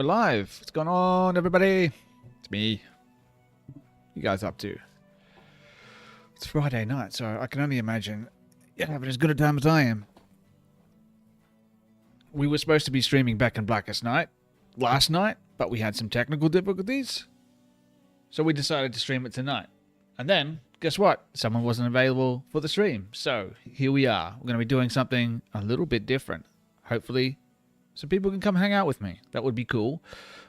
We're live. What's going on, everybody? It's me. You guys up to? It's Friday night, so I can only imagine you're having as good a time as I am. We were supposed to be streaming Back in Blackest Night last night, but we had some technical difficulties. So we decided to stream it tonight. And then, guess what? Someone wasn't available for the stream. So here we are. We're going to be doing something a little bit different. Hopefully, so people can come hang out with me. That would be cool.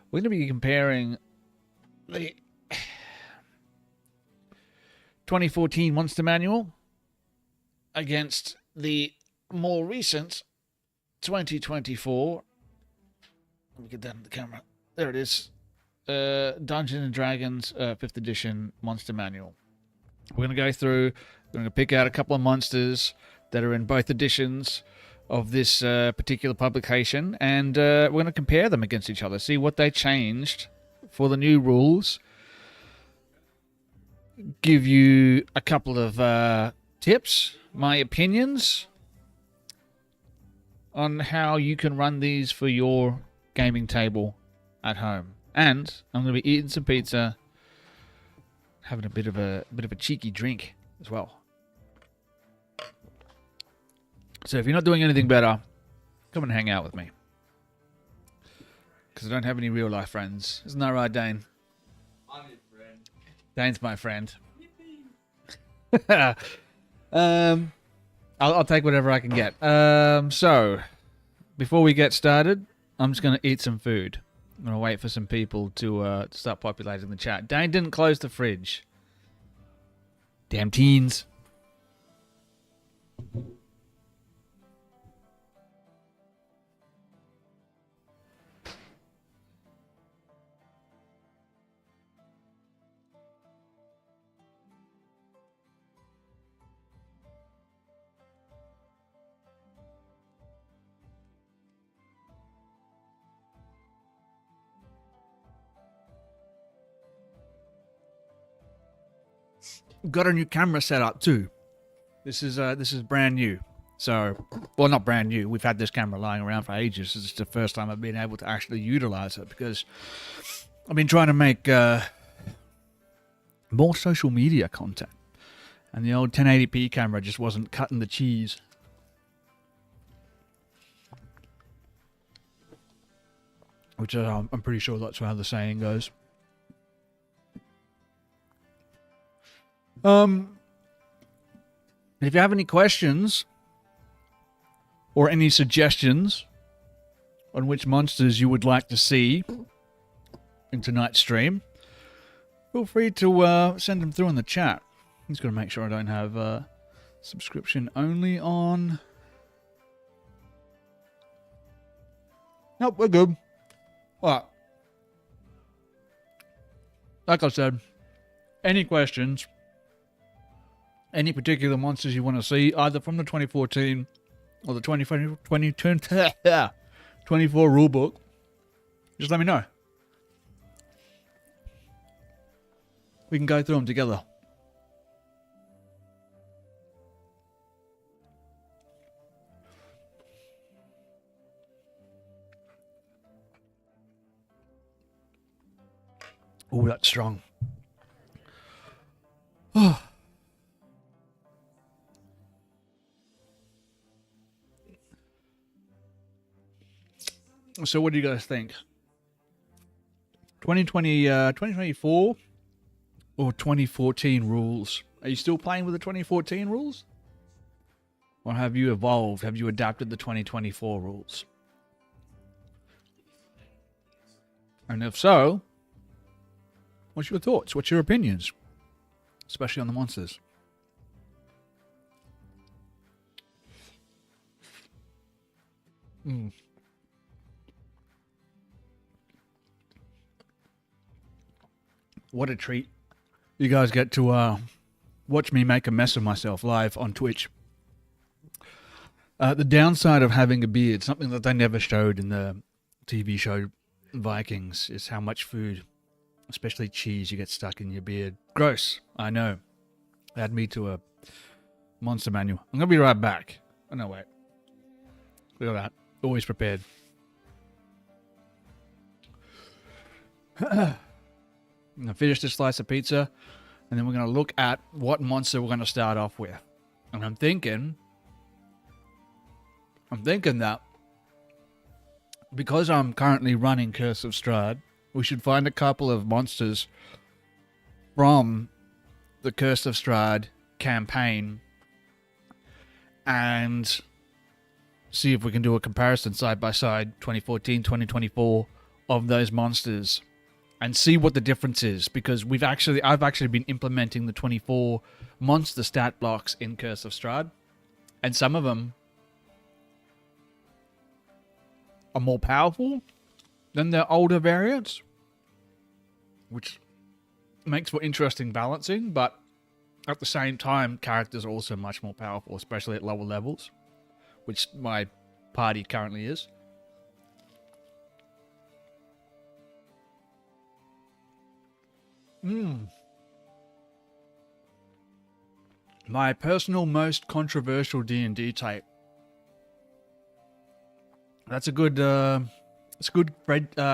We're going to be comparing the 2014 Monster Manual against the more recent 2024. Let me get that in the camera. There it is. Dungeons and Dragons 5th edition Monster Manual. We're going to go through, we're going to pick out a couple of monsters that are in both editions of this particular publication, and we're going to compare them against each other, see what they changed for the new rules, give you a couple of tips, my opinions on how you can run these for your gaming table at home. And I'm going to be eating some pizza, having a bit of a cheeky drink as well. So if you're not doing anything better, come and hang out with me. Because I don't have any real life friends. Isn't that right, Dane? I'm your friend. Dane's my friend. I'll take whatever I can get. So, before we get started, I'm just going to eat some food. I'm going to wait for some people to start populating the chat. Dane didn't close the fridge. Damn teens. Got a new camera set up too. This is brand new. So, well, not brand new. We've had this camera lying around for ages. This is the first time I've been able to actually utilize it because I've been trying to make more social media content, and the old 1080p camera just wasn't cutting the cheese. Which I'm pretty sure that's how the saying goes. If you have any questions or any suggestions on which monsters you would like to see in tonight's stream, feel free to send them through in the chat. I'm just going to make sure I don't have subscription only on. Nope, we're good. Alright. Like I said, any questions, any particular monsters you want to see, either from the 2014 or the 2024 rulebook, just let me know. We can go through them together. Oh, that's strong. Oh. So what do you guys think? 2024 or 2014 rules? Are you still playing with the 2014 rules? Or have you evolved? Have you adapted the 2024 rules? And if so, what's your thoughts? What's your opinions? Especially on the monsters. What a treat. You guys get to watch me make a mess of myself live on Twitch. The downside of having a beard, something that they never showed in the TV show Vikings, is how much food, especially cheese, you get stuck in your beard. Gross, I know. Add me to a monster manual. I'm going to be right back. Oh, no, wait. Look at that. Always prepared. I'm going to finish this slice of pizza, and then we're going to look at what monster we're going to start off with. And I'm thinking that because I'm currently running Curse of Strahd, we should find a couple of monsters from the Curse of Strahd campaign and see if we can do a comparison side by side 2014 2024 of those monsters and see what the difference is, because I've actually been implementing the 24 monster stat blocks in Curse of Strahd, and some of them are more powerful than their older variants, which makes for interesting balancing, but at the same time, characters are also much more powerful, especially at lower levels, which my party currently is. My personal most controversial D&D type. That's a good, it's a good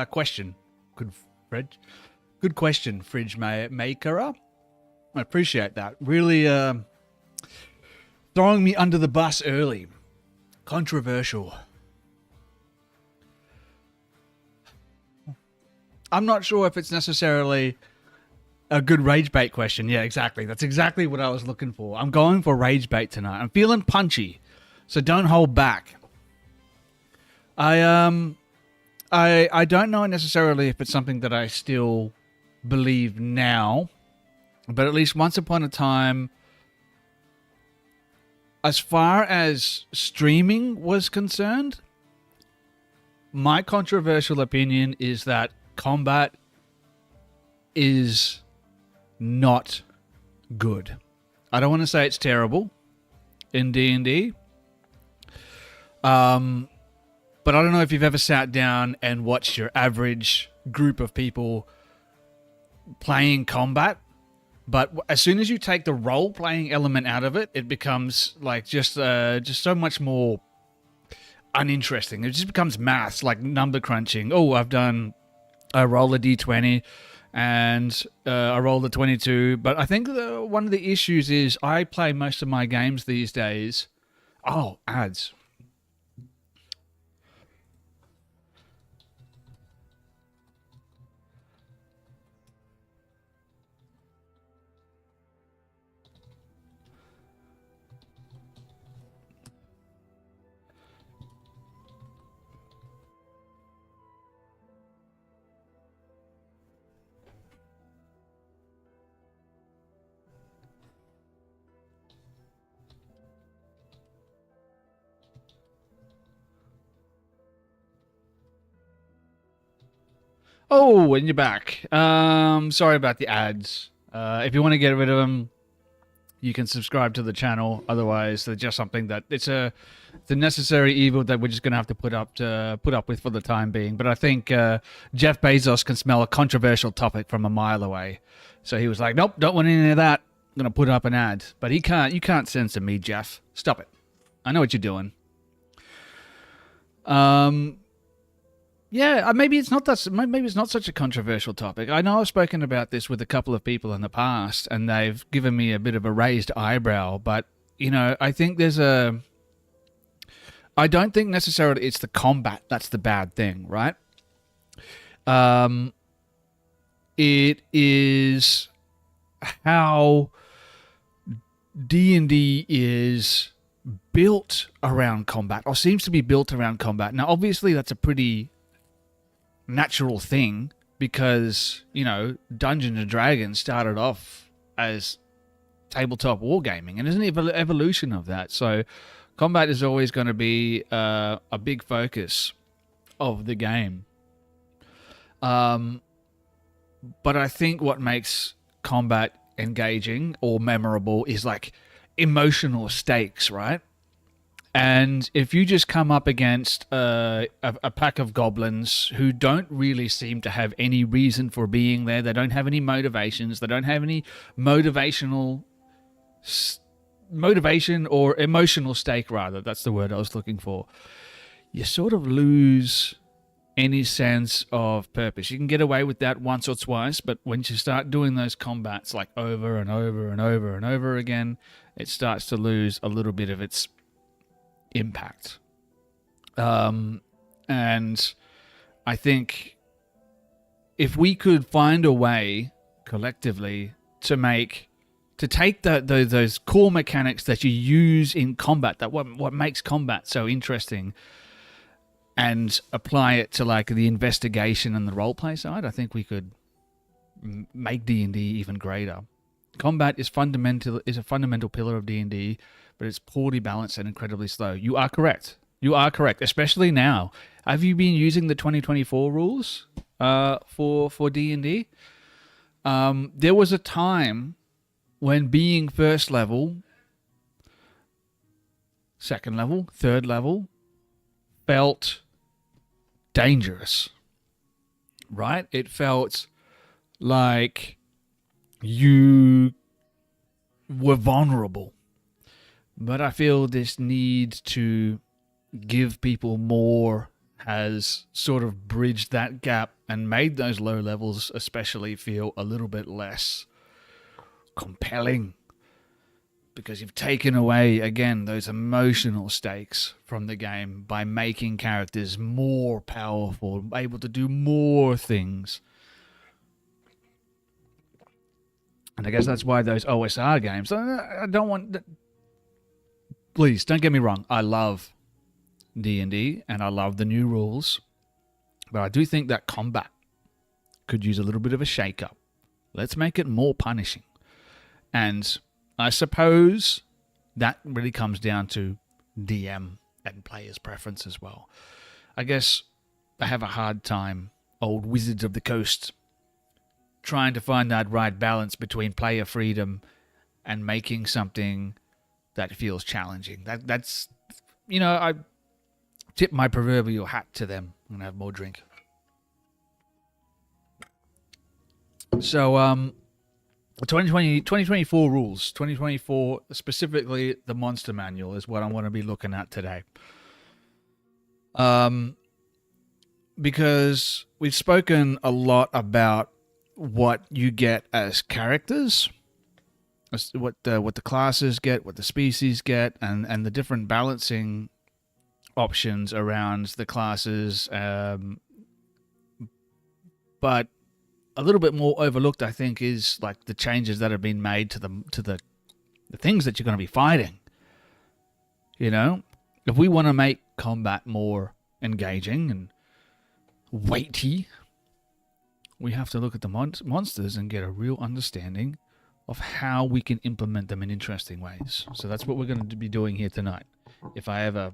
question. Good question, Fridge Maker. I appreciate that. Really throwing me under the bus early. Controversial. I'm not sure if it's necessarily a good rage bait question. Yeah, exactly. That's exactly what I was looking for. I'm going for rage bait tonight. I'm feeling punchy, so don't hold back. I don't know necessarily if it's something that I still believe now, but at least once upon a time, as far as streaming was concerned, my controversial opinion is that combat is not good. I don't want to say it's terrible in D&D. But I don't know if you've ever sat down and watched your average group of people playing combat. But as soon as you take the role-playing element out of it, it becomes like just so much more uninteresting. It just becomes maths, like number crunching. Oh, I roll a d20 and I rolled a 22. But I think one of the issues is I play most of my games these days. Oh, ads. Oh, and you're back. Sorry about the ads. If you want to get rid of them, you can subscribe to the channel. Otherwise, they're just something that it's a necessary evil that we're just gonna have to put up with for the time being. But I think Jeff Bezos can smell a controversial topic from a mile away, so he was like, "Nope, don't want any of that. I'm gonna put up an ad." But he can't. You can't censor me, Jeff. Stop it. I know what you're doing. Yeah, maybe it's not such a controversial topic. I know I've spoken about this with a couple of people in the past, and they've given me a bit of a raised eyebrow. But I think I don't think necessarily it's the combat that's the bad thing, right? It is how D&D is built around combat, or seems to be built around combat. Now, obviously, that's a pretty natural thing because, Dungeons and Dragons started off as tabletop wargaming and is an evolution of that. So combat is always going to be a big focus of the game. But I think what makes combat engaging or memorable is like emotional stakes, right? And if you just come up against a pack of goblins who don't really seem to have any reason for being there, they don't have any motivations, they don't have any motivation or emotional stake, rather, that's the word I was looking for, you sort of lose any sense of purpose. You can get away with that once or twice, but when you start doing those combats like over and over and over and over again, it starts to lose a little bit of its impact. And I think if we could find a way collectively to take those core mechanics that you use in combat, that what makes combat so interesting, and apply it to like the investigation and the roleplay side, I think we could make D&D even greater. Combat is a fundamental pillar of D&D, but it's poorly balanced and incredibly slow. You are correct. You are correct, especially now. Have you been using the 2024 rules for D&D? There was a time when being first level, second level, third level felt dangerous, right? It felt like you were vulnerable. But I feel this need to give people more has sort of bridged that gap and made those low levels especially feel a little bit less compelling, because you've taken away, again, those emotional stakes from the game by making characters more powerful, able to do more things. And I guess that's why those OSR games, I don't want... Please, don't get me wrong, I love D&D and I love the new rules, but I do think that combat could use a little bit of a shake-up. Let's make it more punishing. And I suppose that really comes down to DM and player's preference as well. I guess I have a hard time, old Wizards of the Coast, trying to find that right balance between player freedom and making something that feels challenging. That's, I tip my proverbial hat to them. I'm going to have more drink. So, 2024 rules, 2024, specifically the monster manual is what I want to be looking at today. Because we've spoken a lot about what you get as characters, what the classes get, what the species get, and the different balancing options around the classes. But a little bit more overlooked, I think, is like the changes that have been made to the things that you're going to be fighting. If we want to make combat more engaging and weighty, we have to look at the monsters and get a real understanding of how we can implement them in interesting ways. So that's what we're going to be doing here tonight. If I ever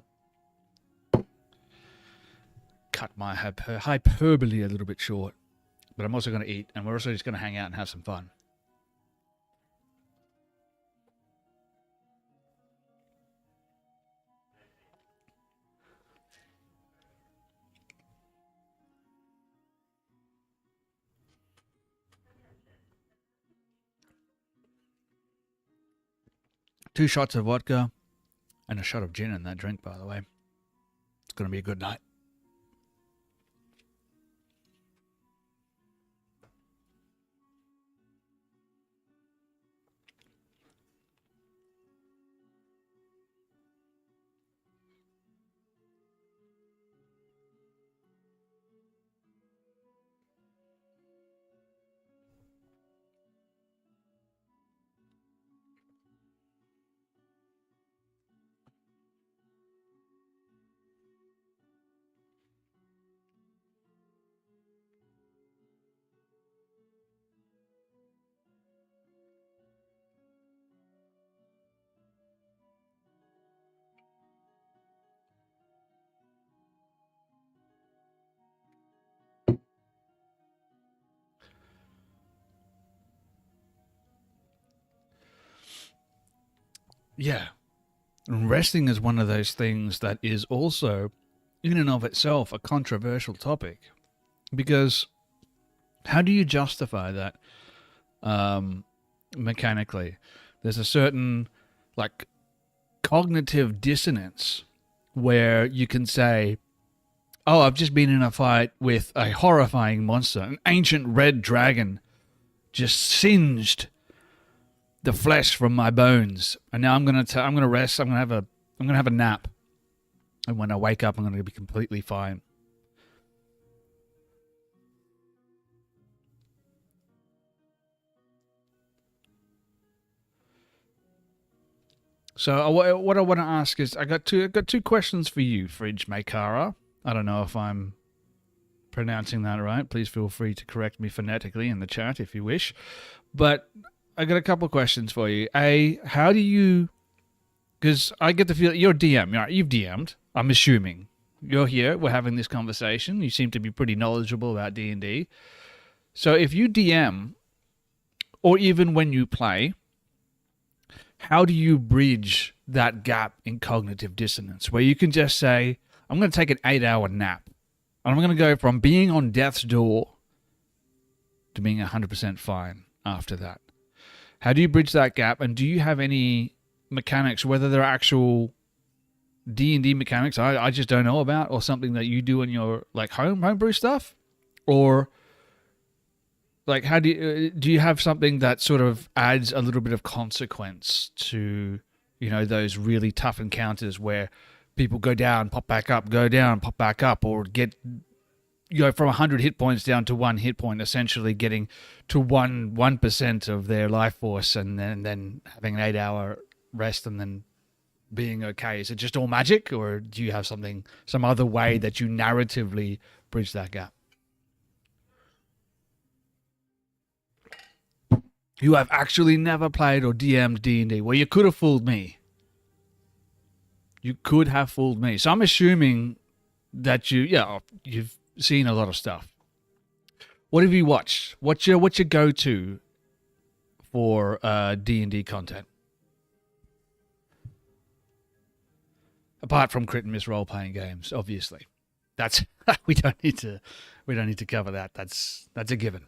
cut my hyperbole a little bit short. But I'm also going to eat, and we're also just going to hang out and have some fun. Two shots of vodka and a shot of gin in that drink, by the way. It's going to be a good night. Yeah. Resting is one of those things that is also, in and of itself, a controversial topic. Because how do you justify that mechanically? There's a certain, cognitive dissonance where you can say, Oh, I've just been in a fight with a horrifying monster. An ancient red dragon just singed the flesh from my bones, and now I'm gonna rest. I'm gonna have a nap, and when I wake up, I'm gonna be completely fine. So what I want to ask is, I got two questions for you, Fridge Makara. I don't know if I'm pronouncing that right. Please feel free to correct me phonetically in the chat if you wish. But I got a couple of questions for you. A, how do you? Because I get the feel you're a DM. Right? You've DM'd. I'm assuming you're here. We're having this conversation. You seem to be pretty knowledgeable about D&D. So if you DM, or even when you play, how do you bridge that gap in cognitive dissonance where you can just say, I'm going to take an 8-hour nap, and I'm going to go from being on death's door to being 100% fine after that? How do you bridge that gap, and do you have any mechanics, whether they're actual D&D mechanics I just don't know about, or something that you do in your like homebrew stuff, or like how do you have something that sort of adds a little bit of consequence to, you know, those really tough encounters where people go down, pop back up, go down, pop back up, or go from 100 hit points down to 1 hit point, essentially getting to 1% of their life force, and then having an 8-hour rest and then being okay? Is it just all magic, or do you have some other way that you narratively bridge that gap? You have actually never played or DM'd D&D. Well, you could have fooled me. You could have fooled me. So I'm assuming that you've seen a lot of stuff. What have you watched? What's your go-to for D&D content? Apart from crit and miss role-playing games, obviously. That's we don't need to cover that. That's a given.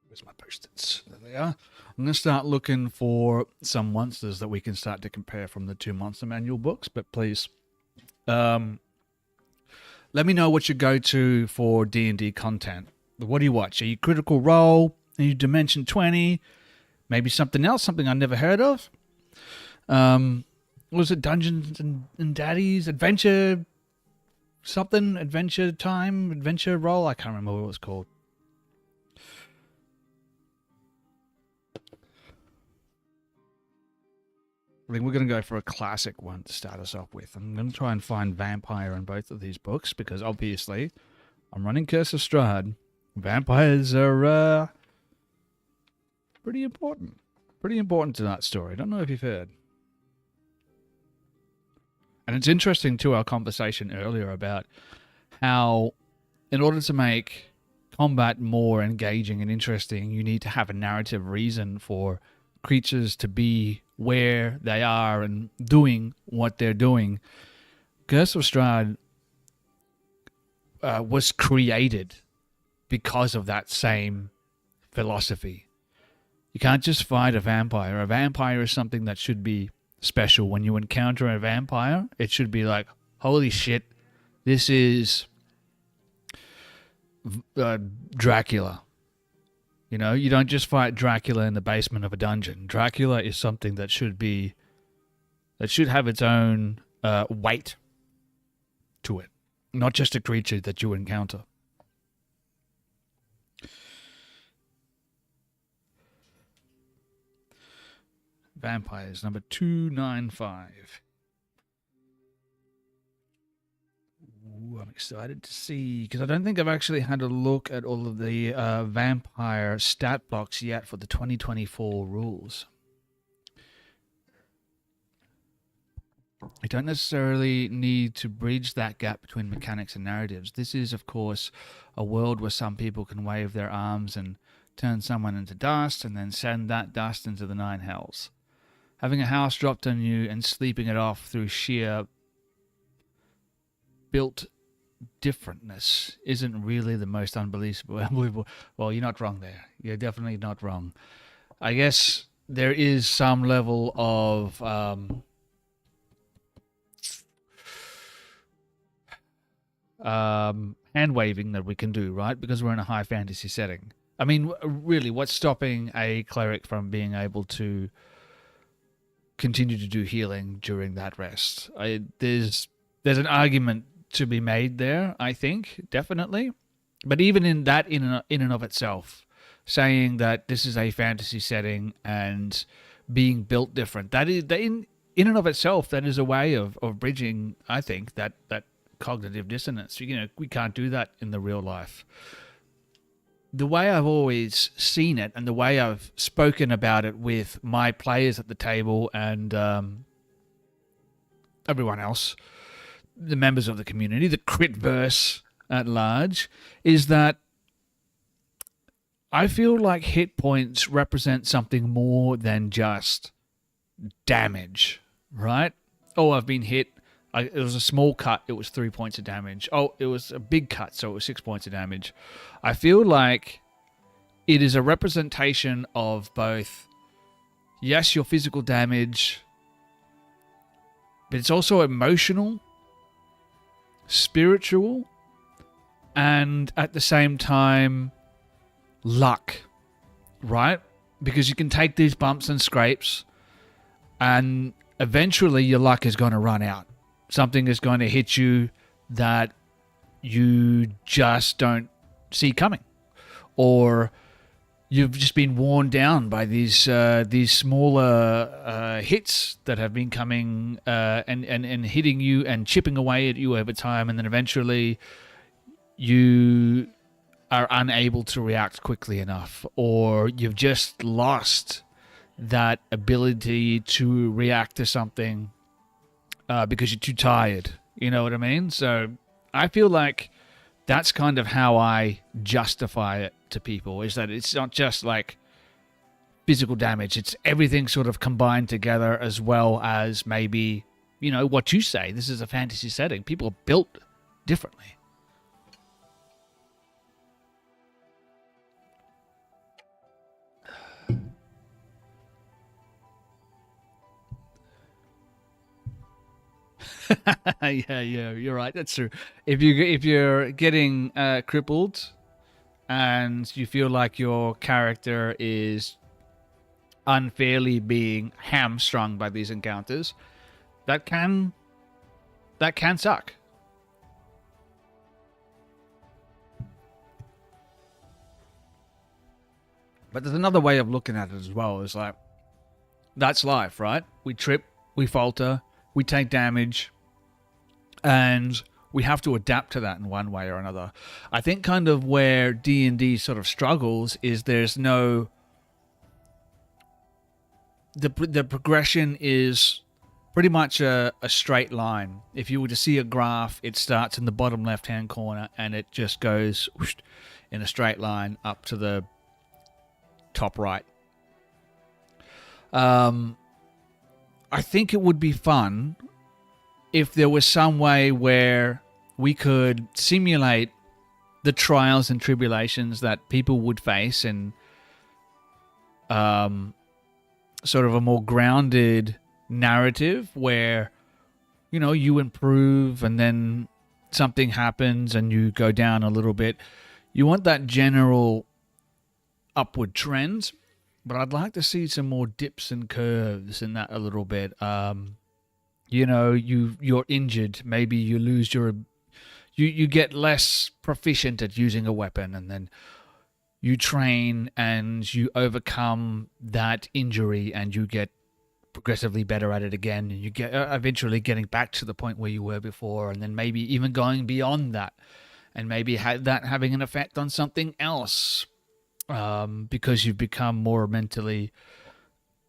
Where's my post-its? There they are. I'm going to start looking for some monsters that we can start to compare from the 2 monster manual books, but please let me know what you go to for D&D content. What do you watch? Are you Critical Role? Are you Dimension 20? Maybe something else, something I never heard of? What was it? Dungeons and Daddies? Adventure something? Adventure Time? Adventure Roll? I can't remember what it was called. I think we're going to go for a classic one to start us off with. I'm going to try and find vampire in both of these books because obviously I'm running Curse of Strahd. Vampires are pretty important. Pretty important to that story. I don't know if you've heard. And it's interesting to our conversation earlier about how in order to make combat more engaging and interesting, you need to have a narrative reason for creatures to be where they are and doing what they're doing. Curse of Strahd was created because of that same philosophy. You can't just fight a vampire. A vampire is something that should be special. When you encounter a vampire, it should be like, holy shit, this is Dracula. You know, you don't just fight Dracula in the basement of a dungeon. Dracula is something that should have its own weight to it, not just a creature that you encounter. Vampires, number 295. Ooh, I'm excited to see, because I don't think I've actually had a look at all of the vampire stat blocks yet for the 2024 rules. I don't necessarily need to bridge that gap between mechanics and narratives. This is, of course, a world where some people can wave their arms and turn someone into dust and then send that dust into the nine hells. Having a house dropped on you and sleeping it off through sheer built differentness isn't really the most unbelievable. Well, you're not wrong there. You're definitely not wrong. I guess there is some level of hand waving that we can do, right? Because we're in a high fantasy setting. I mean, really, what's stopping a cleric from being able to continue to do healing during that rest? There's an argument to be made there, I think, definitely. But even in that, in and of itself, saying that this is a fantasy setting and being built different, that is in and of itself, that is a way of bridging, I think, that cognitive dissonance. You know, we can't do that in the real life. The way I've always seen it and the way I've spoken about it with my players at the table and everyone else, the members of the community, the Critverse at large, is that I feel like hit points represent something more than just damage, right? Oh, I've been hit. It was a small cut, it was 3 points of damage. Oh, it was a big cut, so it was 6 points of damage. I feel like it is a representation of both, yes, your physical damage, but it's also emotional, spiritual, and at the same time, luck, right? Because you can take these bumps and scrapes, and eventually your luck is going to run out. Something is going to hit you that you just don't see coming, or you've just been worn down by these smaller hits that have been coming and hitting you and chipping away at you over time, and then eventually you are unable to react quickly enough, or you've just lost that ability to react to something because you're too tired. You know what I mean? So I feel like that's kind of how I justify it to people, is that it's not just like physical damage. It's everything sort of combined together, as well as maybe, you know, what you say. This is a fantasy setting. People are built differently. yeah, you're right. That's true. If you're getting crippled and you feel like your character is unfairly being hamstrung by these encounters, that can suck. But there's another way of looking at it as well. It's like, that's life, right? We trip, we falter, we take damage, and we have to adapt to that in one way or another. I think kind of where D&D sort of struggles is there's no... The progression is pretty much a straight line. If you were to see a graph, it starts in the bottom left-hand corner and it just goes whoosh, in a straight line up to the top right. I think it would be fun if there was some way where we could simulate the trials and tribulations that people would face in sort of a more grounded narrative where, you know, you improve and then something happens and you go down a little bit. You want that general upward trend, but I'd like to see some more dips and curves in that a little bit. You know, you're injured. Maybe you lose you get less proficient at using a weapon, and then you train and you overcome that injury and you get progressively better at it again, and you get eventually getting back to the point where you were before, and then maybe even going beyond that, and maybe that having an effect on something else, because you've become more mentally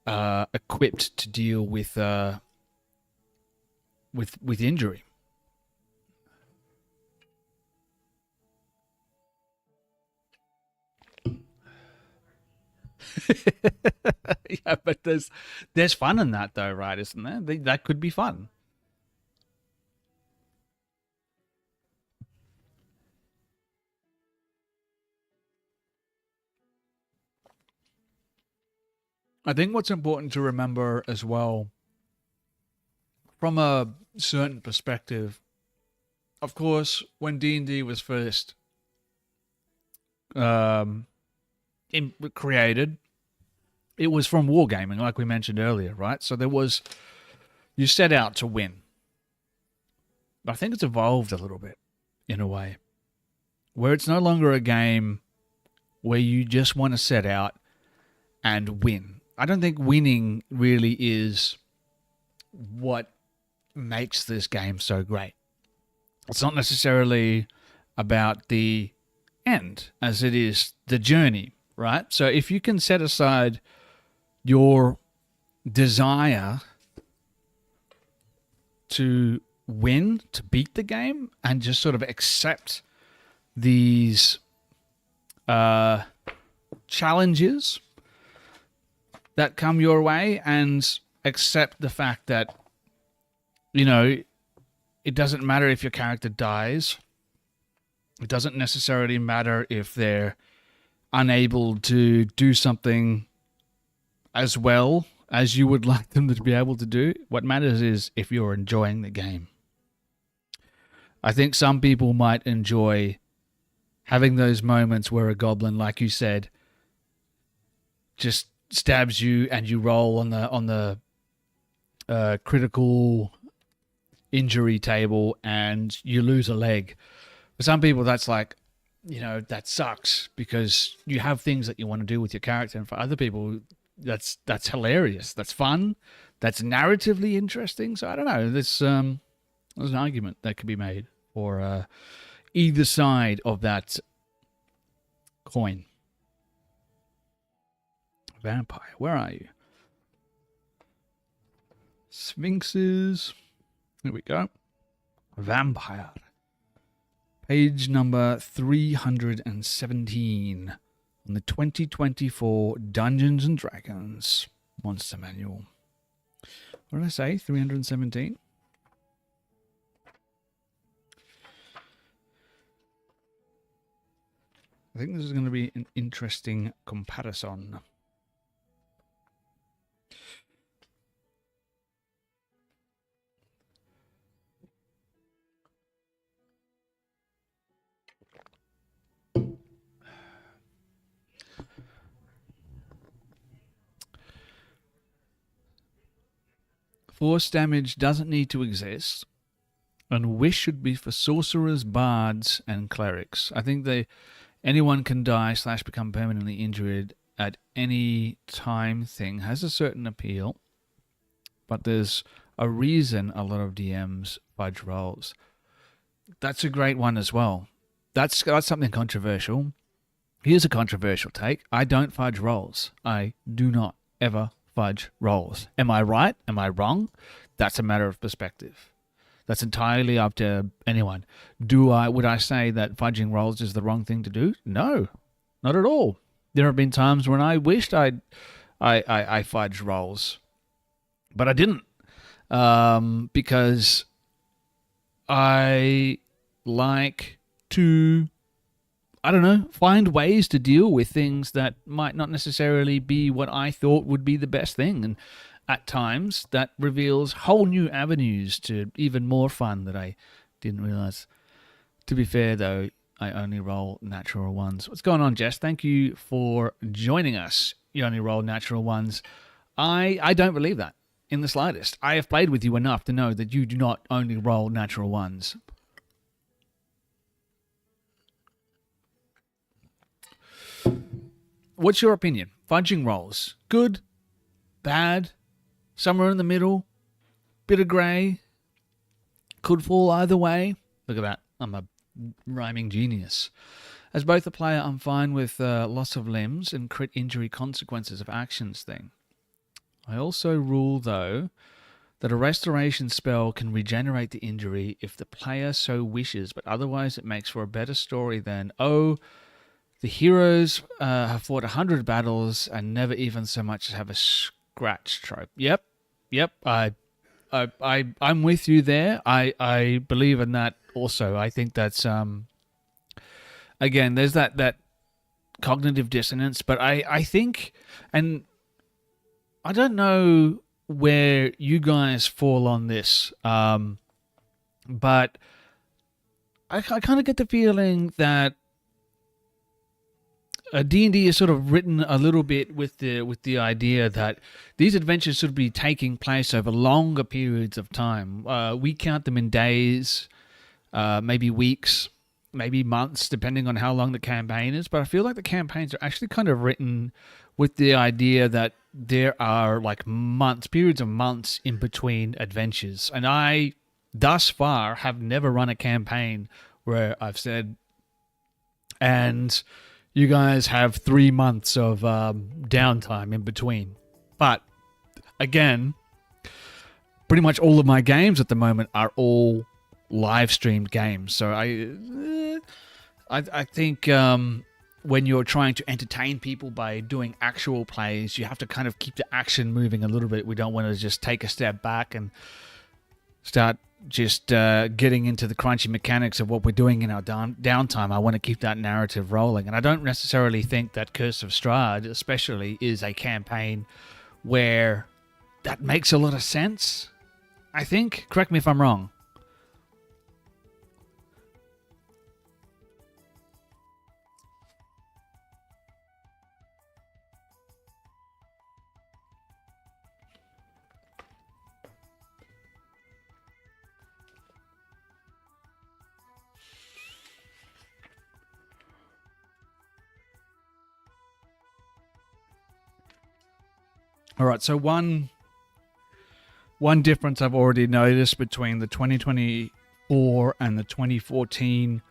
equipped to deal with injury. Yeah, but there's fun in that though, right? Isn't there? That could be fun. I think what's important to remember as well, from a certain perspective, of course, when D&D was first created, it was from wargaming, like we mentioned earlier, right? So you set out to win. But I think it's evolved a little bit in a way, where it's no longer a game where you just want to set out and win. I don't think winning really is what makes this game so great. It's not necessarily about the end as it is the journey, right? So if you can set aside your desire to win, to beat the game, and just sort of accept these challenges that come your way, and accept the fact that, you know, it doesn't matter if your character dies. It doesn't necessarily matter if they're unable to do something as well as you would like them to be able to do. What matters is if you're enjoying the game. I think some people might enjoy having those moments where a goblin, like you said, just stabs you and you roll on the critical injury table and you lose a leg. For some people, that's like, you know, that sucks because you have things that you want to do with your character, and for other people, that's hilarious. That's fun. That's narratively interesting. So I don't know. There's an argument that could be made for either side of that coin. Vampire, where are you? Sphinxes. Here we go. Vampire. Page number 317 on the 2024 Dungeons and Dragons Monster Manual. What did I say? 317? I think this is going to be an interesting comparison. Force damage doesn't need to exist, and wish should be for sorcerers, bards, and clerics. I think anyone can die / become permanently injured at any time thing has a certain appeal, but there's a reason a lot of DMs fudge rolls. That's a great one as well. That's something controversial. Here's a controversial take. I don't fudge rolls. I do not ever fudge rolls. Am I right? Am I wrong? That's a matter of perspective. That's entirely up to anyone. Would I say that fudging rolls is the wrong thing to do? No, not at all. There have been times when I wished I fudged rolls, but I didn't, because I like to, I don't know, find ways to deal with things that might not necessarily be what I thought would be the best thing. And at times, that reveals whole new avenues to even more fun that I didn't realize. To be fair, though, I only roll natural ones. What's going on, Jess? Thank you for joining us. You only roll natural ones. I don't believe that in the slightest. I have played with you enough to know that you do not only roll natural ones. What's your opinion? Fudging rolls. Good? Bad? somewhere in the middle, bit of grey, could fall either way. Look at that. I'm a rhyming genius. As both a player, I'm fine with loss of limbs and crit injury consequences of actions thing. I also rule, though, that a restoration spell can regenerate the injury if the player so wishes, but otherwise it makes for a better story than, oh, the heroes have fought 100 battles and never even so much as have a scratch trope. Yep, I'm with you there. I believe in that also. I think that's again, there's that cognitive dissonance, but I think, and I don't know where you guys fall on this, but I kind of get the feeling that D&D is sort of written a little bit with the idea that these adventures should be taking place over longer periods of time. We count them in days, maybe weeks, maybe months, depending on how long the campaign is. But I feel like the campaigns are actually kind of written with the idea that there are like periods of months in between adventures. And I, thus far, have never run a campaign where I've said, and you guys have 3 months of downtime in between. But again, pretty much all of my games at the moment are all live streamed games. So I think when you're trying to entertain people by doing actual plays, you have to kind of keep the action moving a little bit. We don't want to just take a step back and start just getting into the crunchy mechanics of what we're doing in our downtime. I want to keep that narrative rolling. And I don't necessarily think that Curse of Strahd especially is a campaign where that makes a lot of sense, I think. Correct me if I'm wrong. All right, so one difference I've already noticed between the 2024 and the 2014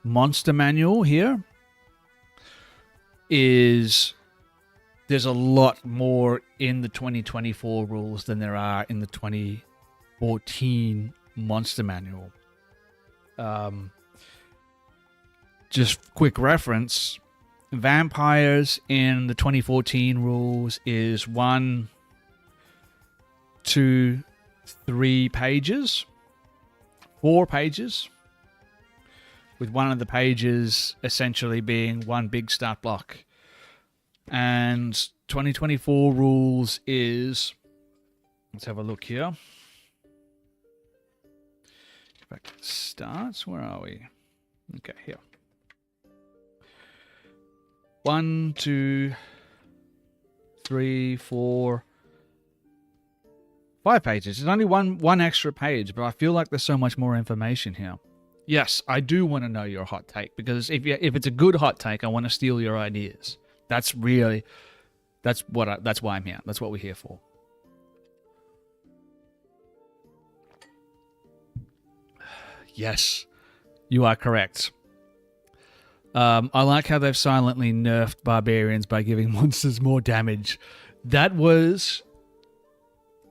Monster Manual here is there's a lot more in the 2024 rules than there are in the 2014 Monster Manual. Just quick reference. Vampires in the 2014 rules is 1, 2, 3 pages, 4 pages, with one of the pages essentially being one big start block. And 2024 rules is, let's have a look here. Get back to the starts. Where are we? Okay, here. 1, 2, 3, 4, 5 pages. There's only one extra page, but I feel like there's so much more information here. Yes, I do want to know your hot take, because if it's a good hot take, I want to steal your ideas. That's why I'm here. That's what we're here for. Yes, you are correct. I like how they've silently nerfed barbarians by giving monsters more damage. That was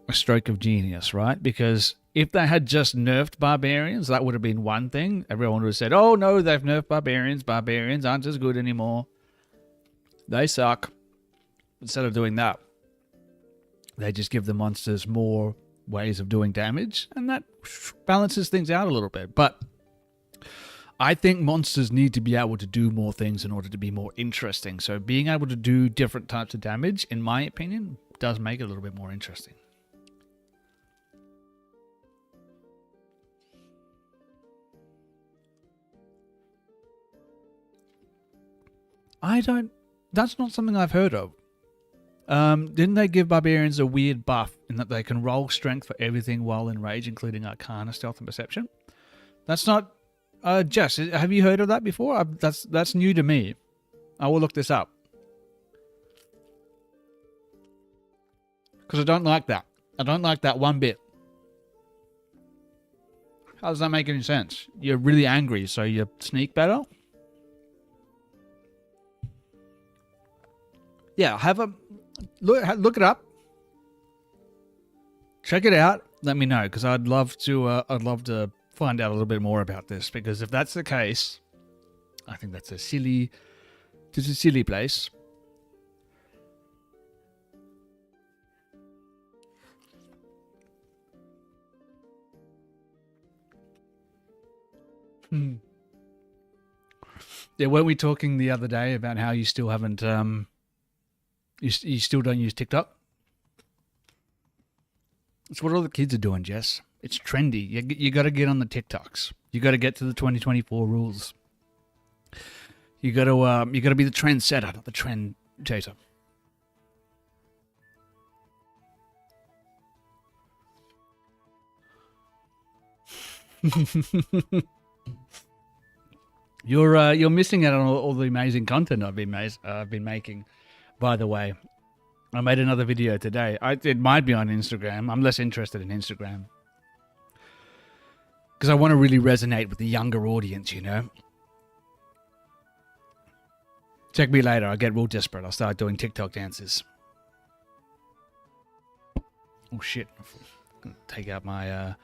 a stroke of genius, right? Because if they had just nerfed barbarians, that would have been one thing. Everyone would have said, oh no, they've nerfed barbarians. Barbarians aren't as good anymore. They suck. Instead of doing that, they just give the monsters more ways of doing damage, and that balances things out a little bit. But I think monsters need to be able to do more things in order to be more interesting. So being able to do different types of damage, in my opinion, does make it a little bit more interesting. That's not something I've heard of. Didn't they give barbarians a weird buff in that they can roll strength for everything while in rage, including Arcana, Stealth, and Perception? That's not... Jess, have you heard of that before? That's new to me. I will look this up. Because I don't like that. I don't like that one bit. How does that make any sense? You're really angry, so you sneak better? Yeah, have a look it up. Check it out. Let me know, because I'd love to find out a little bit more about this, because if that's the case, I think that's a silly place. Yeah, weren't we talking the other day about how you still haven't you still don't use TikTok? It's what all the kids are doing, Jess. It's trendy. You got to get on the TikToks. You got to get to the 2024 rules. You got to be the trendsetter, not the trend chaser. You're missing out on all the amazing content I've been making. By the way, I made another video today. It might be on Instagram. I'm less interested in Instagram because I want to really resonate with the younger audience. You know. Check me later. I'll get real desperate. I'll start doing TikTok dances. Oh shit! I'm gonna take out my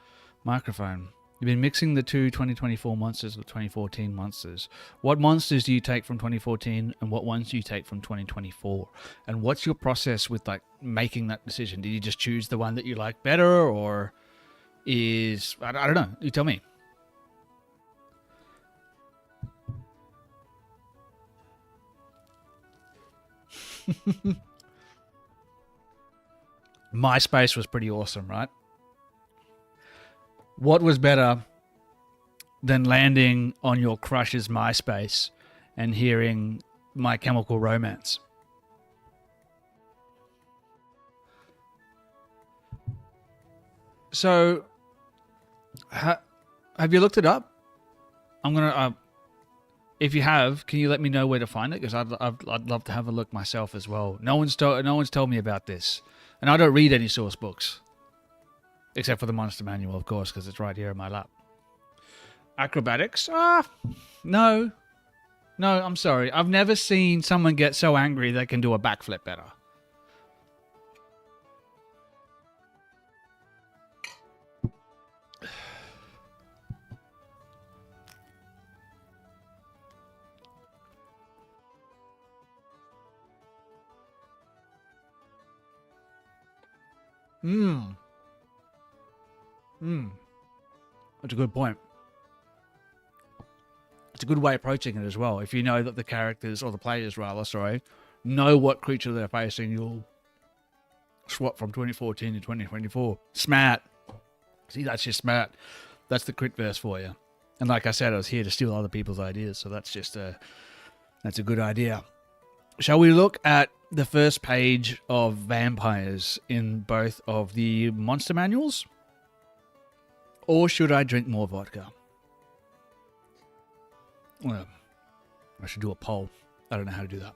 microphone. You've been mixing the two 2024 monsters with 2014 monsters. What monsters do you take from 2014 and what ones do you take from 2024? And what's your process with like making that decision? Did you just choose the one that you like better, or is... I don't know. You tell me. MySpace was pretty awesome, right? What was better than landing on your crush's MySpace and hearing My Chemical Romance? So, have you looked it up? I'm gonna. If you have, can you let me know where to find it? Because I'd love to have a look myself as well. No one's told me about this, and I don't read any source books. Except for the Monster Manual, of course, because it's right here in my lap. Acrobatics? No. No, I'm sorry. I've never seen someone get so angry they can do a backflip better. That's a good point. It's a good way of approaching it as well. If you know that the characters, or the players rather, know what creature they're facing, you'll swap from 2014 to 2024. Smart. See, that's just smart. That's the crit verse for you. And like I said, I was here to steal other people's ideas, so that's just that's a good idea. Shall we look at the first page of vampires in both of the monster manuals? Or should I drink more vodka? Well, I should do a poll. I don't know how to do that.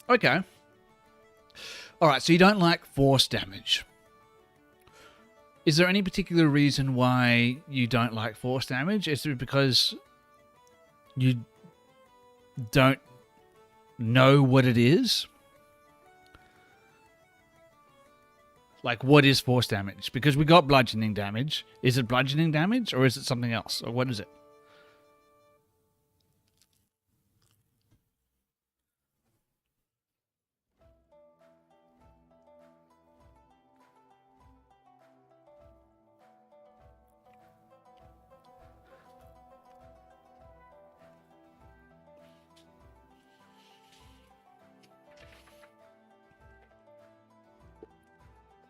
Okay. Alright, so you don't like force damage. Is there any particular reason why you don't like force damage? Is it because you don't know what it is? Like, what is force damage? Because we got bludgeoning damage. Is it bludgeoning damage, or is it something else? Or what is it?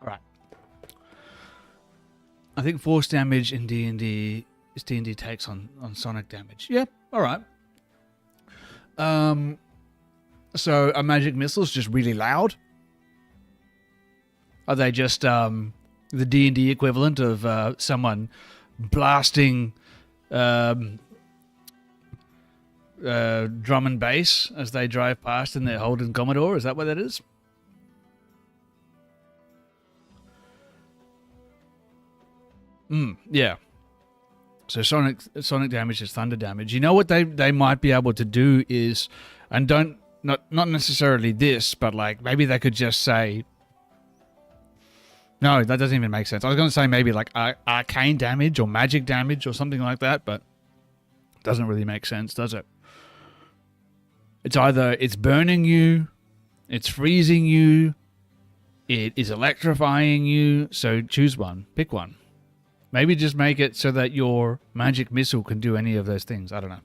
Alright. I think force damage in D&D is D&D takes on sonic damage. Yeah, alright. So are magic missiles just really loud? Are they just the D&D equivalent of someone blasting drum and bass as they drive past in their Holden Commodore. Is that what that is? Yeah. So sonic damage is thunder damage. You know what they might be able to do is, and not necessarily this, but like maybe they could just say, no, that doesn't even make sense. I was going to say maybe like arcane damage or magic damage or something like that, but it doesn't really make sense, does it? It's either it's burning you, it's freezing you, it is electrifying you, so choose one, pick one. Maybe just make it so that your magic missile can do any of those things. I don't know.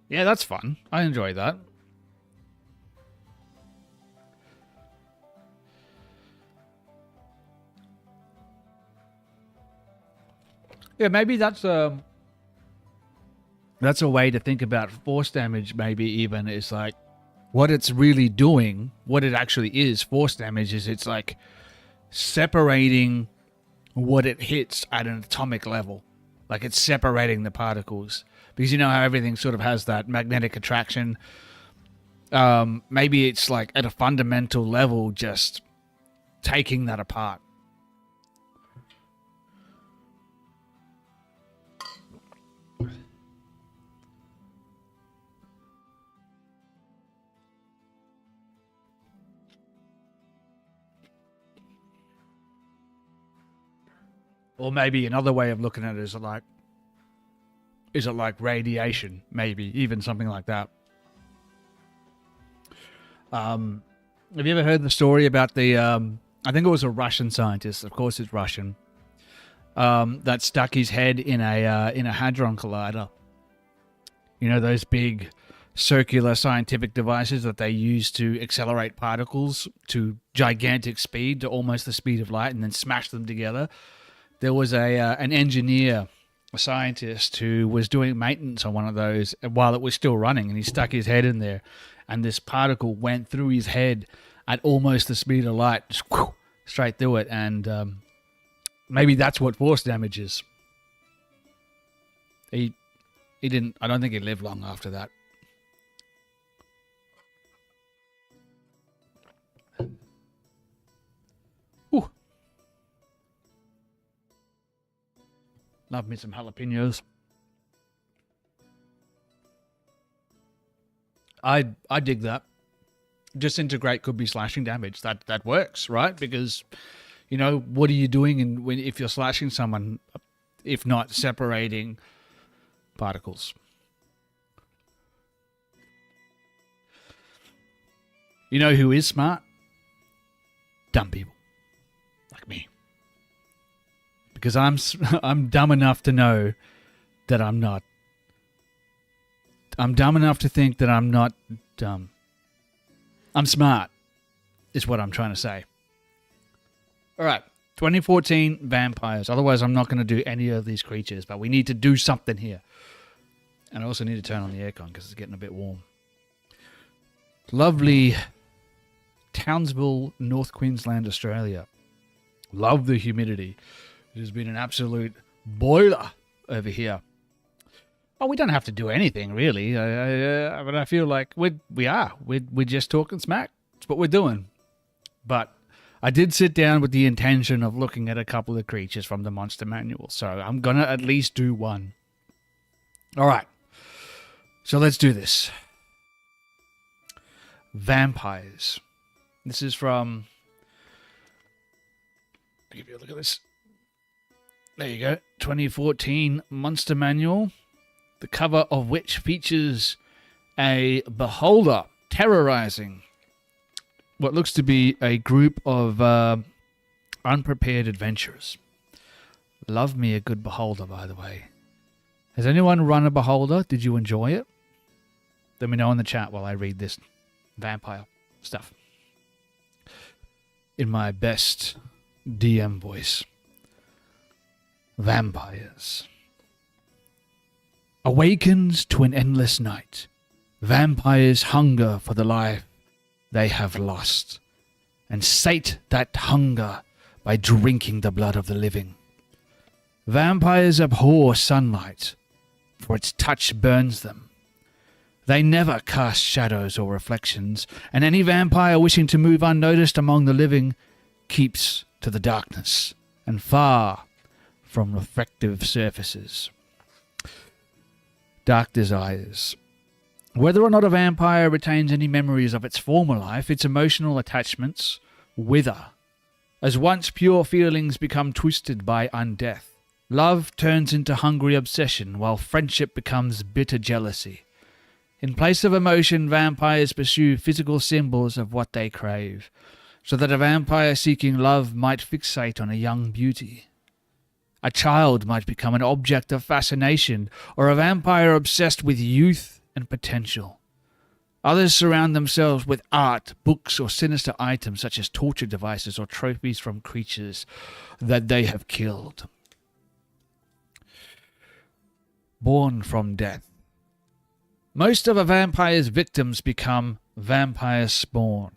Yeah, that's fun. I enjoy that. Yeah, maybe that's a way to think about force damage. Maybe even is like what it's really doing. What it actually is. Force damage is it's like separating what it hits at an atomic level. Like it's separating the particles. Because you know how everything sort of has that magnetic attraction. Maybe it's like at a fundamental level just taking that apart. Or maybe another way of looking at it is like radiation? Maybe even something like that. Have you ever heard the story about the? I think it was a Russian scientist. Of course, it's Russian. That stuck his head in a hadron collider. You know those big circular scientific devices that they use to accelerate particles to gigantic speed, to almost the speed of light, and then smash them together. There was an engineer, a scientist, who was doing maintenance on one of those while it was still running, and he stuck his head in there, and this particle went through his head at almost the speed of light, just straight through it, and maybe that's what force damage is. He didn't. I don't think he lived long after that. Ooh. Love me some jalapenos. I dig that. Disintegrate could be slashing damage. That works, right? Because, you know, what are you doing if you're slashing someone, if not separating particles? You know who is smart? Dumb people. Like me. Because I'm dumb enough to know that I'm not. I'm dumb enough to think that I'm not dumb. I'm smart, is what I'm trying to say. All right, 2014 vampires. Otherwise, I'm not going to do any of these creatures, but we need to do something here. And I also need to turn on the aircon because it's getting a bit warm. Lovely Townsville, North Queensland, Australia. Love the humidity. It has been an absolute boiler over here. Oh, we don't have to do anything, really. But I feel like we're just talking smack. That's what we're doing. But I did sit down with the intention of looking at a couple of creatures from the Monster Manual. So I'm going to at least do one. All right. So let's do this. Vampires. This is from... I'll give you a look at this. There you go. 2014 Monster Manual. The cover of which features a beholder terrorizing what looks to be a group of unprepared adventurers. Love me a good beholder, by the way. Has anyone run a beholder? Did you enjoy it? Let me know in the chat while I read this vampire stuff in my best DM voice. Vampires. Awakens to an endless night, vampires hunger for the life they have lost, and sate that hunger by drinking the blood of the living. Vampires abhor sunlight, for its touch burns them. They never cast shadows or reflections, and any vampire wishing to move unnoticed among the living keeps to the darkness and far from reflective surfaces. Dark desires. Whether or not a vampire retains any memories of its former life, its emotional attachments wither, as once pure feelings become twisted by undeath. Love turns into hungry obsession, while friendship becomes bitter jealousy. In place of emotion, vampires pursue physical symbols of what they crave, so that a vampire seeking love might fixate on a young beauty. A child might become an object of fascination, or a vampire obsessed with youth and potential. Others surround themselves with art, books, or sinister items such as torture devices or trophies from creatures that they have killed. Born from death. Most of a vampire's victims become vampire spawn.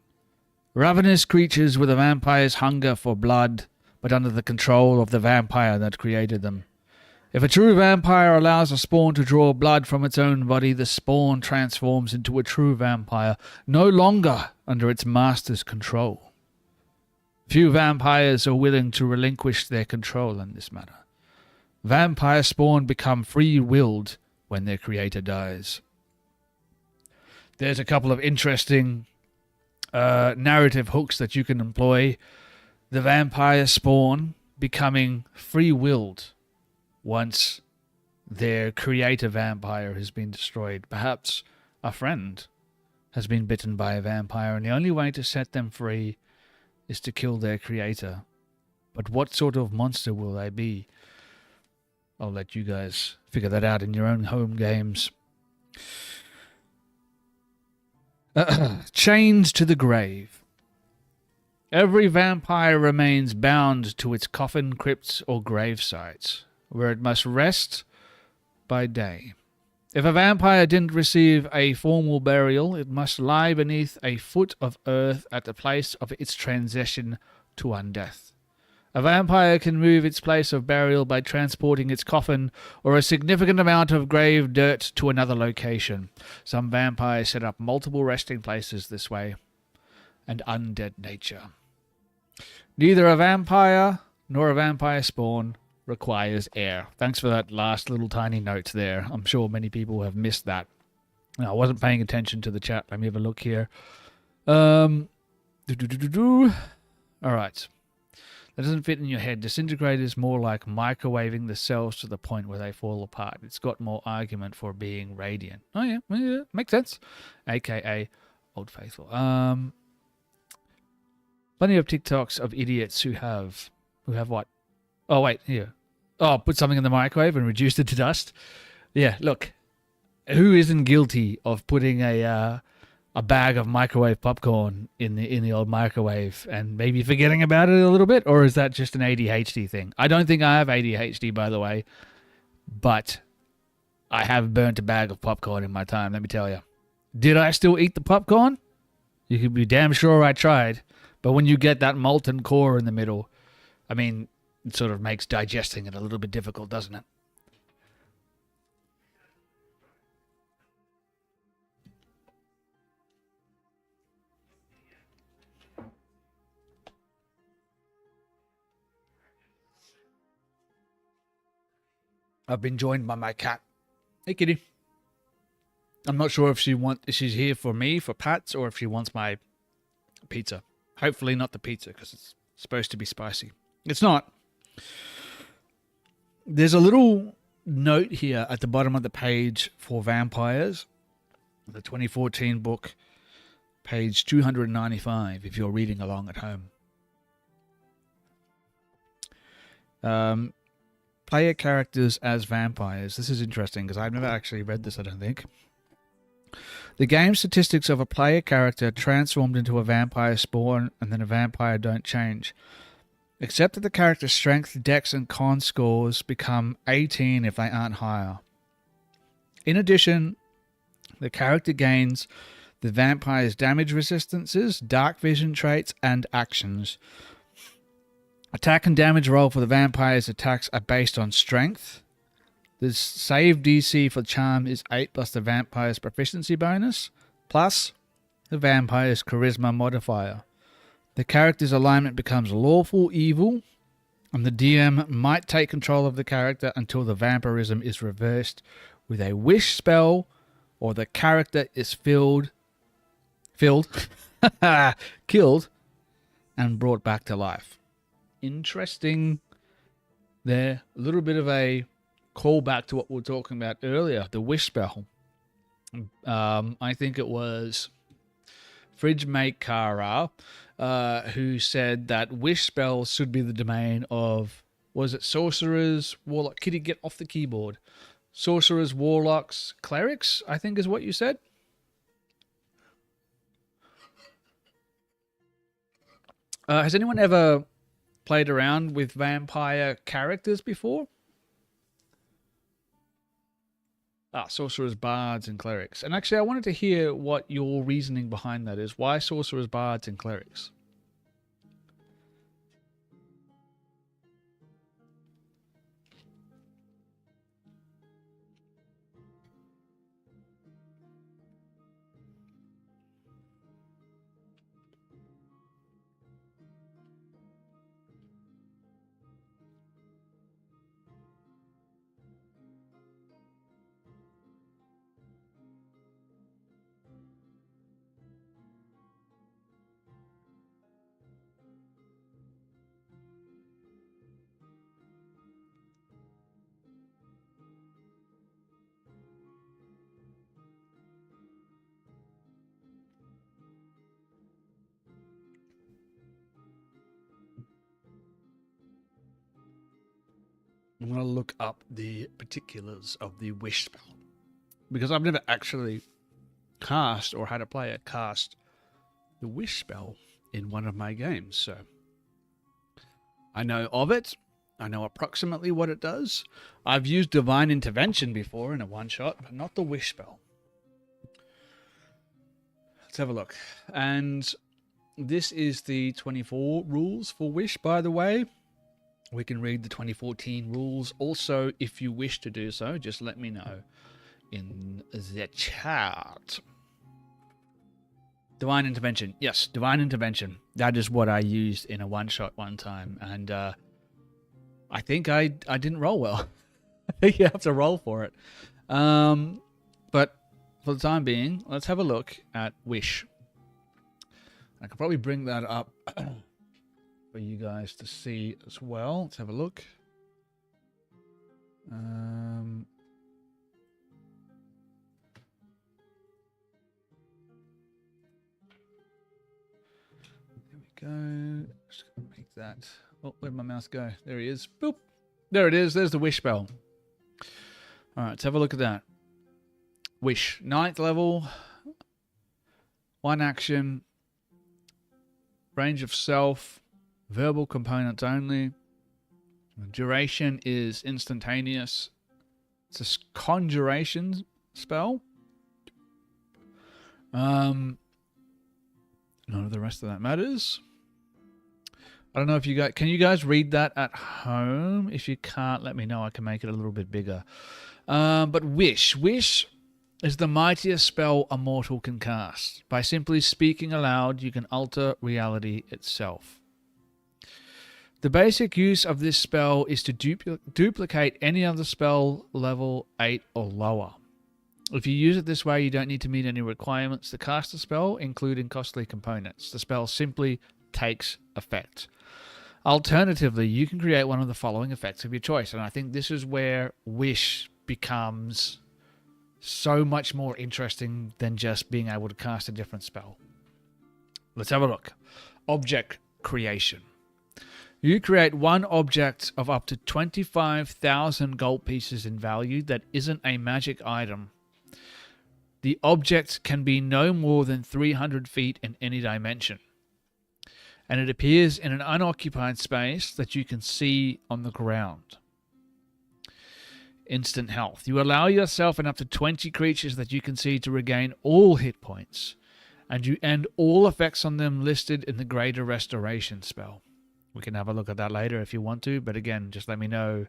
Ravenous creatures with a vampire's hunger for blood, but under the control of the vampire that created them. If a true vampire allows a spawn to draw blood from its own body, the spawn transforms into a true vampire, no longer under its master's control. Few vampires are willing to relinquish their control in this matter. Vampire spawn become free-willed when their creator dies. There's a couple of interesting narrative hooks that you can employ. The vampire spawn becoming free-willed once their creator vampire has been destroyed. Perhaps a friend has been bitten by a vampire, and the only way to set them free is to kill their creator. But what sort of monster will they be? I'll let you guys figure that out in your own home games. Chained to the grave. Every vampire remains bound to its coffin, crypts, or grave sites, where it must rest by day. If a vampire didn't receive a formal burial, it must lie beneath a foot of earth at the place of its transition to undeath. A vampire can move its place of burial by transporting its coffin or a significant amount of grave dirt to another location. Some vampires set up multiple resting places this way. And undead nature. Neither a vampire nor a vampire spawn requires air. Thanks for that last little tiny note there. I'm sure many people have missed that. Now, I wasn't paying attention to the chat. Let me have a look here. All right. That doesn't fit in your head. Disintegrate is more like microwaving the cells to the point where they fall apart. It's got more argument for being radiant. Oh, yeah. Makes sense. AKA Old Faithful. Plenty of TikToks of idiots who have what? Oh, wait, here. Oh, put something in the microwave and reduced it to dust. Yeah, look. Who isn't guilty of putting a bag of microwave popcorn in the old microwave and maybe forgetting about it a little bit? Or is that just an ADHD thing? I don't think I have ADHD, by the way. But I have burnt a bag of popcorn in my time, let me tell you. Did I still eat the popcorn? You can be damn sure I tried. But when you get that molten core in the middle, I mean, it sort of makes digesting it a little bit difficult, doesn't it? I've been joined by my cat. Hey, kitty. I'm not sure if she's here for me, for Pats, or if she wants my pizza. Hopefully not the pizza, because it's supposed to be spicy. It's not. There's a little note here at the bottom of the page for vampires. The 2014 book, page 295, if you're reading along at home. Player characters as vampires. This is interesting, because I've never actually read this, I don't think. The game statistics of a player character transformed into a vampire spawn and then a vampire don't change. Except that the character's strength, dex, and con scores become 18 if they aren't higher. In addition, the character gains the vampire's damage resistances, dark vision traits, and actions. Attack and damage roll for the vampire's attacks are based on strength. The save DC for charm is 8 plus the vampire's proficiency bonus, plus the vampire's charisma modifier. The character's alignment becomes lawful evil, and the DM might take control of the character until the vampirism is reversed with a wish spell, or the character is killed, and brought back to life. Interesting there. A little bit of a callback to what we were talking about earlier, the wish spell. I think it was Fridge Mate Kara who said that wish spells should be the domain of, was it sorcerers, warlock? Kitty, get off the keyboard. Sorcerers, warlocks, clerics, I think is what you said. Has anyone ever played around with vampire characters before? Sorcerers, bards, and clerics. And actually, I wanted to hear what your reasoning behind that is. Why sorcerers, bards, and clerics? I'm going to look up the particulars of the wish spell, because I've never actually cast or had a player cast the wish spell in one of my games. So I know of it. I know approximately what it does. I've used divine intervention before in a one-shot, but not the wish spell. Let's have a look. And this is the 24 rules for wish, by the way. We can read the 2014 rules. Also, if you wish to do so, just let me know in the chat. Divine intervention. Yes, divine intervention. That is what I used in a one-shot one time. And I think I didn't roll well. I think you have to roll for it. But for the time being, let's have a look at wish. I could probably bring that up for you guys to see as well. Let's have a look. There we go. Just gonna make that. Oh, where'd my mouse go? There he is. Boop. There it is. There's the wish spell. All right, let's have a look at that. Wish. 9th level. 1 action. Range of self. Verbal components only. Duration is instantaneous. It's a conjuration spell. None of the rest of that matters. I don't know if you guys... Can you guys read that at home? If you can't, let me know. I can make it a little bit bigger. But Wish. Wish is the mightiest spell a mortal can cast. By simply speaking aloud, you can alter reality itself. The basic use of this spell is to duplicate any other spell level 8 or lower. If you use it this way, you don't need to meet any requirements to cast the spell, including costly components. The spell simply takes effect. Alternatively, you can create one of the following effects of your choice, and I think this is where Wish becomes so much more interesting than just being able to cast a different spell. Let's have a look. Object creation. You create one object of up to 25,000 gold pieces in value that isn't a magic item. The object can be no more than 300 feet in any dimension, and it appears in an unoccupied space that you can see on the ground. Instant health. You allow yourself and up to 20 creatures that you can see to regain all hit points, and you end all effects on them listed in the Greater Restoration spell. We can have a look at that later if you want to, but again, just let me know.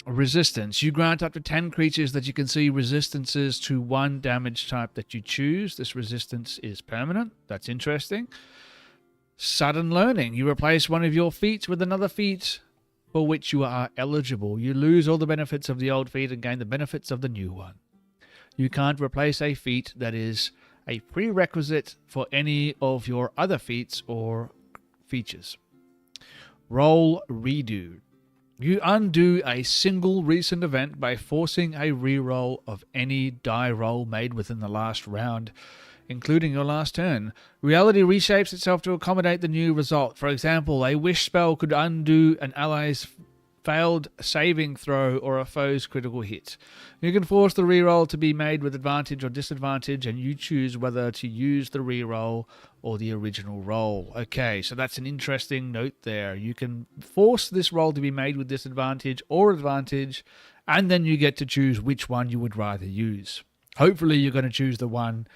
Resistance. You grant up to 10 creatures that you can see resistances to one damage type that you choose. This resistance is permanent. That's interesting. Sudden learning. You replace one of your feats with another feat for which you are eligible. You lose all the benefits of the old feat and gain the benefits of the new one. You can't replace a feat that is a prerequisite for any of your other feats or features. Roll redo. You undo a single recent event by forcing a reroll of any die roll made within the last round, including your last turn. Reality reshapes itself to accommodate the new result. For example, a wish spell could undo an ally's failed saving throw or a foe's critical hit. You can force the reroll to be made with advantage or disadvantage, and you choose whether to use the reroll or the original roll. Okay, so that's an interesting note there. You can force this roll to be made with disadvantage or advantage, and then you get to choose which one you would rather use. Hopefully you're going to choose the one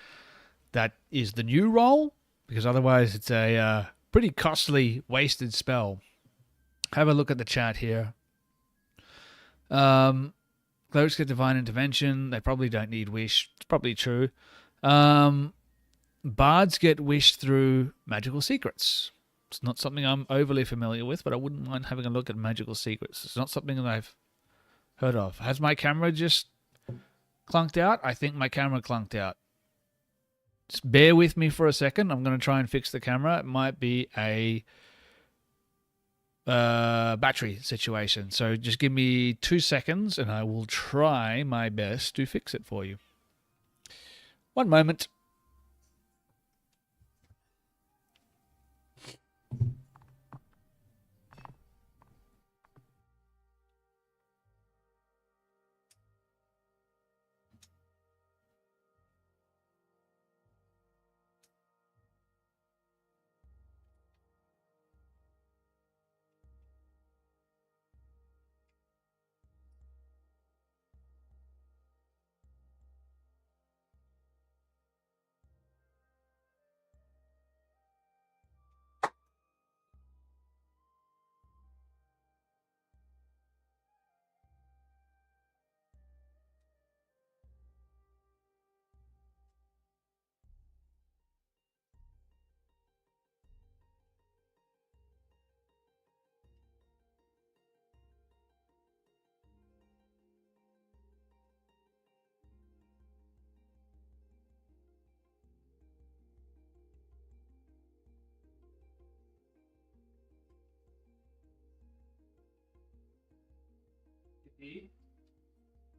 that is the new roll, because otherwise it's a pretty costly wasted spell. Have a look at the chat here. Clerics get divine intervention. They probably don't need wish. It's probably true. Bards get wish through magical secrets. It's not something I'm overly familiar with, but I wouldn't mind having a look at magical secrets. It's not something that I've heard of. Has my camera just clunked out? I think my camera clunked out. Just bear with me for a second. I'm going to try and fix the camera. It might be a battery situation. So just give me 2 seconds and I will try my best to fix it for you. One moment.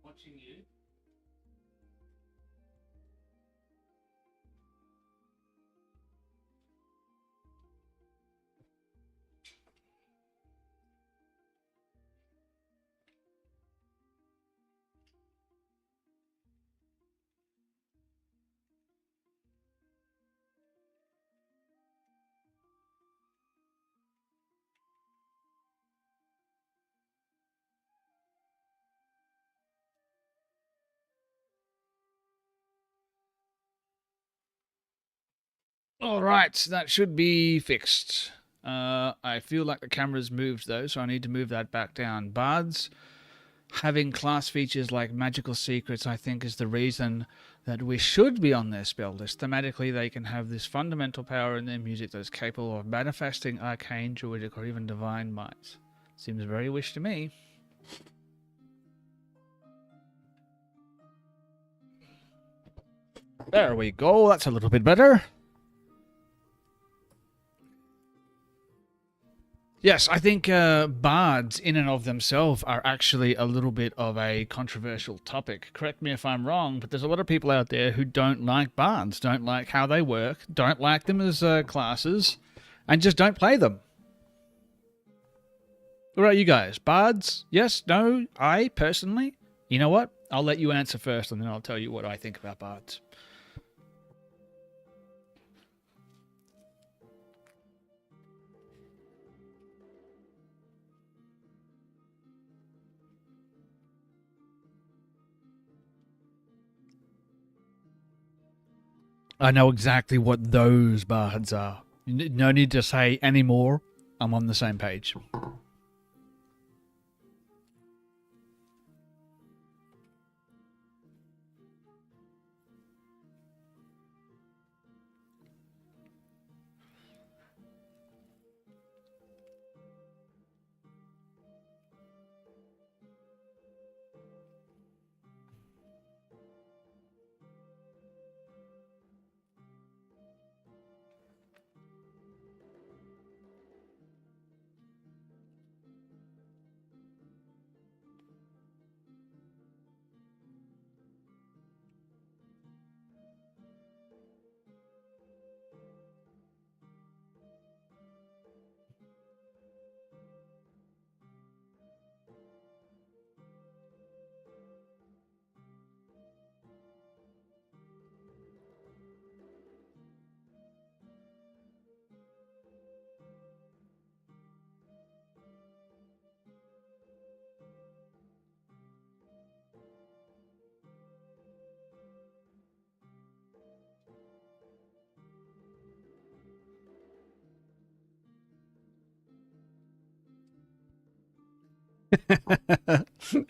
Watching you. All right, that should be fixed. I feel like the camera's moved though, so I need to move that back down. Bards having class features like magical secrets, I think, is the reason that we should be on their spell list. Thematically, they can have this fundamental power in their music that is capable of manifesting arcane, druidic, or even divine might. Seems very wish to me. There we go. That's a little bit better. Yes, I think bards in and of themselves are actually a little bit of a controversial topic. Correct me if I'm wrong, but there's a lot of people out there who don't like bards, don't like how they work, don't like them as classes, and just don't play them. What about you guys? Bards? Yes? No? I, personally? You know what? I'll let you answer first, and then I'll tell you what I think about bards. I know exactly what those bards are. No need to say any more. I'm on the same page.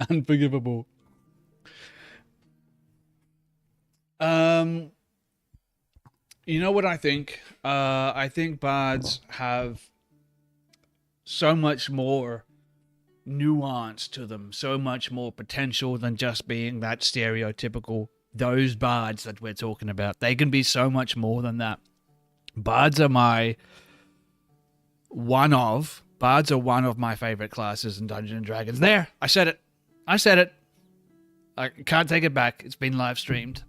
Unforgivable. Um, you know what I think? I think bards have so much more nuance to them, so much more potential than just being that stereotypical those bards that we're talking about. They can be so much more than that. Bards are one of my favorite classes in Dungeons and Dragons. There, I said it. I can't take it back. It's been live streamed.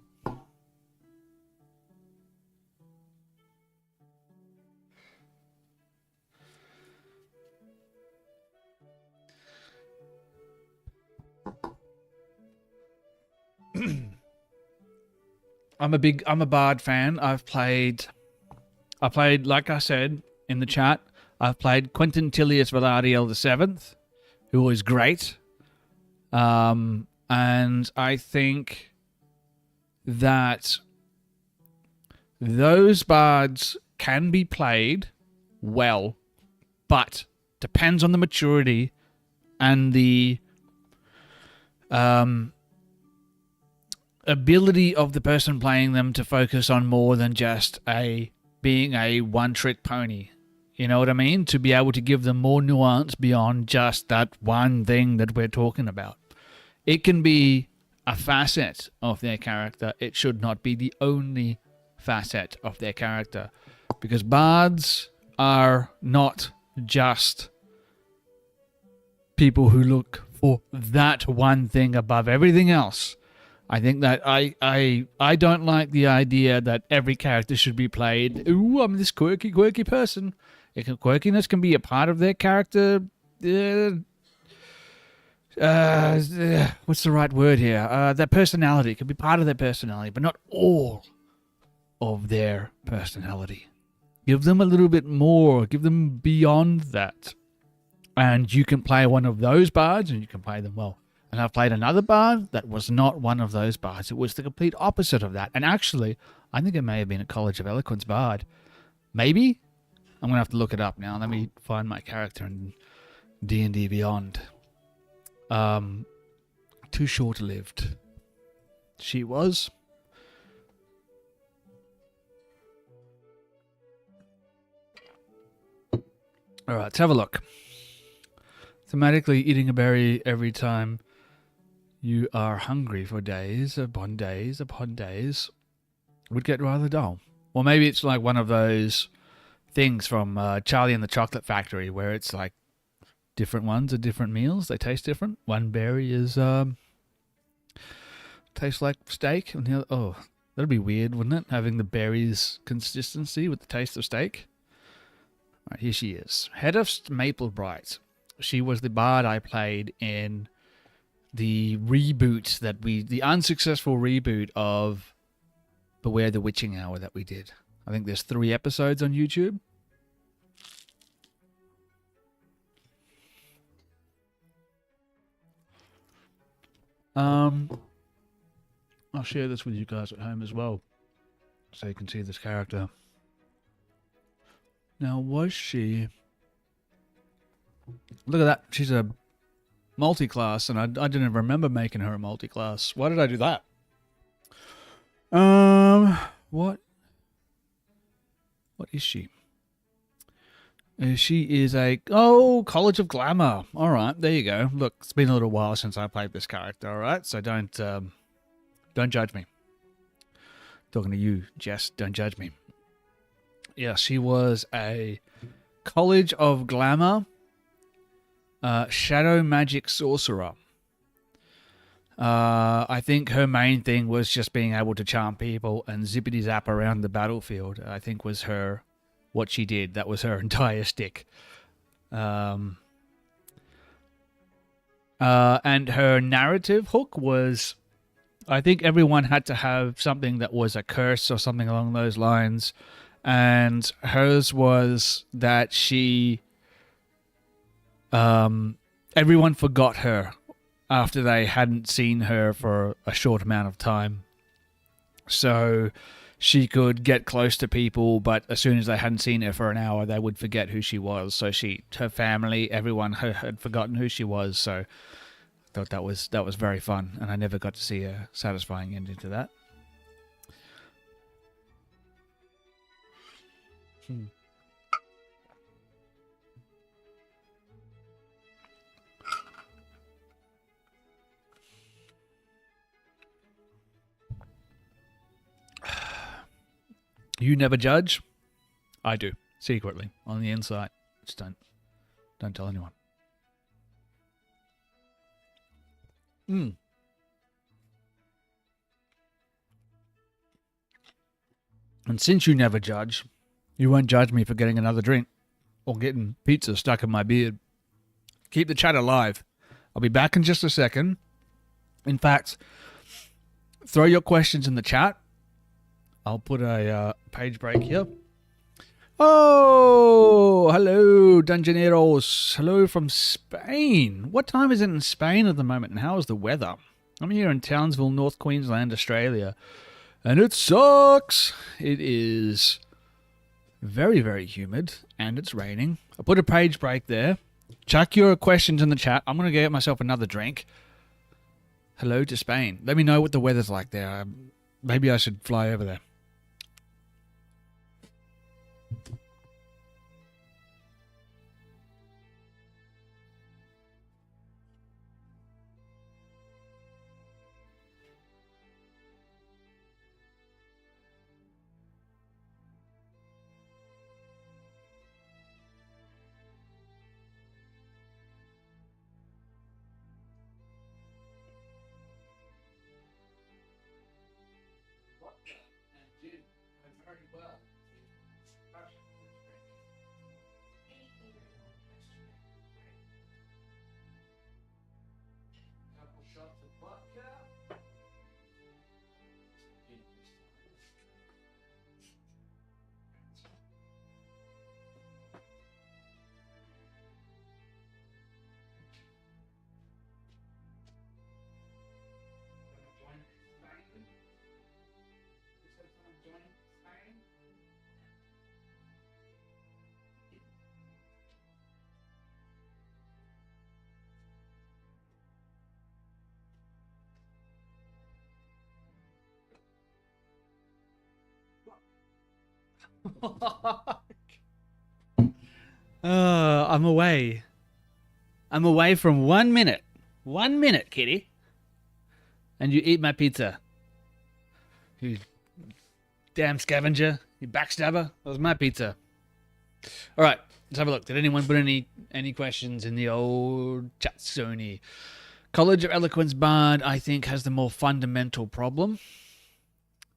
I'm a Bard fan. I've played, like I said in the chat, I've played Quentin Tillius Valadiel the Seventh, who was great. And I think that those bards can be played well, but depends on the maturity and the ability of the person playing them to focus on more than just being a one-trick pony. You know what I mean? To be able to give them more nuance beyond just that one thing that we're talking about. It can be a facet of their character. It should not be the only facet of their character. Because bards are not just people who look for that one thing above everything else. I think that I don't like the idea that every character should be played, ooh, I'm this quirky person. Quirkiness can be a part of their character. What's the right word here? Their personality can be part of their personality, but not all of their personality. Give them a little bit more. Give them beyond that. And you can play one of those bards and you can play them well. And I've played another bard that was not one of those bards. It was the complete opposite of that. And actually, I think it may have been a College of Eloquence bard. Maybe? I'm going to have to look it up now. Let me find my character in D&D Beyond. Too short-lived. She was. All right, let's have a look. Thematically, eating a berry every time you are hungry for days upon days upon days would get rather dull. Or maybe it's like one of those things from Charlie and the Chocolate Factory where it's like different ones are different meals. They taste different. One berry is tastes like steak, and the other, oh, that'd be weird, wouldn't it? Having the berries consistency with the taste of steak. All right, here she is. Head of Maplebright. She was the bard I played in the reboot the unsuccessful reboot of Beware the Witching Hour that we did. I think there's 3 episodes on YouTube. I'll share this with you guys at home as well. so you can see this character. Now, was she... Look at that. She's a multi-class, and I didn't remember making her a multi-class. Why did I do that? What is she? She is a... Oh, College of Glamour. All right, there you go. Look, it's been a little while since I played this character, all right? So don't judge me. Talking to you, Jess. Don't judge me. Yeah, she was a College of Glamour shadow magic sorcerer. I think her main thing was just being able to charm people and zippity zap around the battlefield. I think was what she did. That was her entire stick. And her narrative hook was, I think everyone had to have something that was a curse or something along those lines. And hers was that everyone forgot her after they hadn't seen her for a short amount of time. So she could get close to people, but as soon as they hadn't seen her for an hour, they would forget who she was. So her family, everyone had forgotten who she was. So I thought that was very fun, and I never got to see a satisfying ending to that. You never judge? I do, secretly, on the inside. Just don't tell anyone. And since you never judge, you won't judge me for getting another drink or getting pizza stuck in my beard. Keep the chat alive. I'll be back in just a second. In fact, throw your questions in the chat. I'll put a page break here. Oh, hello, Dungeoneros. Hello from Spain. What time is it in Spain at the moment, and how is the weather? I'm here in Townsville, North Queensland, Australia, and it sucks. It is very, very humid, and it's raining. I put a page break there. Chuck your questions in the chat. I'm going to get myself another drink. Hello to Spain. Let me know what the weather's like there. Maybe I should fly over there. I'm away. I'm away from 1 minute. 1 minute, kitty. And you eat my pizza. You damn scavenger. You backstabber. That was my pizza. All right, let's have a look. Did anyone put any questions in the old chat, Sony? College of Eloquence Bard, I think, has the more fundamental problem.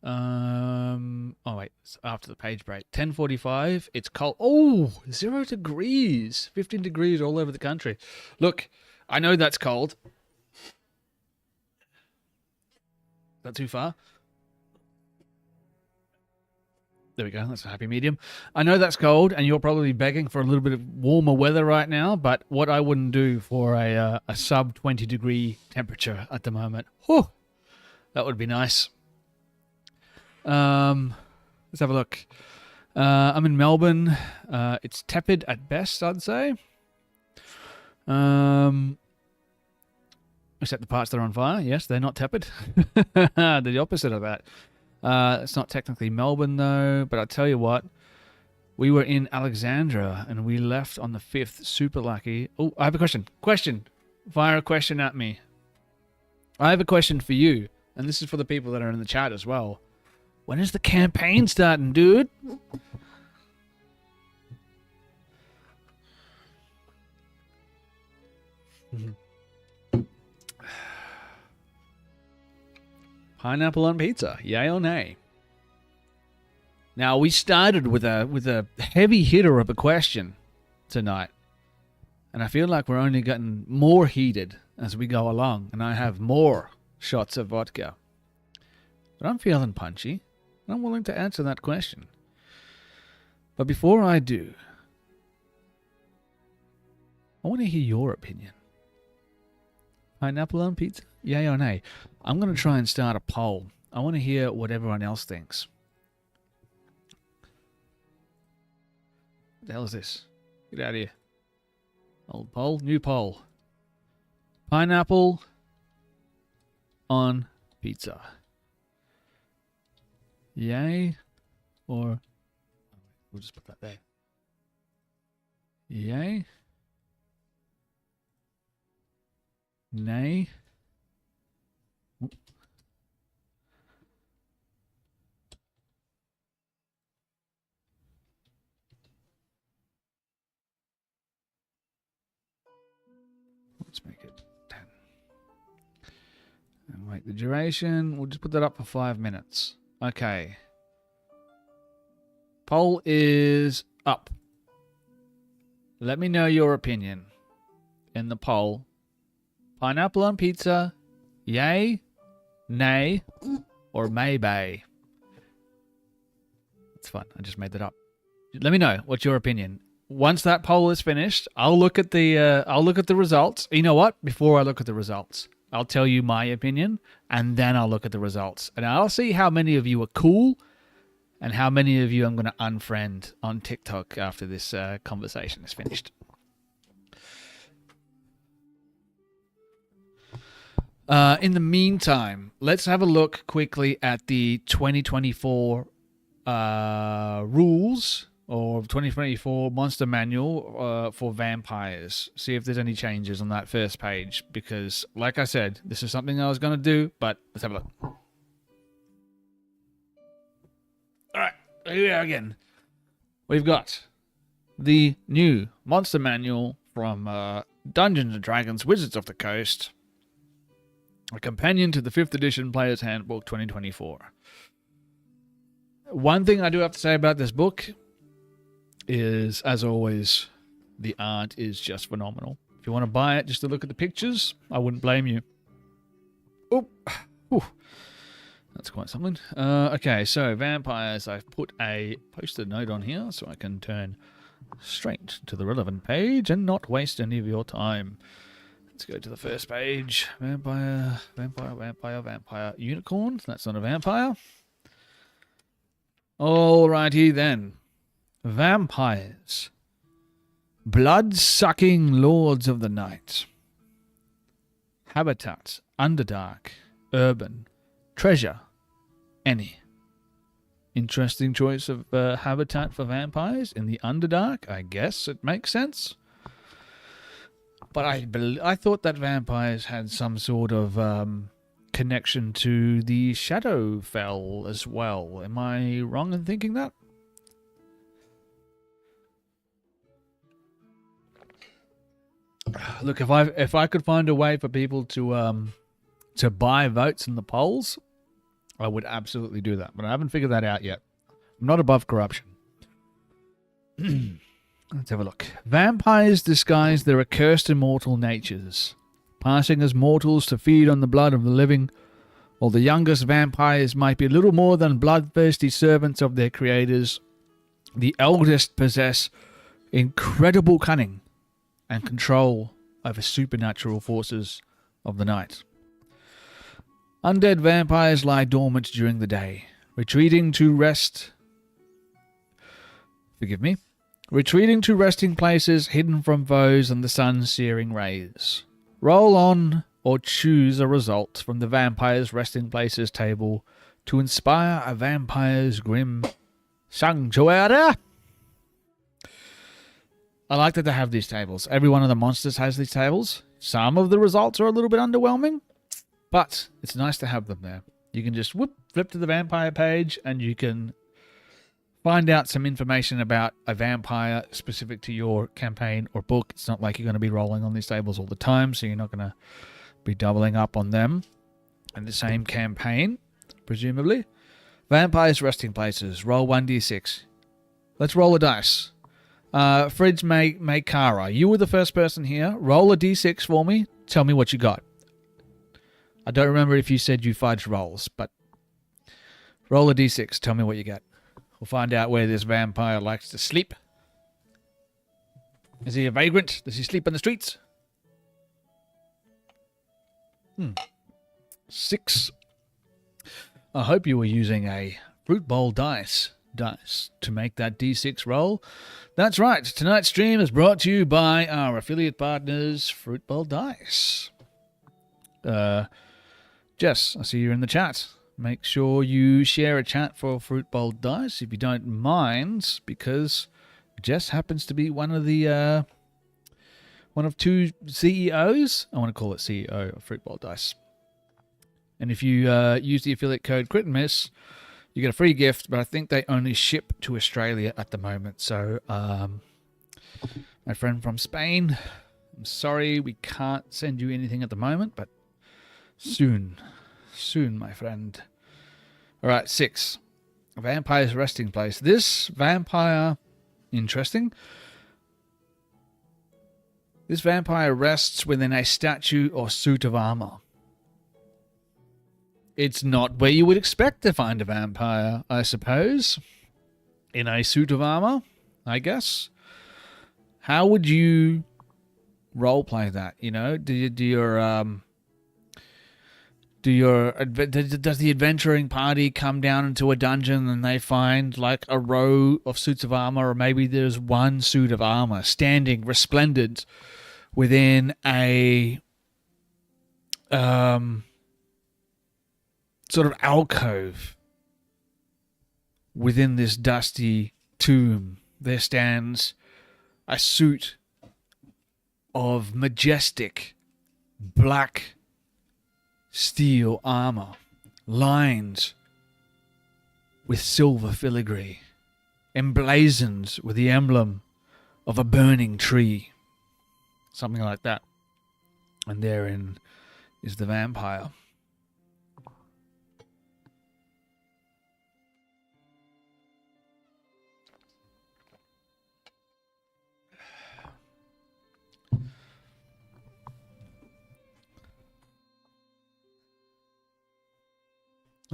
Oh wait, it's after the page break. 10:45. It's cold. Oh, 0 degrees. 15 degrees all over the country. Look, I know that's cold. Is that too far? There we go. That's a happy medium. I know that's cold, and you're probably begging for a little bit of warmer weather right now. But what I wouldn't do for a sub 20 degree temperature at the moment. Whew, that would be nice. Let's have a look. I'm in Melbourne. It's tepid at best, I'd say. Except the parts that are on fire. Yes, they're not tepid. They're the opposite of that. It's not technically Melbourne, though. But I tell you what. We were in Alexandra, and we left on the 5th. Super lucky. Oh, I have a question. Fire a question at me. I have a question for you. And this is for the people that are in the chat as well. When is the campaign starting, dude? Pineapple on pizza, yay or nay? Now, we started with a heavy hitter of a question tonight. And I feel like we're only getting more heated as we go along. And I have more shots of vodka. But I'm feeling punchy. And I'm willing to answer that question. But before I do, I want to hear your opinion. Pineapple on pizza? Yay or nay? I'm going to try and start a poll. I want to hear what everyone else thinks. What the hell is this? Get out of here. Old poll, new poll. Pineapple on pizza. Yay or... We'll just put that there. Yay. Nay. Let's make it 10. And wait, the duration, we'll just put that up for 5 minutes. Okay. Poll is up. Let me know your opinion in the poll. Pineapple on pizza, yay, nay, or maybe. It's fun. I just made that up. Let me know what's your opinion. Once that poll is finished, I'll look at the results. You know what? Before I look at the results, I'll tell you my opinion, and then I'll look at the results, and I'll see how many of you are cool, and how many of you I'm going to unfriend on TikTok after this conversation is finished. In the meantime, let's have a look quickly at the 2024 rules or 2024 monster manual for vampires. See if there's any changes on that first page, because like I said, this is something I was going to do, but let's have a look. Alright, here we are again. We've got the new monster manual from Dungeons & Dragons Wizards of the Coast, a companion to the 5th edition Player's Handbook 2024. One thing I do have to say about this book is, as always, the art is just phenomenal. If you want to buy it just to look at the pictures, I wouldn't blame you. Oh, that's quite something. Okay, so vampires. I've put a post-it note on here so I can turn straight to the relevant page and not waste any of your time. Let's go to the first page. Vampire, unicorn. That's not a vampire. Alrighty then. Vampires. Blood-sucking lords of the night. Habitat. Underdark. Urban. Treasure. Any. Interesting choice of habitat for vampires in the Underdark. I guess it makes sense. But I thought that vampires had some sort of connection to the Shadowfell as well. Am I wrong in thinking that? Look, if I could find a way for people to buy votes in the polls, I would absolutely do that. But I haven't figured that out yet. I'm not above corruption. Let's have a look. Vampires disguise their accursed immortal natures, passing as mortals to feed on the blood of the living. While the youngest vampires might be little more than bloodthirsty servants of their creators, the eldest possess incredible cunning and control over supernatural forces of the night. Undead vampires lie dormant during the day, retreating to rest Forgive me. Retreating to resting places hidden from foes and the sun's searing rays. Roll on or choose a result from the vampire's resting places table to inspire a vampire's grim sanctuary. I like that they have these tables. Every one of the monsters has these tables. Some of the results are a little bit underwhelming, but it's nice to have them there. You can just flip to the vampire page and you can find out some information about a vampire specific to your campaign or book. It's not like you're going to be rolling on these tables all the time, so you're not going to be doubling up on them in the same campaign, presumably. Vampires' resting places. Roll 1d6. Let's roll a dice. Fridge Maykara, you were the first person here. Roll a d6 for me. Tell me what you got. I don't remember if you said you fudged rolls, but roll a d6. Tell me what you get. We'll find out where this vampire likes to sleep. Is he a vagrant? Does he sleep on the streets? 6. I hope you were using a fruit bowl dice to make that d6 roll. That's right. Tonight's stream is brought to you by our affiliate partners, Fruit Bowl Dice. Jess, I see you're in the chat. Make sure you share a chat for Fruit Bowl Dice if you don't mind, because Jess happens to be one of 2 CEOs. I want to call it CEO of Fruit Bowl Dice. And if you use the affiliate code Crit and Miss, you get a free gift, but I think they only ship to Australia at the moment. So, my friend from Spain, I'm sorry we can't send you anything at the moment, but soon, my friend. All right, 6. Vampire's resting place. This vampire, interesting. This vampire rests within a statue or suit of armor. It's not where you would expect to find a vampire, I suppose. In a suit of armor, I guess. How would you roleplay that? You know, does the adventuring party come down into a dungeon and they find like a row of suits of armor, or maybe there's one suit of armor standing resplendent within a sort of alcove within this dusty tomb. There stands a suit of majestic black steel armor lined with silver filigree, emblazoned with the emblem of a burning tree. Something like that. And therein is the vampire.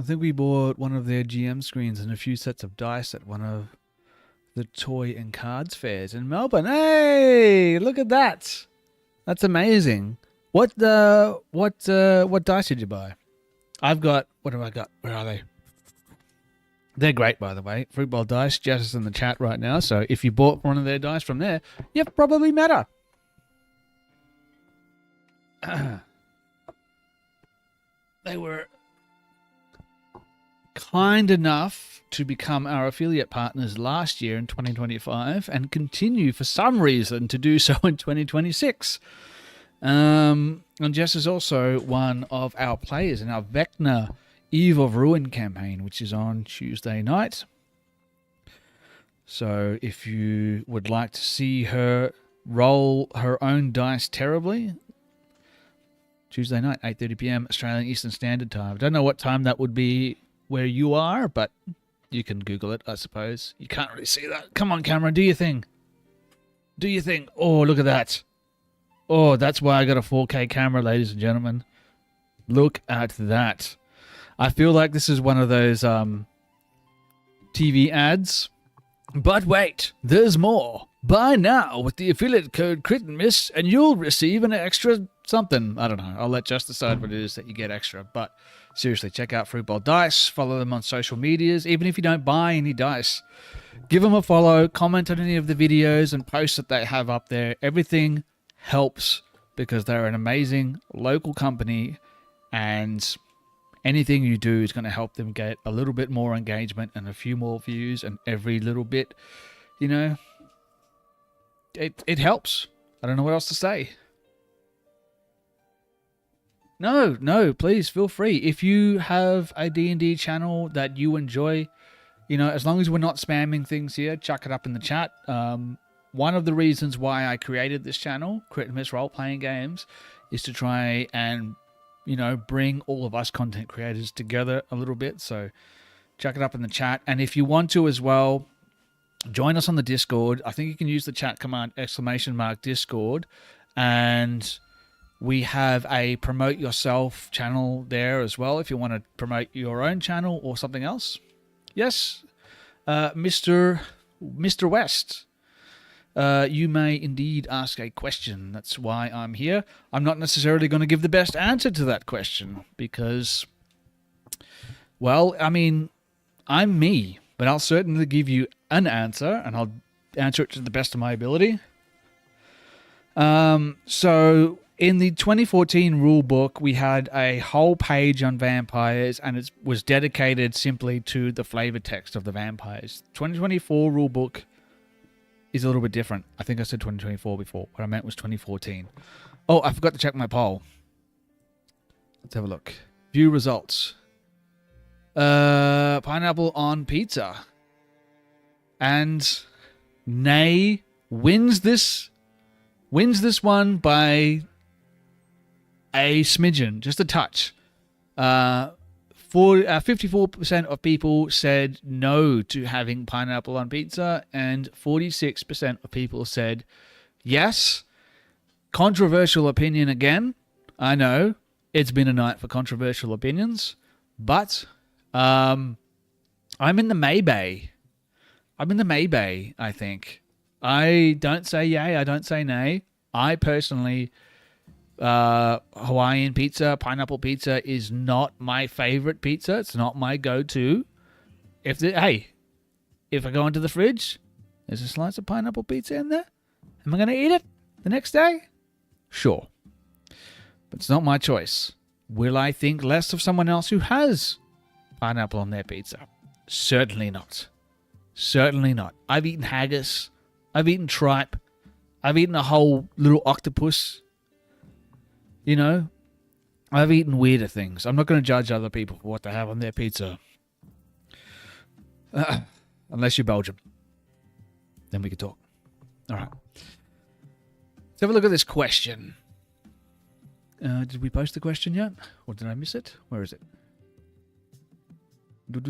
I think we bought one of their GM screens and a few sets of dice at one of the toy and cards fairs in Melbourne. Hey, look at that! That's amazing. What dice did you buy? What have I got? Where are they? They're great, by the way. Fruit Bowl Dice. Jess is in the chat right now, so if you bought one of their dice from there, you've probably met her. They were kind enough to become our affiliate partners last year in 2025 and continue for some reason to do so in 2026. And Jess is also one of our players in our Vecna Eve of Ruin campaign, which is on Tuesday night. So if you would like to see her roll her own dice terribly, Tuesday night, 8:30 p.m. Australian Eastern Standard Time. I don't know what time that would be where you are, but you can Google it, I suppose. You can't really see that. Come on, camera, do your thing. Do your thing. Oh, look at that. Oh, that's why I got a 4K camera, ladies and gentlemen. Look at that. I feel like this is one of those TV ads. But wait, there's more. Buy now with the affiliate code Crit and Miss, and you'll receive an extra something. I don't know. I'll let Just decide what it is that you get extra. But seriously, check out Fruit Bowl Dice. Follow them on social medias. Even if you don't buy any dice, give them a follow, comment on any of the videos and posts that they have up there. Everything helps because they're an amazing local company, and anything you do is going to help them get a little bit more engagement and a few more views, and every little bit, you know, it helps. I don't know what else to say. No, please feel free. If you have a D&D channel that you enjoy, you know, as long as we're not spamming things here, chuck it up in the chat. One of the reasons why I created this channel, Crit and Miss Role Playing Games, is to try and, you know, bring all of us content creators together a little bit. So chuck it up in the chat. And if you want to as well, join us on the Discord. I think you can use the chat command !Discord, and we have a promote yourself channel there as well if you want to promote your own channel or something else. Yes, Mr. West, you may indeed ask a question. That's why I'm here. I'm not necessarily going to give the best answer to that question because, well, I mean, I'm me, but I'll certainly give you an answer, and I'll answer it to the best of my ability. So in the 2014 rule book, we had a whole page on vampires, and it was dedicated simply to the flavor text of the vampires. 2024 rule book is a little bit different. I think I said 2024 before. What I meant was 2014. Oh, I forgot to check my poll. Let's have a look. View results. Pineapple on pizza. And Nay wins this one by a smidgen, just a touch. 54% of people said no to having pineapple on pizza, and 46% of people said yes. Controversial opinion again. I know it's been a night for controversial opinions, but I'm in the Maybay. I think. I don't say yay, I don't say nay. I personally, Hawaiian pizza, pineapple pizza is not my favorite pizza. It's not my go-to. If I go into the fridge, there's a slice of pineapple pizza in there. Am I going to eat it the next day? Sure. But it's not my choice. Will I think less of someone else who has pineapple on their pizza? Certainly not. Certainly not. I've eaten haggis. I've eaten tripe. I've eaten a whole little octopus. You know, I've eaten weirder things. I'm not going to judge other people for what they have on their pizza. Unless you're Belgium. Then we can talk. All right. Let's have a look at this question. Did we post the question yet? Or did I miss it? Where is it? You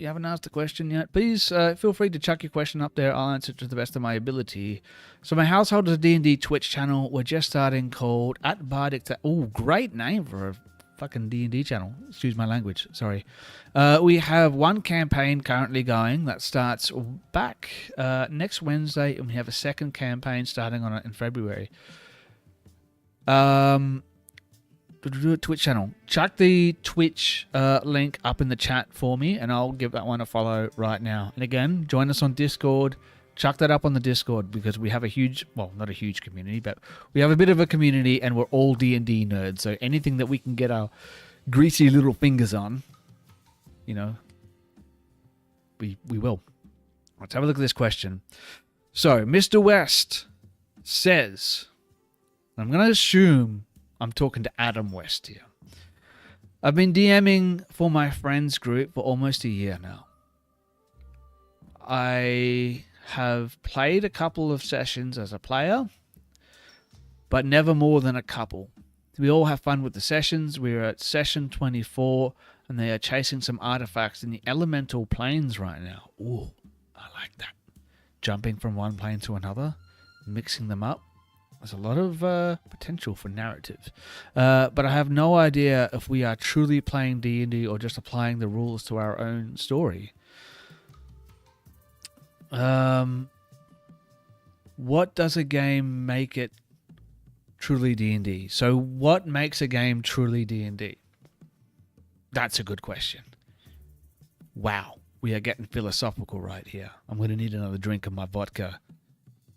haven't asked the question yet. Please feel free to chuck your question up there. I'll answer it to the best of my ability. So my household is a D&D Twitch channel. We're just starting, called @Bardic. Oh, great name for a fucking D&D channel. Excuse my language. Sorry. We have one campaign currently going that starts back next Wednesday, and we have a second campaign starting on it in February. Twitch channel. Chuck the Twitch link up in the chat for me, and I'll give that one a follow right now. And again, join us on Discord. Chuck that up on the Discord because we have a huge, well, not a huge community, but we have a bit of a community, and we're all D&D nerds. So anything that we can get our greasy little fingers on, you know, we will. Let's have a look at this question. So Mr. West says, I'm going to assume I'm talking to Adam West here. I've been DMing for my friends group for almost a year now. I have played a couple of sessions as a player, but never more than a couple. We all have fun with the sessions. We're at session 24, and they are chasing some artifacts in the elemental planes right now. Ooh, I like that. Jumping from one plane to another, mixing them up. There's a lot of potential for narrative. But I have no idea if we are truly playing D&D or just applying the rules to our own story. What does a game make it truly D&D? So what makes a game truly D&D? That's a good question. Wow. we are getting philosophical right here. I'm going to need another drink of my vodka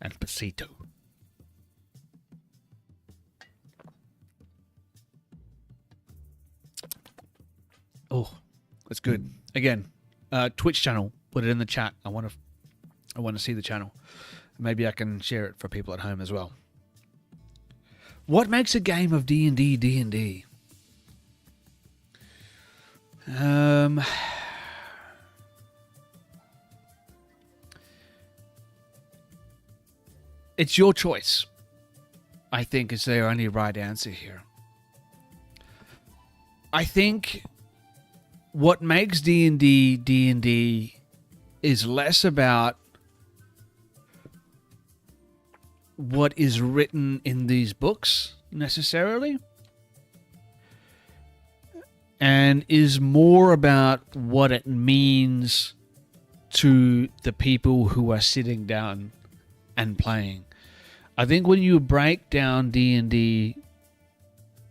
and pasito. Oh, that's good. Again, Twitch channel. Put it in the chat. I want to see the channel. Maybe I can share it for people at home as well. What makes a game of D&D D&D? It's your choice, I think, is the only right answer here. I think what makes D&D D&D is less about what is written in these books necessarily, and is more about what it means to the people who are sitting down and playing. I think when you break down D&D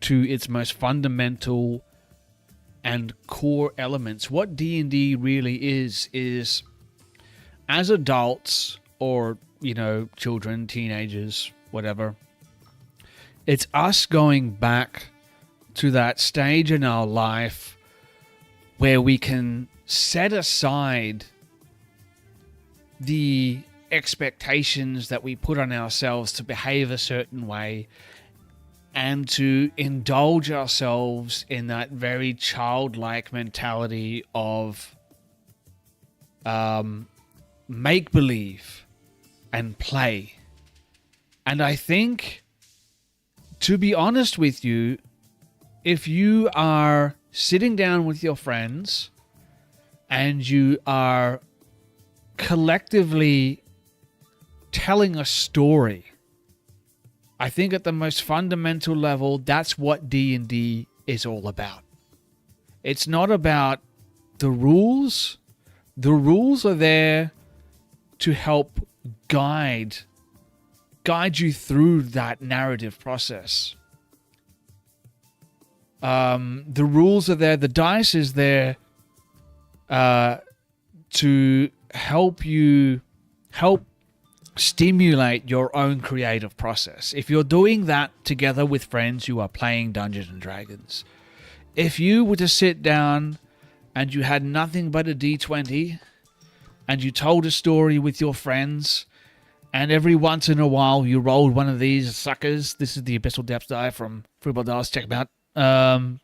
to its most fundamental and core elements, what D&D really is as adults, or children, teenagers, whatever, it's us going back to that stage in our life where we can set aside the expectations that we put on ourselves to behave a certain way, and to indulge ourselves in that very childlike mentality of make-believe and play. And I think, to be honest with you, if you are sitting down with your friends and you are collectively telling a story, I think at the most fundamental level, that's what D&D is all about. It's not about the rules. The rules are there to help guide you through that narrative process. The rules are there. The dice is there to help stimulate your own creative process. If you're doing that together with friends, you are playing Dungeons and Dragons. If you were to sit down and you had nothing but a D20 and you told a story with your friends, and every once in a while you rolled one of these suckers, this is the Abyssal Depths die from Fruitball Dice, check them out.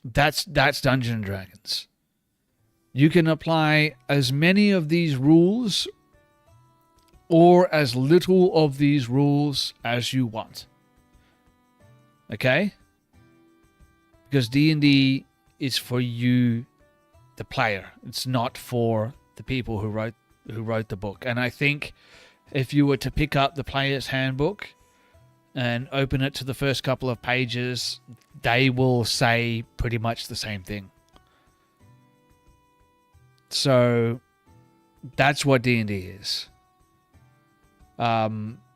That's Dungeons and Dragons. You can apply as many of these rules or as little of these rules as you want. Okay? Because D&D is for you, the player. It's not for the people who wrote the book. And I think if you were to pick up the player's handbook and open it to the first couple of pages, they will say pretty much the same thing. So that's what D&D is.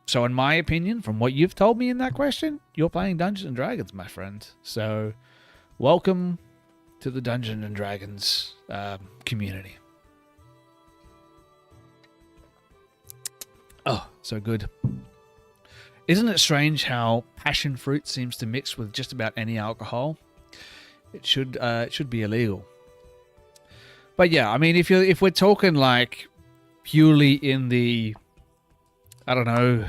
So in my opinion, from what you've told me in that question, you're playing Dungeons and Dragons, my friend. So welcome to the Dungeons and Dragons community. Oh, so good. Isn't it strange how passion fruit seems to mix with just about any alcohol? It should be illegal. But yeah, I mean, if we're talking like purely in the, I don't know,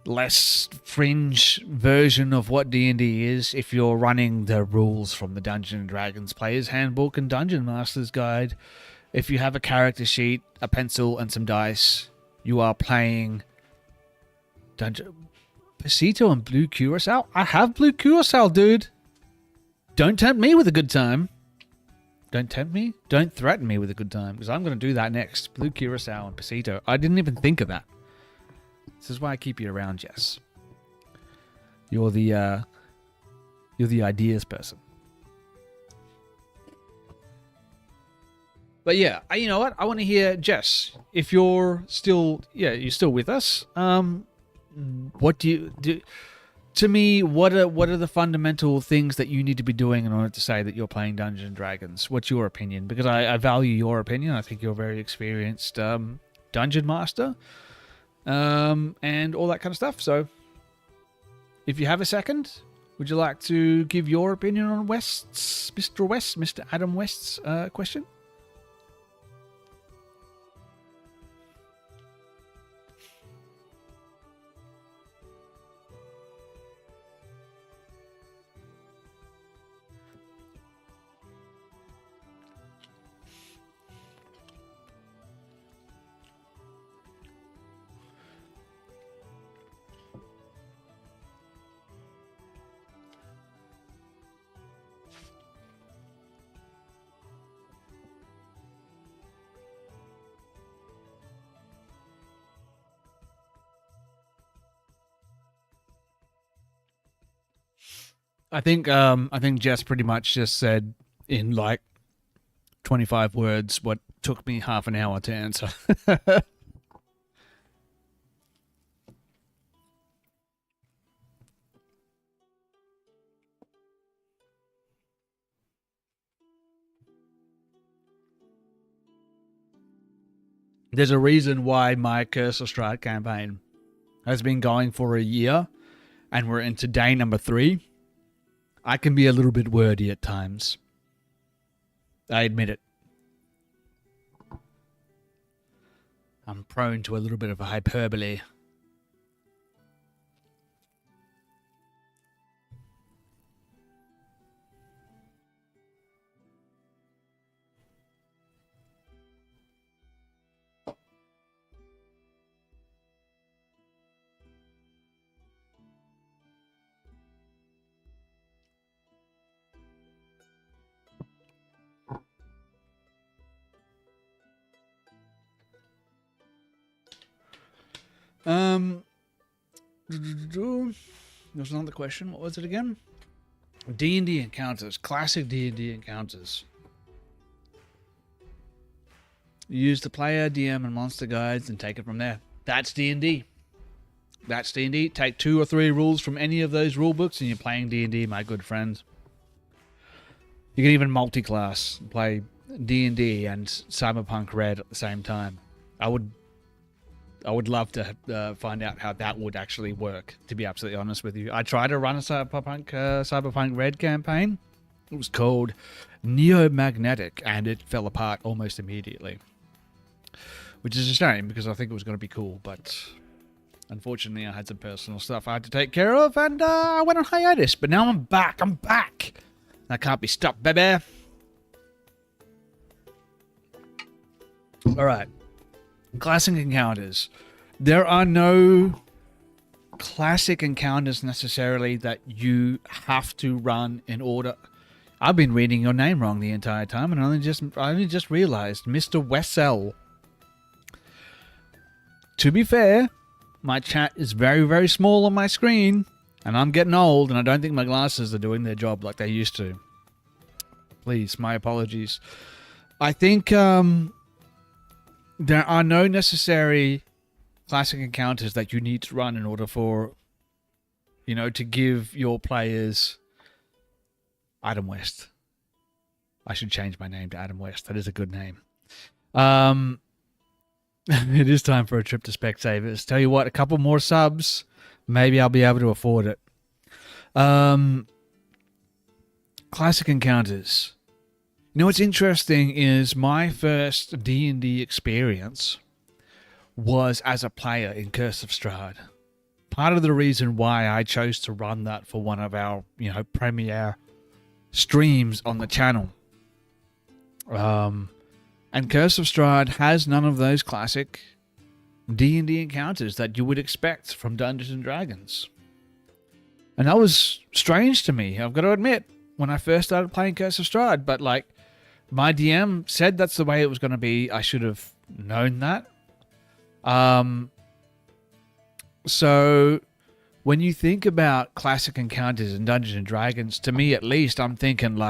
less fringe version of what D&D is, if you're running the rules from the Dungeons and Dragons Player's Handbook and Dungeon Master's Guide, if you have a character sheet, a pencil, and some dice, you are playing Pasito and Blue Curacao? I have Blue Curacao, dude. Don't tempt me with a good time. Don't tempt me. Don't threaten me with a good time, because I'm going to do that next. Blue Curacao and Pasito. I didn't even think of that. This is why I keep you around, Jess. You're the ideas person. But yeah, you know what? I want to hear, Jess, if you're still with us. What do you do? to me, what are the fundamental things that you need to be doing in order to say that you're playing Dungeons and Dragons? What's your opinion? Because I value your opinion. I think you're a very experienced dungeon master, and all that kind of stuff. So, if you have a second, would you like to give your opinion on Mr. Adam West's question? I think Jess pretty much just said in like 25 words what took me half an hour to answer. There's a reason why my Curse of Strahd campaign has been going for a year, and we're into day number 3. I can be a little bit wordy at times. I admit it. I'm prone to a little bit of a hyperbole. There was another question. What was it again? D&D encounters. Classic D&D encounters. Use the player, DM, and monster guides and take it from there. That's D&D. That's D&D. Take 2 or 3 rules from any of those rule books and you're playing D&D, my good friends. You can even multi-class, play D&D and Cyberpunk Red at the same time. I would love to find out how that would actually work, to be absolutely honest with you. I tried to run a Cyberpunk Red campaign. It was called Neo-Magnetic, and it fell apart almost immediately. Which is a shame, because I think it was going to be cool, but unfortunately I had some personal stuff I had to take care of, and I went on hiatus. But now I'm back. I'm back. I can't be stopped, baby. All right. Classic encounters. There are no classic encounters necessarily that you have to run in order. I've been reading your name wrong the entire time, and I only just realized, Mr. Wessel. To be fair, my chat is very, very small on my screen, and I'm getting old, and I don't think my glasses are doing their job like they used to. Please, my apologies. I think there are no necessary classic encounters that you need to run in order for, to give your players Adam West. I should change my name to Adam West. That is a good name. It is time for a trip to Specsavers. Tell you what, a couple more subs, maybe I'll be able to afford it. Classic encounters. What's interesting is my first D&D experience was as a player in Curse of Strahd. Part of the reason why I chose to run that for one of our, premiere streams on the channel. And Curse of Strahd has none of those classic D&D encounters that you would expect from Dungeons and Dragons. And that was strange to me, I've got to admit, when I first started playing Curse of Strahd. But, my DM said that's the way it was going to be. I should have known that. So, when you think about classic encounters in Dungeons and Dragons, to me at least, I'm thinking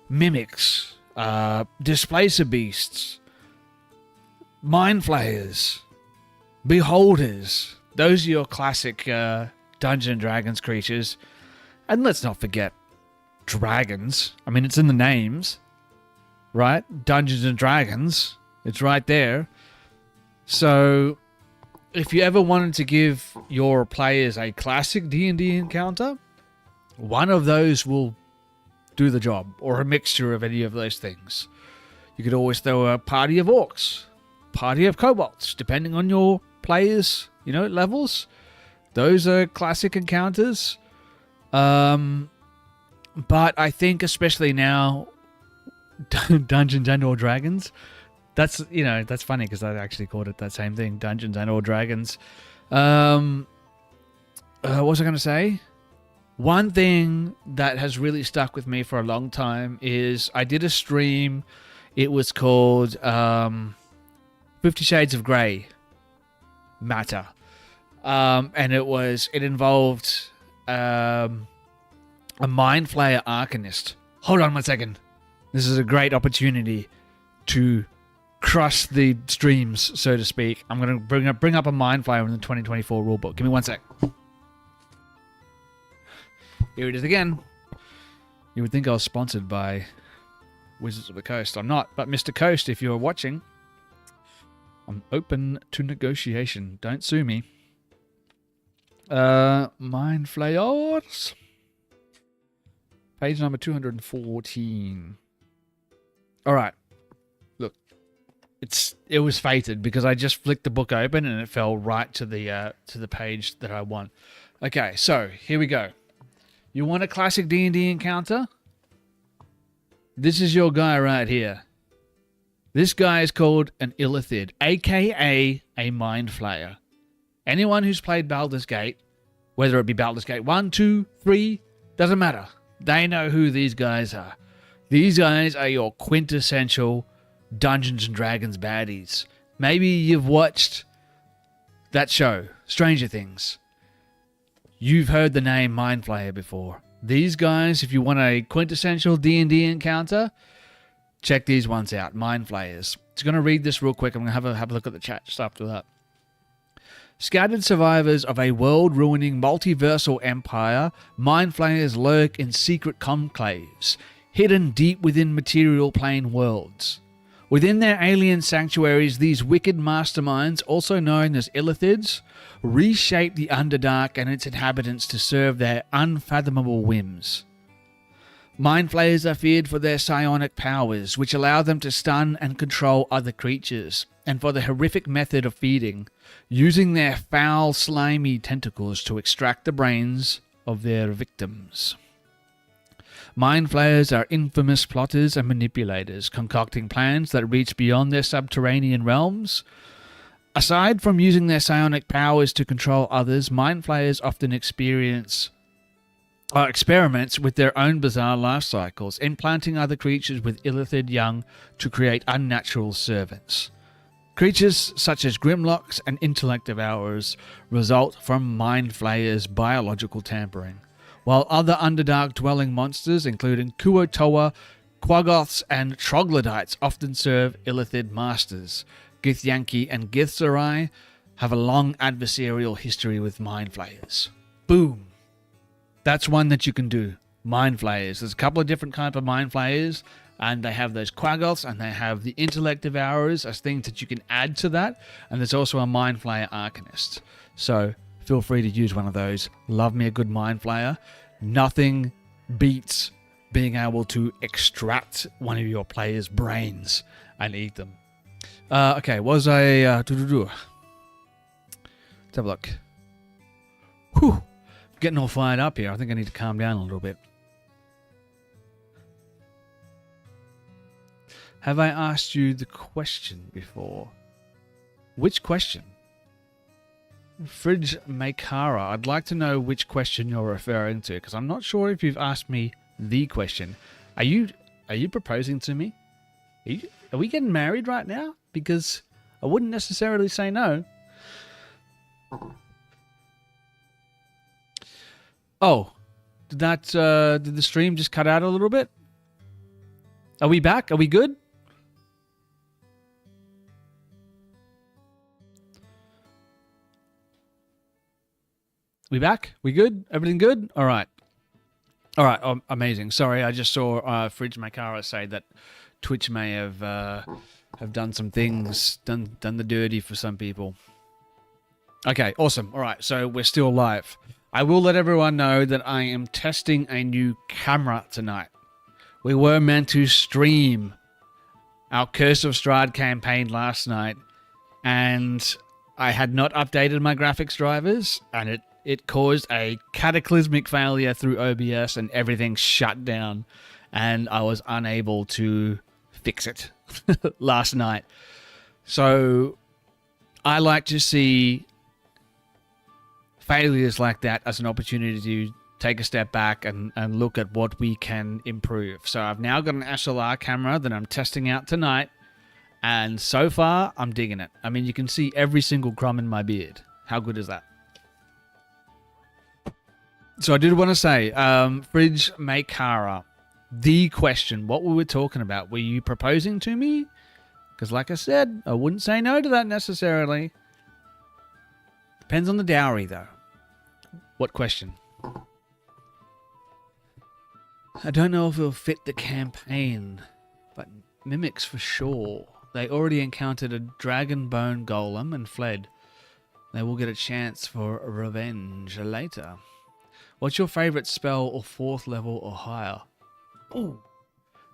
mimics, displacer beasts, mind flayers, beholders. Those are your classic Dungeons and Dragons creatures. And let's not forget dragons. I mean, it's in the names, right? Dungeons and Dragons. It's right there. So if you ever wanted to give your players a classic D&D encounter, one of those will do the job, or a mixture of any of those things. You could always throw a party of orcs, party of kobolds, depending on your players, levels. Those are classic encounters. But I think especially now, Dungeons and Dragons, that's funny because I actually called it that same thing, Dungeons and Dragons. What was I going to say? One thing that has really stuck with me for a long time is I did a stream. It was called 50 Shades of Grey Matter. And it involved a Mind Flayer Arcanist. Hold on 1 second. This is a great opportunity to crush the streams, so to speak. I'm going to bring up a Mind Flayer in the 2024 rulebook. Give me 1 sec. Here it is again. You would think I was sponsored by Wizards of the Coast. I'm not. But Mr. Coast, if you're watching, I'm open to negotiation. Don't sue me. Mind Flayers. Page number 214. All right. Look, it was fated because I just flicked the book open and it fell right to the page that I want. Okay, so here we go. You want a classic D&D encounter? This is your guy right here. This guy is called an Illithid, aka a Mind Flayer. Anyone who's played Baldur's Gate, whether it be Baldur's Gate 1, 2, 3, doesn't matter. They know who these guys are. These guys are your quintessential Dungeons and Dragons baddies. Maybe you've watched that show, Stranger Things. You've heard the name Mind Flayer before. These guys, if you want a quintessential D&D encounter, check these ones out, Mind Flayers. Just going to read this real quick. I'm going to have a look at the chat just after that. Scattered survivors of a world-ruining multiversal empire, Mind Flayers lurk in secret conclaves, hidden deep within material plane worlds. Within their alien sanctuaries, these wicked masterminds, also known as Illithids, reshape the Underdark and its inhabitants to serve their unfathomable whims. Mind Flayers are feared for their psionic powers, which allow them to stun and control other creatures, and for the horrific method of feeding, using their foul, slimy tentacles to extract the brains of their victims. Mind Flayers are infamous plotters and manipulators, concocting plans that reach beyond their subterranean realms. Aside from using their psionic powers to control others, Mind Flayers often experiments with their own bizarre life cycles, implanting other creatures with Illithid young to create unnatural servants. Creatures such as Grimlocks and Intellect Devourers result from Mind Flayers' biological tampering, while other Underdark-dwelling monsters, including Kuotoa, Quaggoths, and Troglodytes, often serve Illithid masters. Githyanki and Githzerai have a long adversarial history with Mind Flayers. Boom! That's one that you can do. Mind Flayers. There's a couple of different kinds of Mind Flayers, and they have those Quaggoths, and they have the Intellect Devourers as things that you can add to that, and there's also a Mind Flayer Arcanist. So feel free to use one of those. Love me a good Mind Flayer. Nothing beats being able to extract one of your players' brains and eat them. Okay, was I... Let's have a look. Whew. Getting all fired up here. I think I need to calm down a little bit. Have I asked you the question before? Which question? Fridge Makara. I'd like to know which question you're referring to, because I'm not sure if you've asked me the question. Are you proposing to me? Are we getting married right now? Because I wouldn't necessarily say no. Oh, did the stream just cut out a little bit? Are we back? Are we good? We back? We good? Everything good? All right. All right. Amazing. Sorry, I just saw Fridge Makara say that Twitch may have done some things, done the dirty for some people. Okay, awesome. All right, so we're still live. I will let everyone know that I am testing a new camera tonight. We were meant to stream our Curse of Strahd campaign last night, and I had not updated my graphics drivers, and it caused a cataclysmic failure through OBS, and everything shut down, and I was unable to fix it last night. So I like to see failures like that as an opportunity to take a step back and look at what we can improve. So I've now got an SLR camera that I'm testing out tonight, and so far I'm digging it. I mean, you can see every single crumb in my beard. How good is that? So I did want to say, Fridge Makara, the question, what we were talking about, were you proposing to me? Because like I said, I wouldn't say no to that necessarily. Depends on the dowry, though. What question? I don't know if it'll fit the campaign, but mimics for sure. They already encountered a dragon bone golem and fled. They will get a chance for revenge later. What's your favorite spell or 4th level or higher? Oh,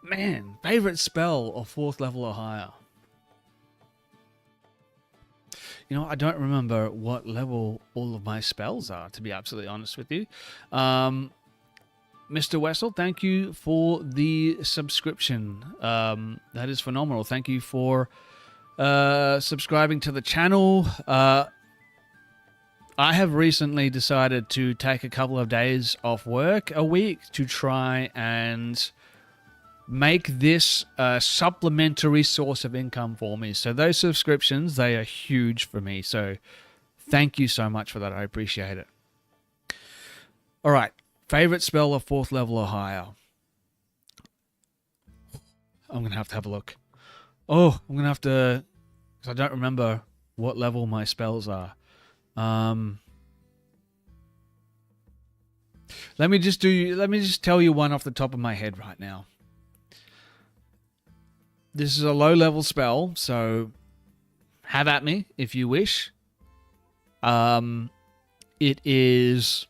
man, favorite spell or 4th level or higher? You know, I don't remember what level all of my spells are, to be absolutely honest with you. Mr. Wessel, thank you for the subscription. That is phenomenal. Thank you for subscribing to the channel. I have recently decided to take a couple of days off work a week to try and make this a supplementary source of income for me. So those subscriptions, they are huge for me. So thank you so much for that. I appreciate it. All right. Favorite spell of 4th level or higher? I'm going to have a look. Oh, I'm going to have to, because I don't remember what level my spells are. Let me just tell you one off the top of my head right now. This is a low level spell, so have at me if you wish. It is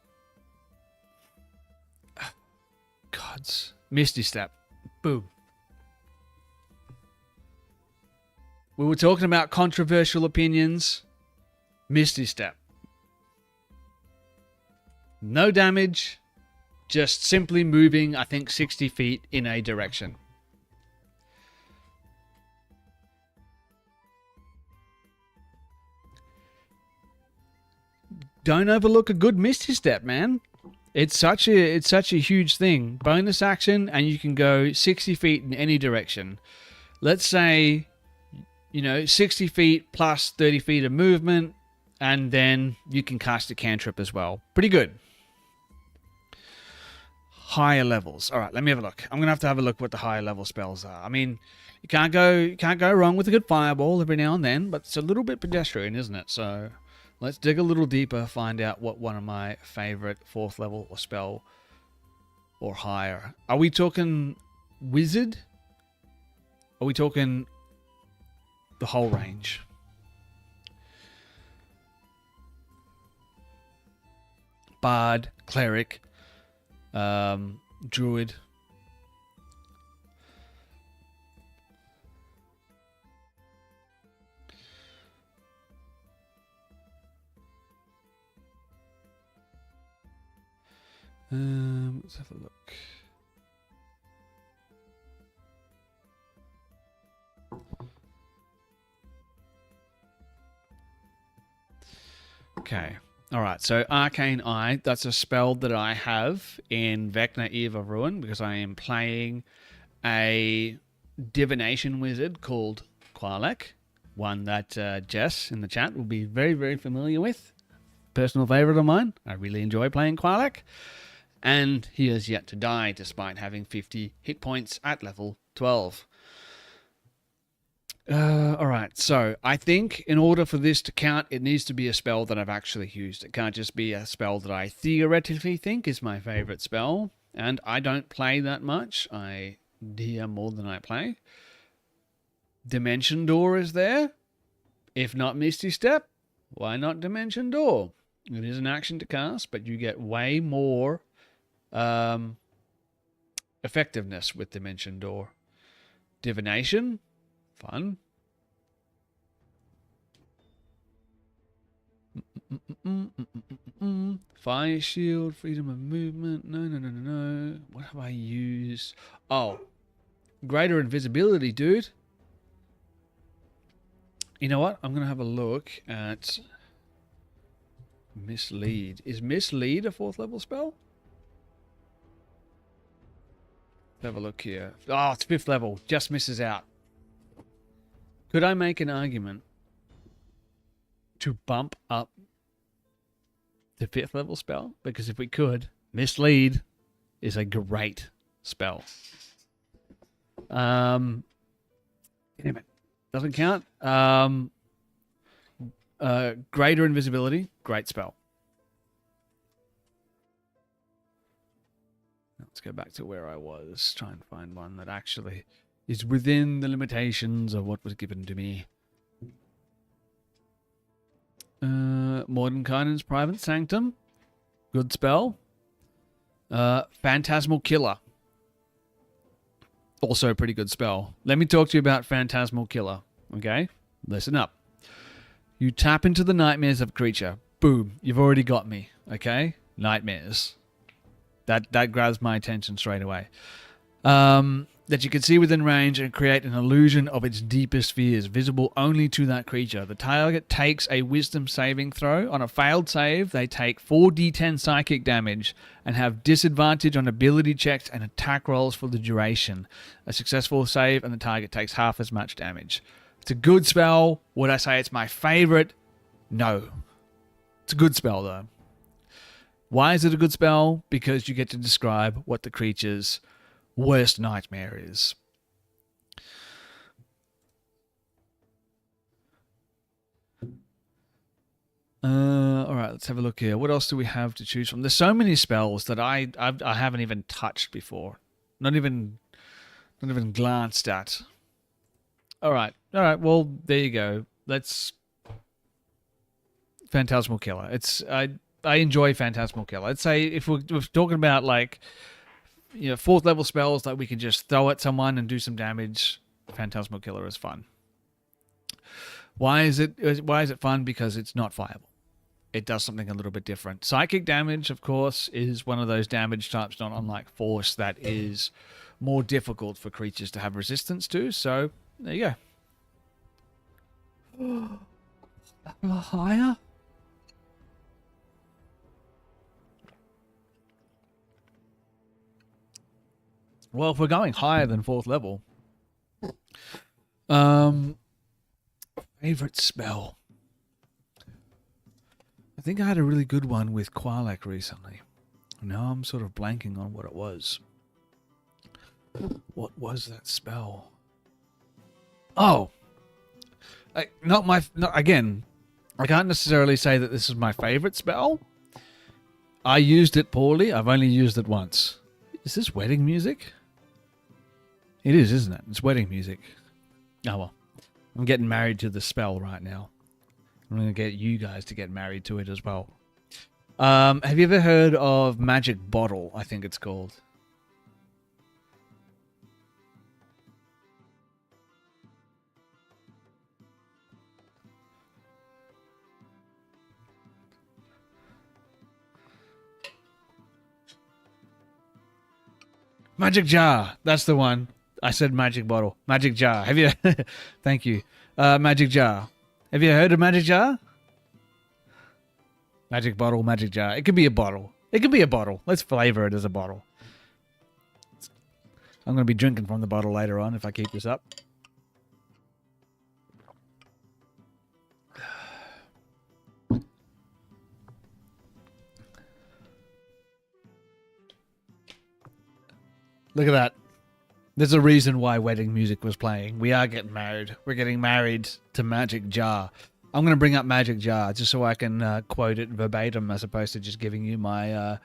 God's Misty Step. Boom. We were talking about controversial opinions. Misty Step. No damage, just simply moving, I think, 60 feet in a direction. Don't overlook a good Misty Step, man. It's such a huge thing. Bonus action, and you can go 60 feet in any direction. Let's say, 60 feet plus 30 feet of movement, and then you can cast a cantrip as well. Pretty good. Higher levels. All right, let me have a look. I'm gonna have a look what the higher level spells are. I mean, you can't go wrong with a good fireball every now and then, but it's a little bit pedestrian, isn't it? So let's dig a little deeper, find out what one of my favorite 4th level or spell or higher. Are we talking wizard? Are we talking the whole range? Bard, cleric, druid. Let's have a look. Okay. All right. So Arcane Eye, that's a spell that I have in Vecna Eve of Ruin because I am playing a divination wizard called Qualek, one that Jess in the chat will be very, very familiar with. Personal favorite of mine. I really enjoy playing Qualek. And he has yet to die despite having 50 hit points at level 12. All right. So I think in order for this to count, it needs to be a spell that I've actually used. It can't just be a spell that I theoretically think is my favorite spell. And I don't play that much. I DM more than I play. Dimension Door is there. If not Misty Step, why not Dimension Door? It is an action to cast, but you get way more effectiveness with Dimension Door. Divination, fun. Fire shield, freedom of movement. No. What have I used? Oh, greater invisibility, dude. You know what? I'm going to have a look at Mislead. Is Mislead a 4th level spell? Let's have a look here. Oh, it's 5th level. Just misses out. Could I make an argument to bump up the 5th level spell? Because if we could, Mislead is a great spell. Damn it. Doesn't count. Greater invisibility, great spell. Let's go back to where I was. Try and find one that actually is within the limitations of what was given to me. Mordenkainen's Private Sanctum. Good spell. Phantasmal Killer. Also a pretty good spell. Let me talk to you about Phantasmal Killer. Okay? Listen up. You tap into the nightmares of a creature. Boom. You've already got me. Okay? Nightmares. That grabs my attention straight away. That you can see within range and create an illusion of its deepest fears, visible only to that creature. The target takes a wisdom saving throw. On a failed save, they take 4d10 psychic damage and have disadvantage on ability checks and attack rolls for the duration. A successful save and the target takes half as much damage. It's a good spell. Would I say it's my favorite? No. It's a good spell, though. Why is it a good spell? Because you get to describe what the creature's worst nightmare is. All right, let's have a look here. What else do we have to choose from? There's so many spells that I haven't even touched before. Not even glanced at. All right. Well, there you go. Let's Phantasmal Killer. I enjoy Phantasmal Killer. I'd say if we're talking about like 4th level spells that we can just throw at someone and do some damage, Phantasmal Killer is fun. Why is it fun? Because it's not fireball. It does something a little bit different. Psychic damage, of course, is one of those damage types, not unlike Force, that is more difficult for creatures to have resistance to. So there you go. Higher? Well, if we're going higher than 4th level, favorite spell. I think I had a really good one with Qualak recently. Now I'm sort of blanking on what it was. What was that spell? Oh, again. I can't necessarily say that this is my favorite spell. I used it poorly. I've only used it once. Is this wedding music? It is, isn't it? It's wedding music. Oh, well. I'm getting married to the spell right now. I'm going to get you guys to get married to it as well. Have you ever heard of Magic Bottle, I think it's called? Magic Jar. That's the one. I said Magic Bottle. Magic Jar. Have you? Thank you. Magic Jar. Have you heard of Magic Jar? Magic Bottle, Magic Jar. It could be a bottle. It could be a bottle. Let's flavor it as a bottle. I'm going to be drinking from the bottle later on if I keep this up. Look at that. There's a reason why wedding music was playing. We are getting married. We're getting married to Magic Jar. I'm going to bring up Magic Jar just so I can quote it verbatim as opposed to just giving you my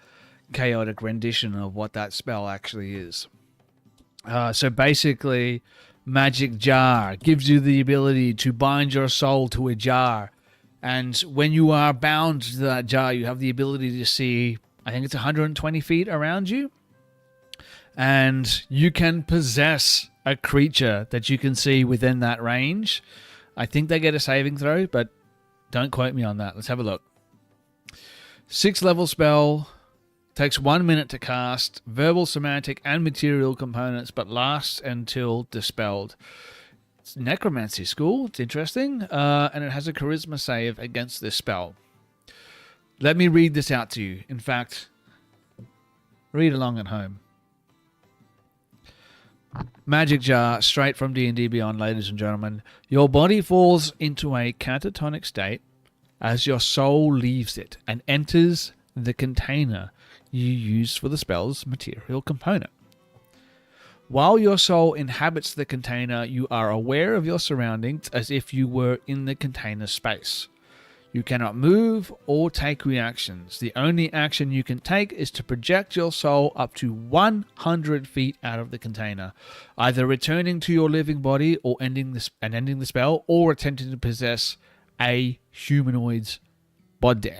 chaotic rendition of what that spell actually is. So basically, Magic Jar gives you the ability to bind your soul to a jar. And when you are bound to that jar, you have the ability to see, I think it's 120 feet around you. And you can possess a creature that you can see within that range. I think they get a saving throw, but don't quote me on that. Let's have a look. 6th level spell. Takes 1 minute to cast. Verbal, semantic, and material components, but lasts until dispelled. It's necromancy school. It's interesting. And it has a charisma save against this spell. Let me read this out to you. In fact, read along at home. Magic Jar, straight from D&D Beyond, ladies and gentlemen. Your body falls into a catatonic state as your soul leaves it and enters the container you use for the spell's material component. While your soul inhabits the container, you are aware of your surroundings as if you were in the container space. You cannot move or take reactions. The only action you can take is to project your soul up to 100 feet out of the container, either returning to your living body or ending the spell, or attempting to possess a humanoid's body.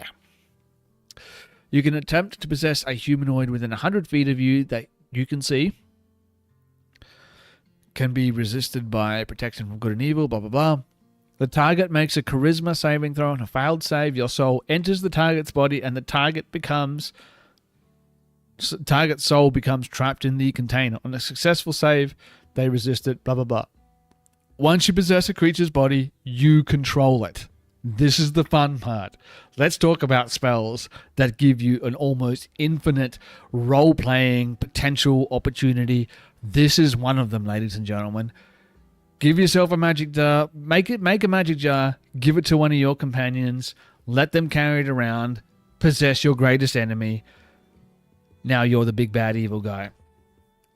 You can attempt to possess a humanoid within 100 feet of you that you can see. Can be resisted by protection from good and evil, blah, blah, blah. The target makes a charisma saving throw. On a failed save, your soul enters the target's body and the target's soul becomes trapped in the container. On a successful save, they resist it, blah, blah, blah. Once you possess a creature's body, you control it. This is the fun part. Let's talk about spells that give you an almost infinite role-playing potential opportunity. This is one of them, ladies and gentlemen. Give yourself a magic jar. Make a magic jar. Give it to one of your companions. Let them carry it around. Possess your greatest enemy. Now you're the big bad evil guy.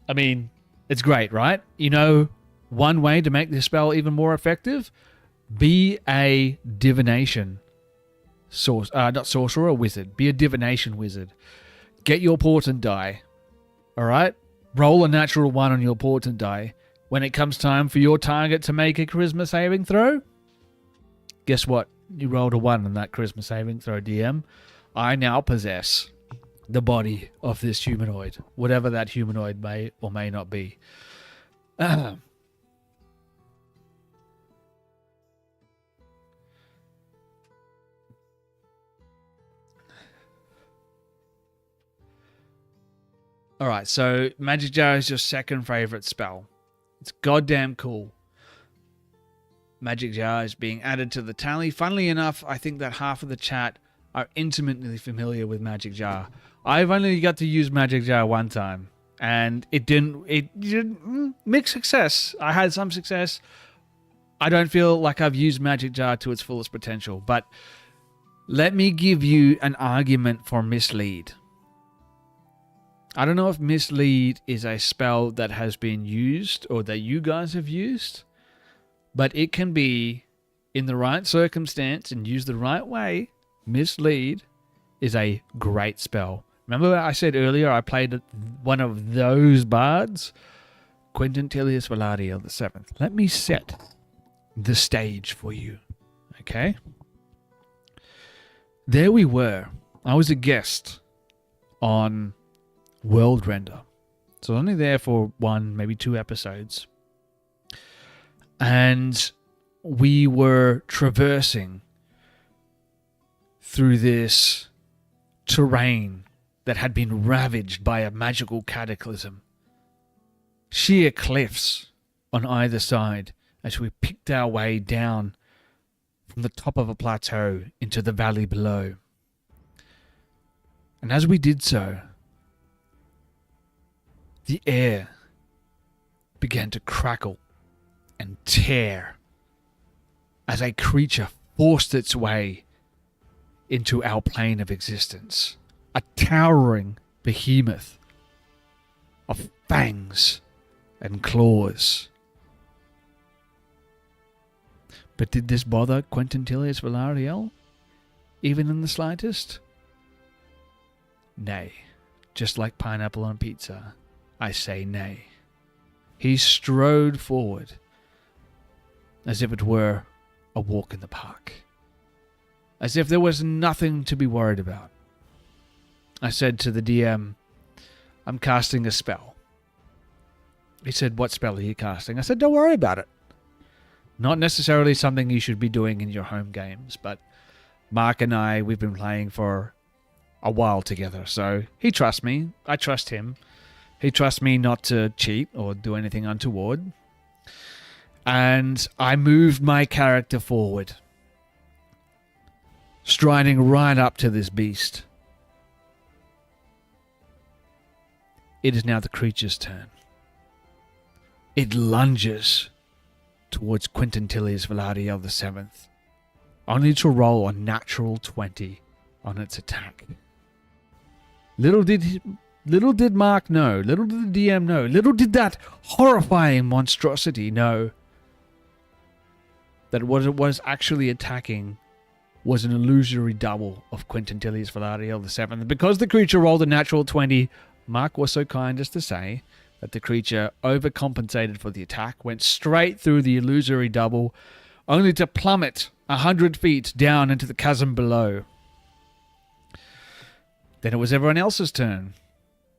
I mean, it's great, right? You know, one way to make this spell even more effective? Be a divination not sorcerer, a wizard. Be a divination wizard. Get your portent die. All right? Roll a natural 1 on your portent die. When it comes time for your target to make a charisma saving throw, guess what? You rolled a 1 on that charisma saving throw, DM. I now possess the body of this humanoid, whatever that humanoid may or may not be. Alright, so Magic Jar is your second favorite spell. It's goddamn cool. Magic Jar is being added to the tally. Funnily enough, I think that half of the chat are intimately familiar with Magic Jar. I've only got to use Magic Jar one time, and it didn't mixed success. I had some success. I don't feel like I've used Magic Jar to its fullest potential, but let me give you an argument for Mislead. I don't know if Mislead is a spell that has been used or that you guys have used, but it can be, in the right circumstance and used the right way, Mislead is a great spell. Remember I said earlier I played one of those bards? Quentin Tillius Valadio the 7th. Let me set the stage for you, okay? There we were. I was a guest on World Render. So only there for 1, maybe 2 episodes. And we were traversing through this terrain that had been ravaged by a magical cataclysm. Sheer cliffs on either side as we picked our way down from the top of a plateau into the valley below. And as we did so, the air began to crackle and tear as a creature forced its way into our plane of existence. A towering behemoth of fangs and claws. But did this bother Quintilius Valariel, even in the slightest? Nay. Just like pineapple on pizza, I say nay. He strode forward, as if it were a walk in the park. As if there was nothing to be worried about. I said to the DM, I'm casting a spell. He said, what spell are you casting? I said, don't worry about it. Not necessarily something you should be doing in your home games, but Mark and I, we've been playing for a while together, so he trusts me. I trust him. He trusts me not to cheat or do anything untoward. And I moved my character forward, striding right up to this beast. It is now the creature's turn. It lunges towards Quintilius Valariel VII, only to roll a natural 20 on its attack. Little did Mark know, little did the DM know, little did that horrifying monstrosity know that what it was actually attacking was an illusory double of Quintilius Valariel VII. Because the creature rolled a natural 20, Mark was so kind as to say that the creature overcompensated for the attack, went straight through the illusory double, only to plummet 100 feet down into the chasm below. Then it was everyone else's turn.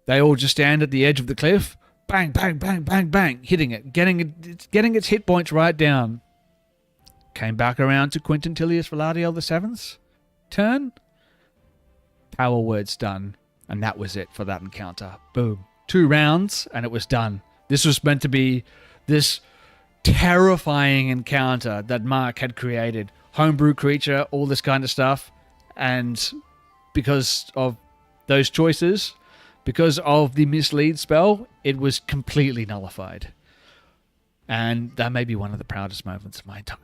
They all just stand at the edge of the cliff, bang, bang, bang, bang, bang, hitting it, getting its hit points right down. Came back around to Quintilius Valariel VII's turn. Power words done, and that was it for that encounter. Boom. 2 rounds, and it was done. This was meant to be this terrifying encounter that Mark had created. Homebrew creature, all this kind of stuff. And because of those choices, because of the mislead spell, it was completely nullified. And that may be one of the proudest moments of my time.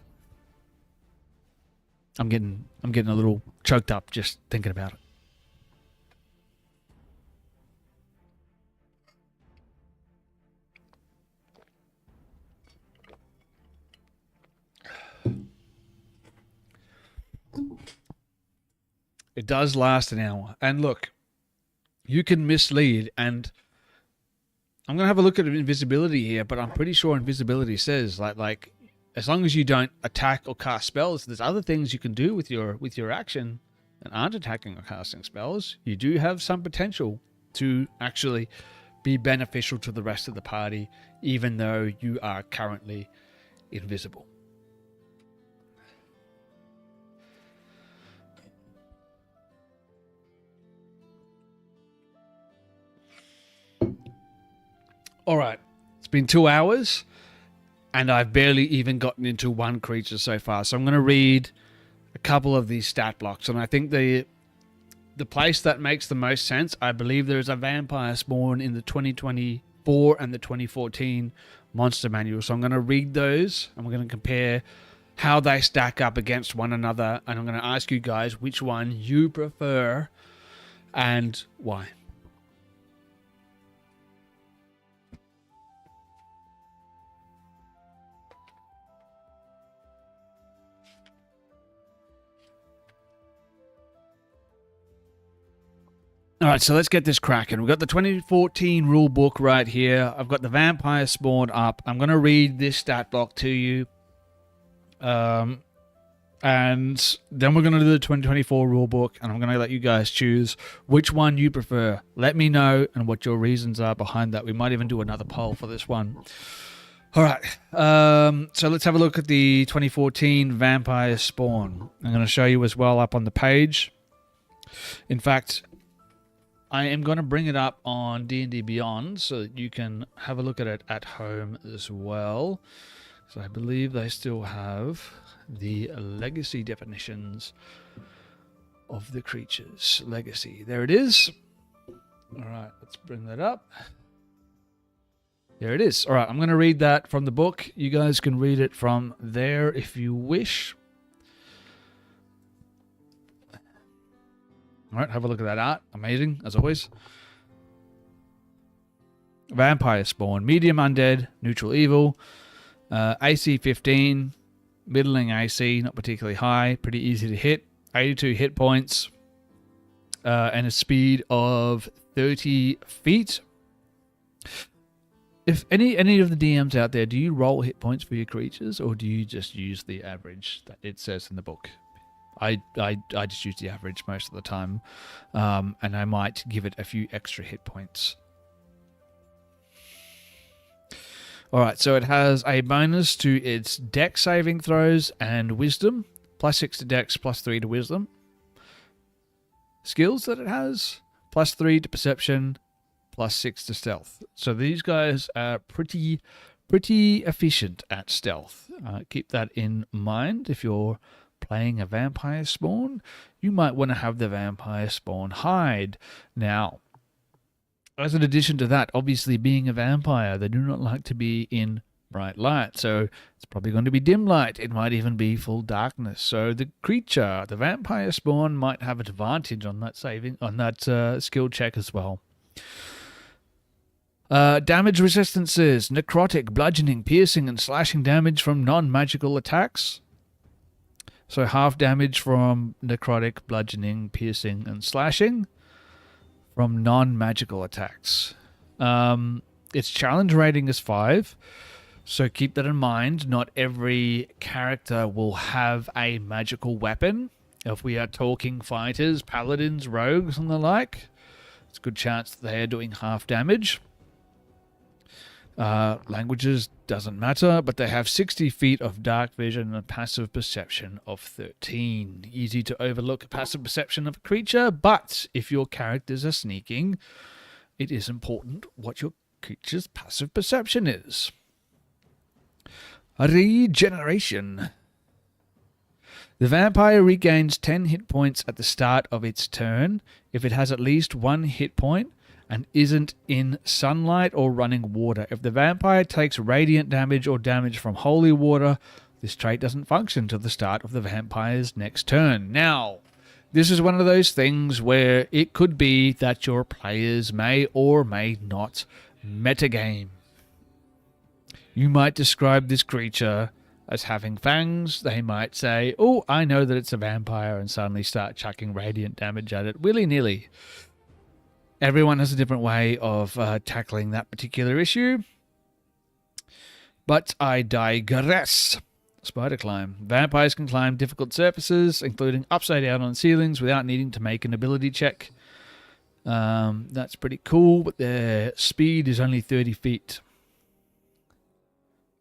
I'm getting a little choked up just thinking about it. It does last an hour. And look, you can mislead, and I'm going to have a look at invisibility here, but I'm pretty sure invisibility says like as long as you don't attack or cast spells, there's other things you can do with your action that aren't attacking or casting spells. You do have some potential to actually be beneficial to the rest of the party, even though you are currently invisible. All right, it's been 2 hours, and I've barely even gotten into one creature so far. So I'm going to read a couple of these stat blocks, and I think the place that makes the most sense, I believe there is a vampire spawn in the 2024 and the 2014 monster manual. So I'm going to read those, and we're going to compare how they stack up against one another, and I'm going to ask you guys which one you prefer and why. All right, so let's get this cracking. We've got the 2014 rule book right here. I've got the vampire spawn up. I'm going to read this stat block to you. And then we're going to do the 2024 rule book, and I'm going to let you guys choose which one you prefer. Let me know and what your reasons are behind that. We might even do another poll for this one. All right, so let's have a look at the 2014 vampire spawn. I'm going to show you as well up on the page. In fact, I am going to bring it up on D&D Beyond so that you can have a look at it at home as well. So I believe they still have the legacy definitions of the creatures. Legacy. There it is. All right, let's bring that up. There it is. All right, I'm going to read that from the book. You guys can read it from there if you wish. All right, have a look at that art. Amazing, as always. Vampire spawn, medium undead, neutral evil, AC 15, middling AC, not particularly high, pretty easy to hit, 82 hit points, and a speed of 30 feet. If any of the DMs out there, do you roll hit points for your creatures, or do you just use the average that it says in the book? I just use the average most of the time, and I might give it a few extra hit points. Alright, so it has a bonus to its dex saving throws and wisdom. +6 to dex, +3 to wisdom. Skills that it has, +3 to perception, +6 to stealth. So these guys are pretty efficient at stealth. Keep that in mind. If you're playing a vampire spawn, you might want to have the vampire spawn hide. Now, as an addition to that, obviously being a vampire, they do not like to be in bright light, so it's probably going to be dim light. It might even be full darkness. So the creature, the vampire spawn, might have advantage on that skill check as well. Damage resistances: necrotic, bludgeoning, piercing, and slashing damage from non-magical attacks. So half damage from necrotic, bludgeoning, piercing, and slashing from non-magical attacks. Its challenge rating is 5, so keep that in mind. Not every character will have a magical weapon. If we are talking fighters, paladins, rogues, and the like, it's a good chance that they are doing half damage. Languages doesn't matter, but they have 60 feet of dark vision and a passive perception of 13. Easy to overlook passive perception of a creature, but if your characters are sneaking, it is important what your creature's passive perception is. Regeneration. The vampire regains 10 hit points at the start of its turn if it has at least 1 hit point and isn't in sunlight or running water. If the vampire takes radiant damage or damage from holy water, this trait doesn't function till the start of the vampire's next turn. Now, this is one of those things where it could be that your players may or may not metagame. You might describe this creature as having fangs. They might say, oh, I know that it's a vampire, and suddenly start chucking radiant damage at it willy-nilly. Everyone has a different way of tackling that particular issue. But I digress. Spider climb. Vampires can climb difficult surfaces, including upside down on ceilings, without needing to make an ability check. That's pretty cool, but their speed is only 30 feet.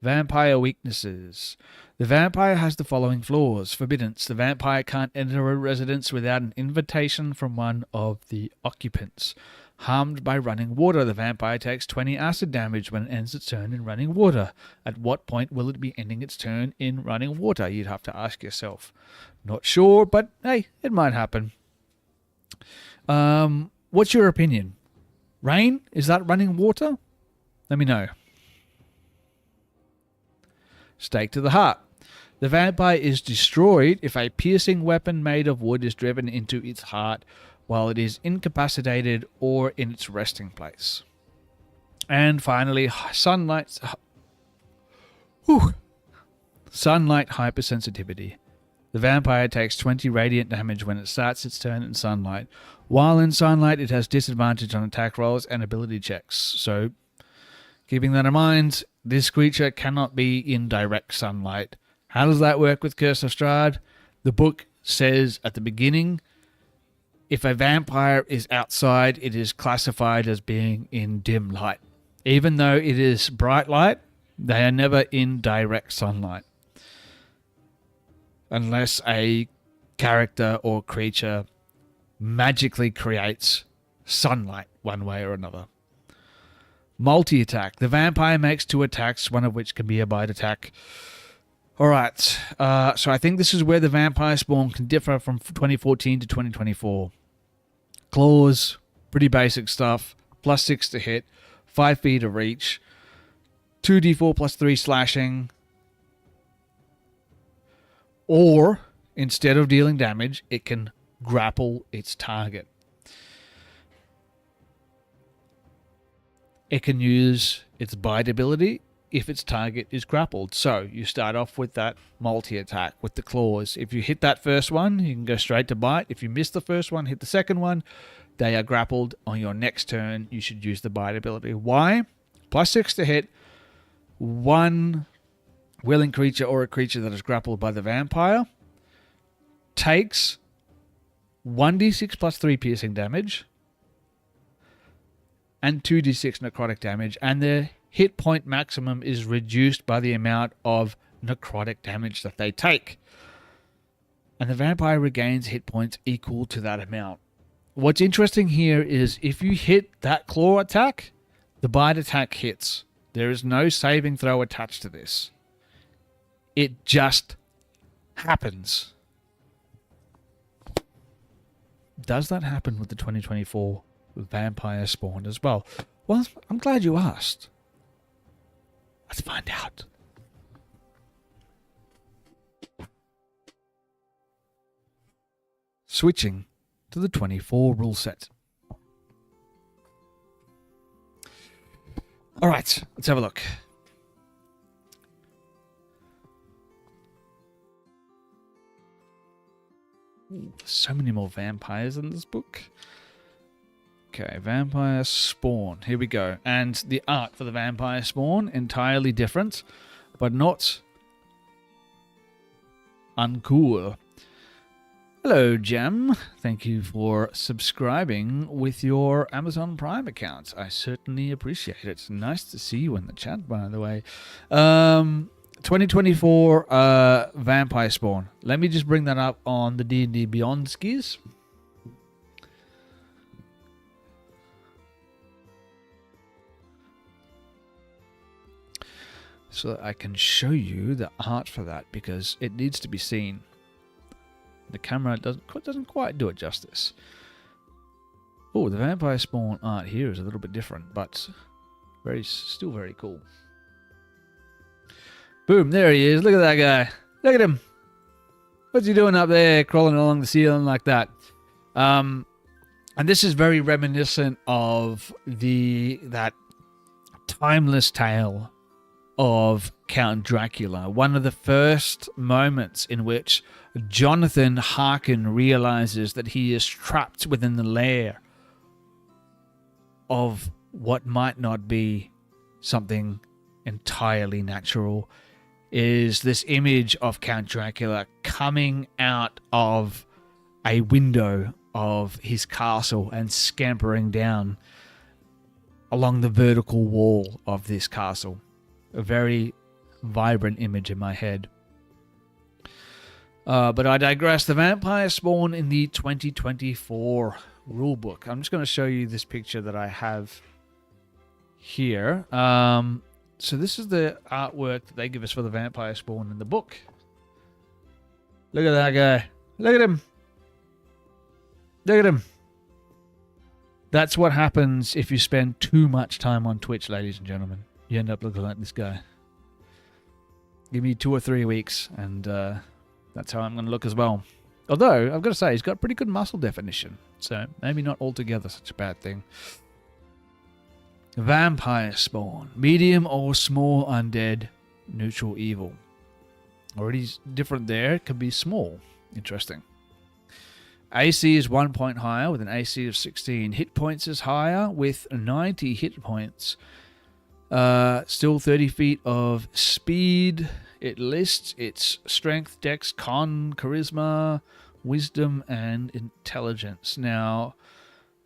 Vampire weaknesses. The vampire has the following flaws. Forbiddance. The vampire can't enter a residence without an invitation from one of the occupants. Harmed by running water. The vampire takes 20 acid damage when it ends its turn in running water. At what point will it be ending its turn in running water? You'd have to ask yourself. Not sure, but hey, it might happen. What's your opinion? Rain? Is that running water? Let me know. Stake to the heart. The vampire is destroyed if a piercing weapon made of wood is driven into its heart while it is incapacitated or in its resting place. And finally, sunlight hypersensitivity. The vampire takes 20 radiant damage when it starts its turn in sunlight. While in sunlight, it has disadvantage on attack rolls and ability checks. So, keeping that in mind, this creature cannot be in direct sunlight. How does that work with Curse of Strahd? The book says at the beginning, if a vampire is outside, it is classified as being in dim light. Even though it is bright light, they are never in direct sunlight. Unless a character or creature magically creates sunlight one way or another. Multi-attack. The vampire makes 2 attacks, one of which can be a bite attack. Alright, so I think this is where the vampire spawn can differ from 2014 to 2024. Claws, pretty basic stuff, +6 to hit, 5 feet of reach, 2d4 +3 slashing, or instead of dealing damage, it can grapple its target. it can use its bite ability if its target is grappled. So you start off with that multi-attack with the claws. If you hit that first one, you can go straight to bite. If you miss the first one, hit the second one. They are grappled. On your next turn, you should use the bite ability. Why? +6 to hit. One willing creature or a creature that is grappled by the vampire takes 1d6 plus 3 piercing damage and 2d6 necrotic damage, and their hit point maximum is reduced by the amount of necrotic damage that they take. And the vampire regains hit points equal to that amount. What's interesting here is if you hit that claw attack, the bite attack hits. There is no saving throw attached to this. It just happens. Does that happen with the 2024 Vampire Spawn as well? Well, I'm glad you asked. Let's find out. Switching to the 24 rule set. All right, let's have a look. Ooh, so many more vampires in this book. Okay, Vampire Spawn. Here we go. And the art for the Vampire Spawn, entirely different, but not uncool. Hello, Gem. Thank you for subscribing with your Amazon Prime account. I certainly appreciate it. Nice to see you in the chat, by the way. 2024 Vampire Spawn. Let me just bring that up on the D&D Beyond skis. So that I can show you the art for that, because it needs to be seen. The camera doesn't quite do it justice. Oh, the Vampire Spawn art here is a little bit different, but still very cool. Boom, there he is. Look at that guy. Look at him. What's he doing up there, crawling along the ceiling like that? And this is very reminiscent of that timeless tale of Count Dracula. One of the first moments in which Jonathan Harkin realizes that he is trapped within the lair of what might not be something entirely natural is this image of Count Dracula coming out of a window of his castle and scampering down along the vertical wall of this castle. A very vibrant image in my head. But I digress. The Vampire Spawn in the 2024 rulebook. I'm just going to show you this picture that I have here. So this is the artwork that they give us for the Vampire Spawn in the book. Look at that guy. Look at him. Look at him. That's what happens if you spend too much time on Twitch, ladies and gentlemen. You end up looking like this guy. Give me 2 or 3 weeks, and that's how I'm going to look as well. Although, I've got to say, he's got pretty good muscle definition, so maybe not altogether such a bad thing. Vampire Spawn. Medium or small undead, neutral evil. Already different there. It can be small. Interesting. AC is 1 point higher with an AC of 16. Hit points is higher with 90 hit points. Still 30 feet of speed. It lists its strength, dex, con, charisma, wisdom, and intelligence. Now,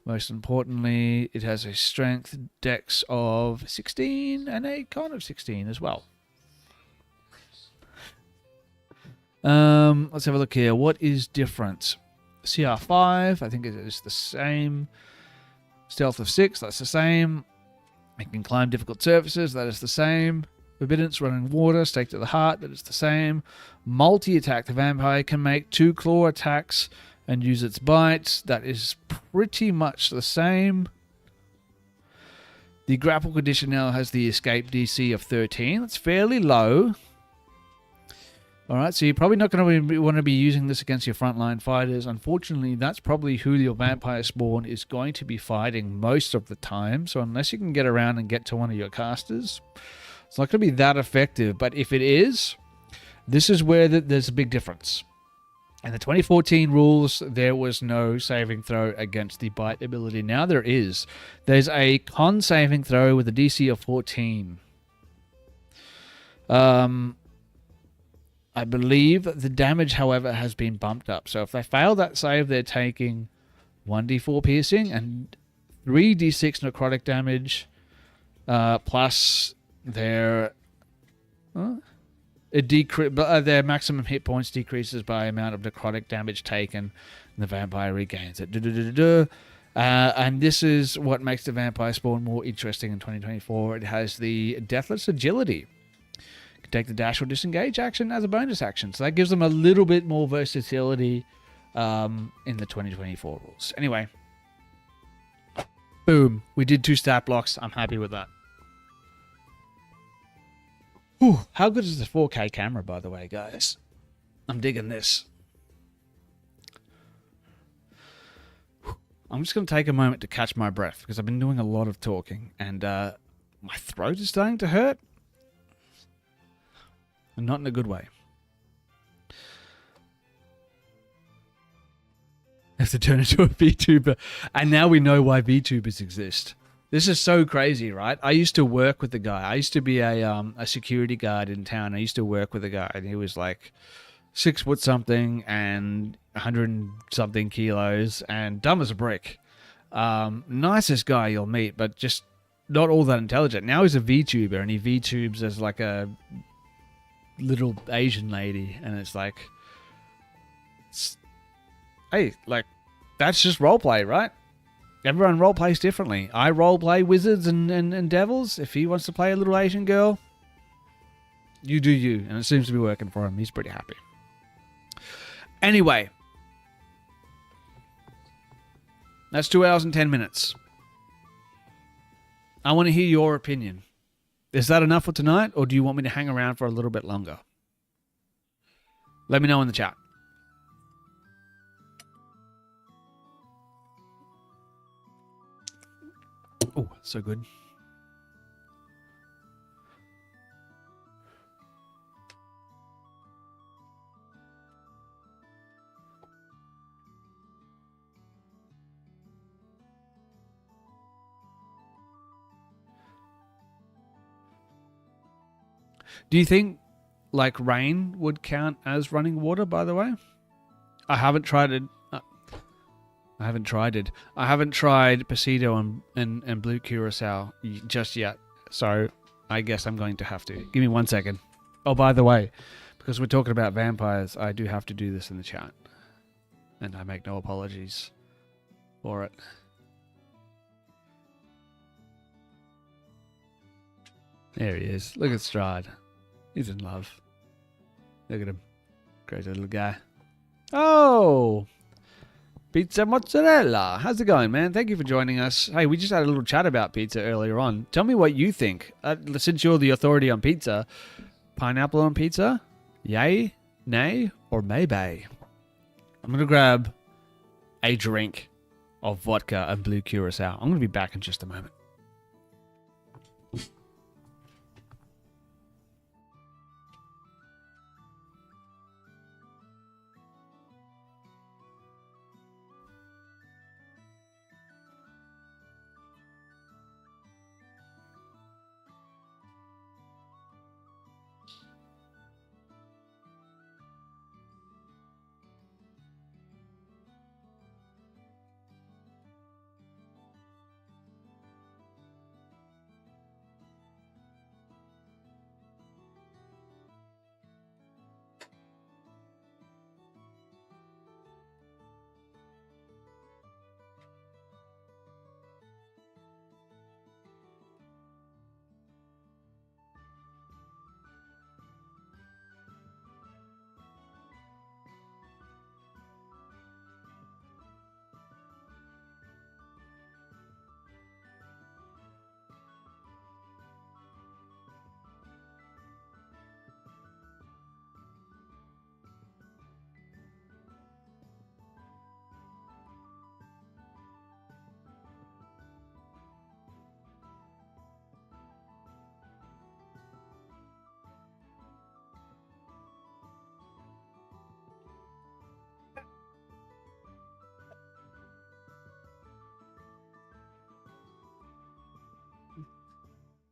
most importantly, it has a strength dex of 16 and a con of 16 as well. Let's have a look here. What is different? CR5, I think it is the same. Stealth of 6, that's the same. It can climb difficult surfaces, that is the same. Forbiddance, running water, stake to the heart, that is the same. Multi-attack, the vampire can make 2 claw attacks and use its bite. That is pretty much the same. The grapple condition now has the escape DC of 13. That's fairly low. All right, so you're probably not going to want to be using this against your frontline fighters. Unfortunately, that's probably who your vampire spawn is going to be fighting most of the time. So unless you can get around and get to one of your casters, it's not going to be that effective. But if it is, this is where there's a big difference. In the 2014 rules, there was no saving throw against the bite ability. Now there is. There's a con saving throw with a DC of 14. I believe the damage, however, has been bumped up. So if they fail that save, they're taking 1d4 piercing and 3d6 necrotic damage, plus their their maximum hit points decreases by amount of necrotic damage taken, and the vampire regains it. And this is what makes the vampire spawn more interesting in 2024. It has the deathless agility. Take the dash or disengage action as a bonus action. So that gives them a little bit more versatility in the 2024 rules. Anyway, boom. We did 2 stat blocks. I'm happy with that. Whew, how good is the 4K camera, by the way, guys? I'm digging this. I'm just going to take a moment to catch my breath because I've been doing a lot of talking and my throat is starting to hurt. And not in a good way. I have to turn into a VTuber. And now we know why VTubers exist. This is so crazy, right? I used to work with the guy. I used to be a security guard in town. I used to work with a guy, and he was like 6 foot something and 100 and something kilos and dumb as a brick. Nicest guy you'll meet, but just not all that intelligent. Now he's a VTuber, and he VTubes as like a little Asian lady, and it's like, hey, like, that's just roleplay, right? Everyone roleplays differently. I roleplay wizards and devils. If he wants to play a little Asian girl, you do you, and it seems to be working for him. He's pretty happy. Anyway, that's 2 hours and 10 minutes. I want to hear your opinion. Is that enough for tonight, or do you want me to hang around for a little bit longer? Let me know in the chat. Oh, so good. Do you think, like, rain would count as running water, by the way? I haven't tried it. I haven't tried Pasito and Blue Curacao just yet. So I guess I'm going to have to. Give me 1 second. Oh, by the way, because we're talking about vampires, I do have to do this in the chat. And I make no apologies for it. There he is. Look at Stride. He's in love. Look at him. Crazy little guy. Oh! Pizza Mozzarella. How's it going, man? Thank you for joining us. Hey, we just had a little chat about pizza earlier on. Tell me what you think. Since you're the authority on pizza, pineapple on pizza? Yay, nay, or maybe? I'm going to grab a drink of vodka and Blue Curacao. I'm going to be back in just a moment.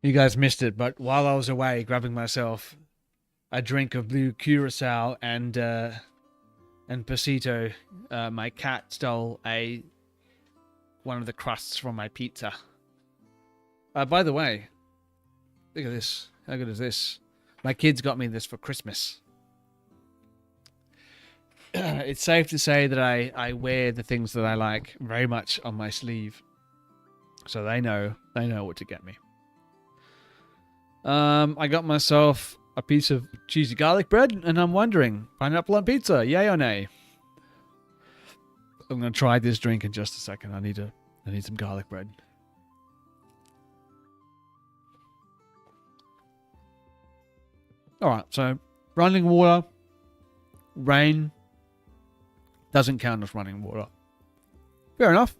You guys missed it, but while I was away grabbing myself a drink of blue curacao and pasito, my cat stole one of the crusts from my pizza. By the way, look at this. How good is this? My kids got me this for Christmas. It's safe to say that I wear the things that I like very much on my sleeve, so they know what to get me. I got myself a piece of cheesy garlic bread, and I'm wondering, pineapple on pizza, yay or nay? I'm gonna try this drink in just a second. I need some garlic bread. All right, so running water, rain doesn't count as running water. Fair enough.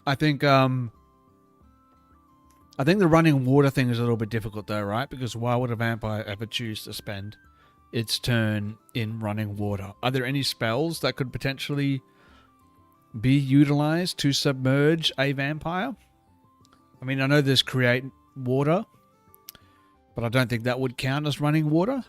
I think the running water thing is a little bit difficult though, right? Because why would a vampire ever choose to spend its turn in running water? Are there any spells that could potentially be utilized to submerge a vampire? I mean, I know there's create water, but I don't think that would count as running water.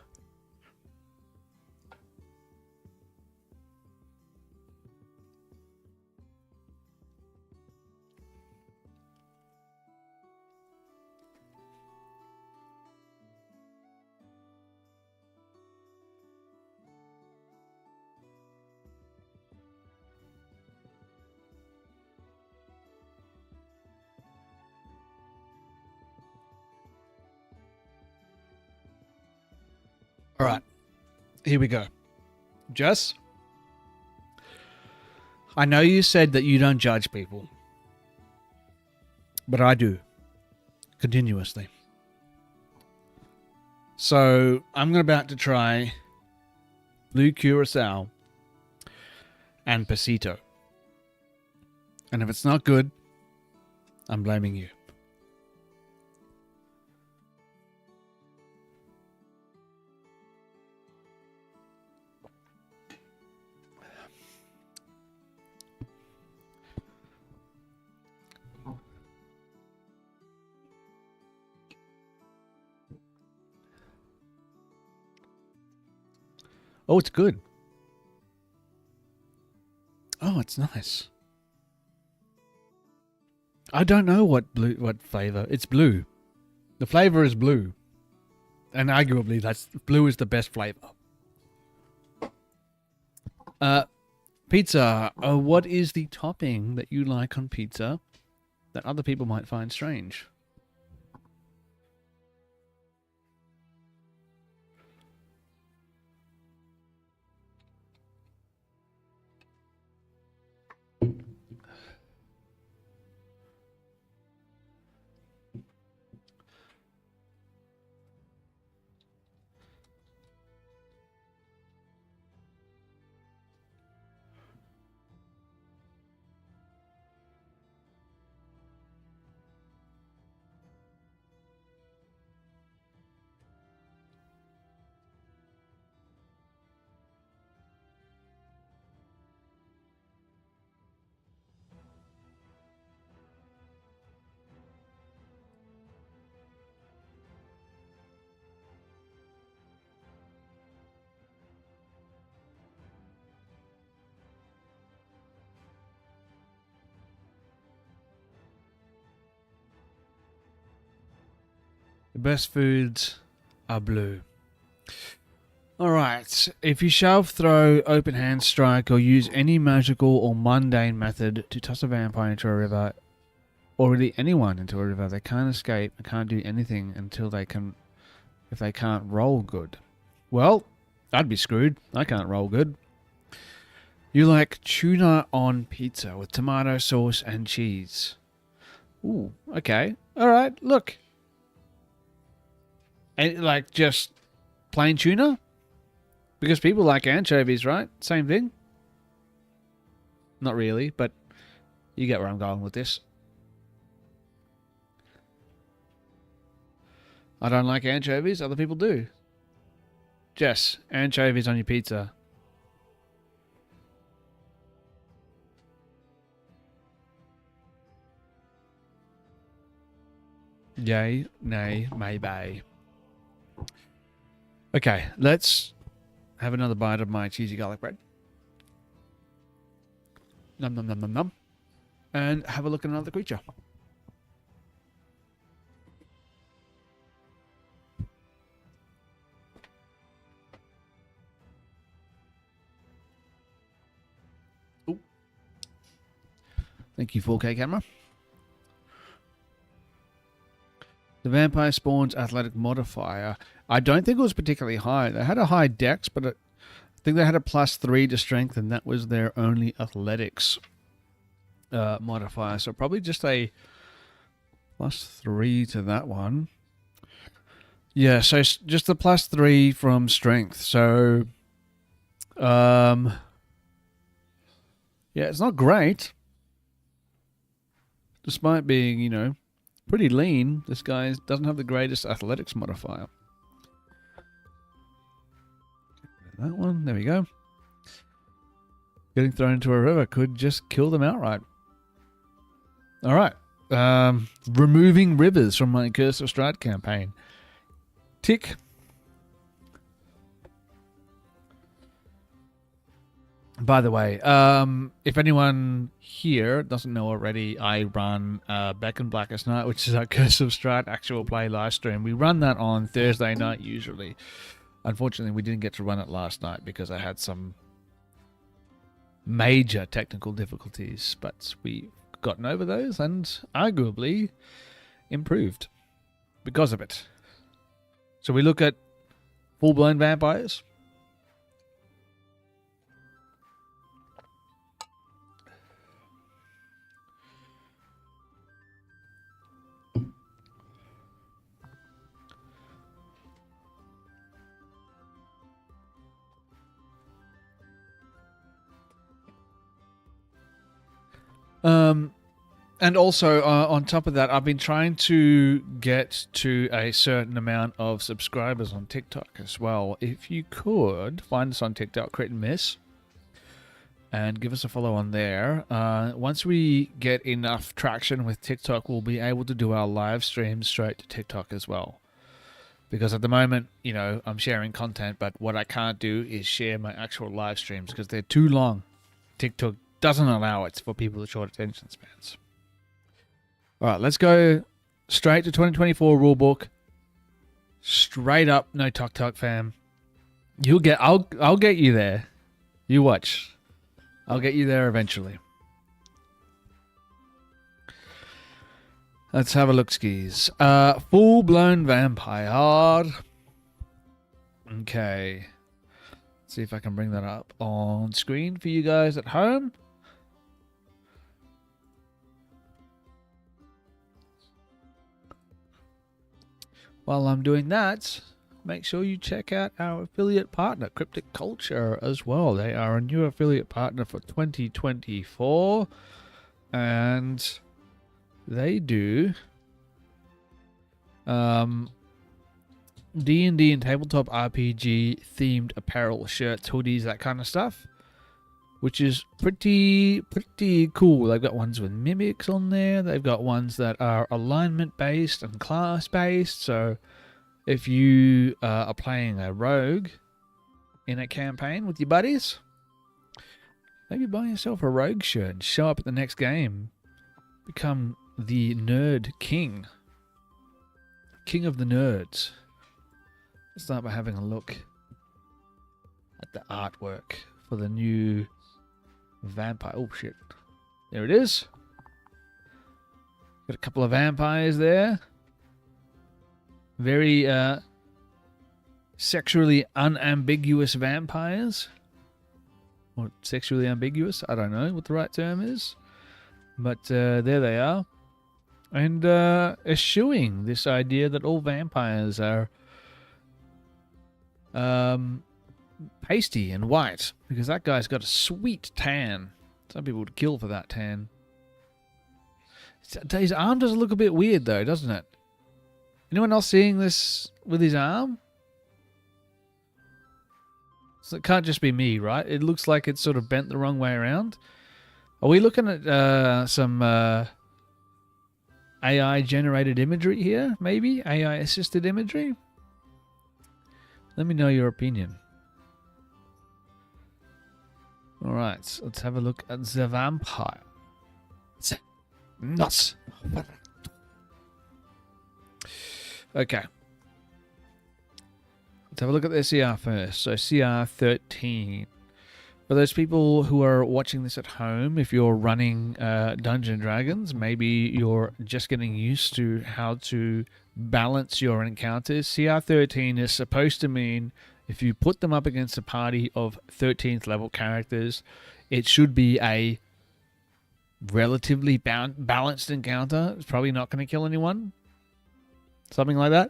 All right, here we go. Jess, I know you said that you don't judge people, but I do, continuously. So I'm about to try blue curacao and pasito. And if it's not good, I'm blaming you. Oh, it's good. Oh, it's nice. I don't know what flavor. It's blue. The flavor is blue. And arguably blue is the best flavor. Pizza. What is the topping that you like on pizza that other people might find strange? The best foods are blue. Alright, if you shove, throw, open hand strike, or use any magical or mundane method to toss a vampire into a river, or really anyone into a river, they can't escape and can't do anything until if they can't roll good. Well, I'd be screwed. I can't roll good. You like tuna on pizza with tomato sauce and cheese. Ooh, okay. Alright, look. And like just plain tuna? Because people like anchovies, right? Same thing? Not really, but you get where I'm going with this. I don't like anchovies. Other people do. Jess, anchovies on your pizza. Yay, nay, maybe. Okay, let's have another bite of my cheesy garlic bread. Num num num num num. And have a look at another creature. Ooh. Thank you, 4K camera. The vampire spawn's athletic modifier. I don't think it was particularly high. They had a high dex, but I think they had a +3 to strength, and that was their only athletics modifier. So probably just a +3 to that one. Yeah, so just the +3 from strength. So, yeah, it's not great. Despite being, you know, pretty lean, this guy doesn't have the greatest athletics modifier. That one, there we go. Getting thrown into a river could just kill them outright. All right. Removing rivers from my Curse of Strahd campaign. Tick. By the way, if anyone here doesn't know already, I run Back in Blackest Night, which is our Curse of Strahd actual play live stream. We run that on Thursday night usually. Unfortunately, we didn't get to run it last night because I had some major technical difficulties, but we've gotten over those and arguably improved because of it. So we look at full-blown vampires. And also, on top of that, I've been trying to get to a certain amount of subscribers on TikTok as well. If you could, find us on TikTok, Crit and Miss, and give us a follow on there. Once we get enough traction with TikTok, we'll be able to do our live streams straight to TikTok as well. Because at the moment, you know, I'm sharing content, but what I can't do is share my actual live streams because they're too long. TikTok doesn't allow it for people with short attention spans. All right, let's go straight to 2024 rulebook. Straight up, no talk, fam. I'll get you there. You watch. I'll get you there eventually. Let's have a look, skis. Full-blown vampire. Okay. Let's see if I can bring that up on screen for you guys at home. While I'm doing that, make sure you check out our affiliate partner, Cryptic Culture, as well. They are a new affiliate partner for 2024, and they do D&D and tabletop RPG themed apparel, shirts, hoodies, that kind of stuff, which is pretty cool. They've got ones with mimics on there. They've got ones that are alignment based and class based. So if you are playing a rogue in a campaign with your buddies, maybe buy yourself a rogue shirt and show up at the next game. Become the nerd king. King of the nerds. Let's start by having a look at the artwork for the new vampire. Oh shit. There it is. Got a couple of vampires there. Very sexually unambiguous vampires. Or sexually ambiguous. I don't know what the right term is. But there they are. And eschewing this idea that all vampires are pasty and white, because that guy's got a sweet tan. Some people would kill for that tan. His arm does look a bit weird though, doesn't it? Anyone else seeing this with his arm? So it can't just be me, right? It looks like it's sort of bent the wrong way around. Are we looking at some AI-generated imagery here, maybe? AI-assisted imagery? Let me know your opinion. All right, let's have a look at the vampire. Nuts. Okay. Let's have a look at their CR first. So CR 13. For those people who are watching this at home, if you're running Dungeons & Dragons, maybe you're just getting used to how to balance your encounters. CR 13 is supposed to mean if you put them up against a party of 13th level characters, it should be a relatively balanced encounter. It's probably not going to kill anyone. Something like that.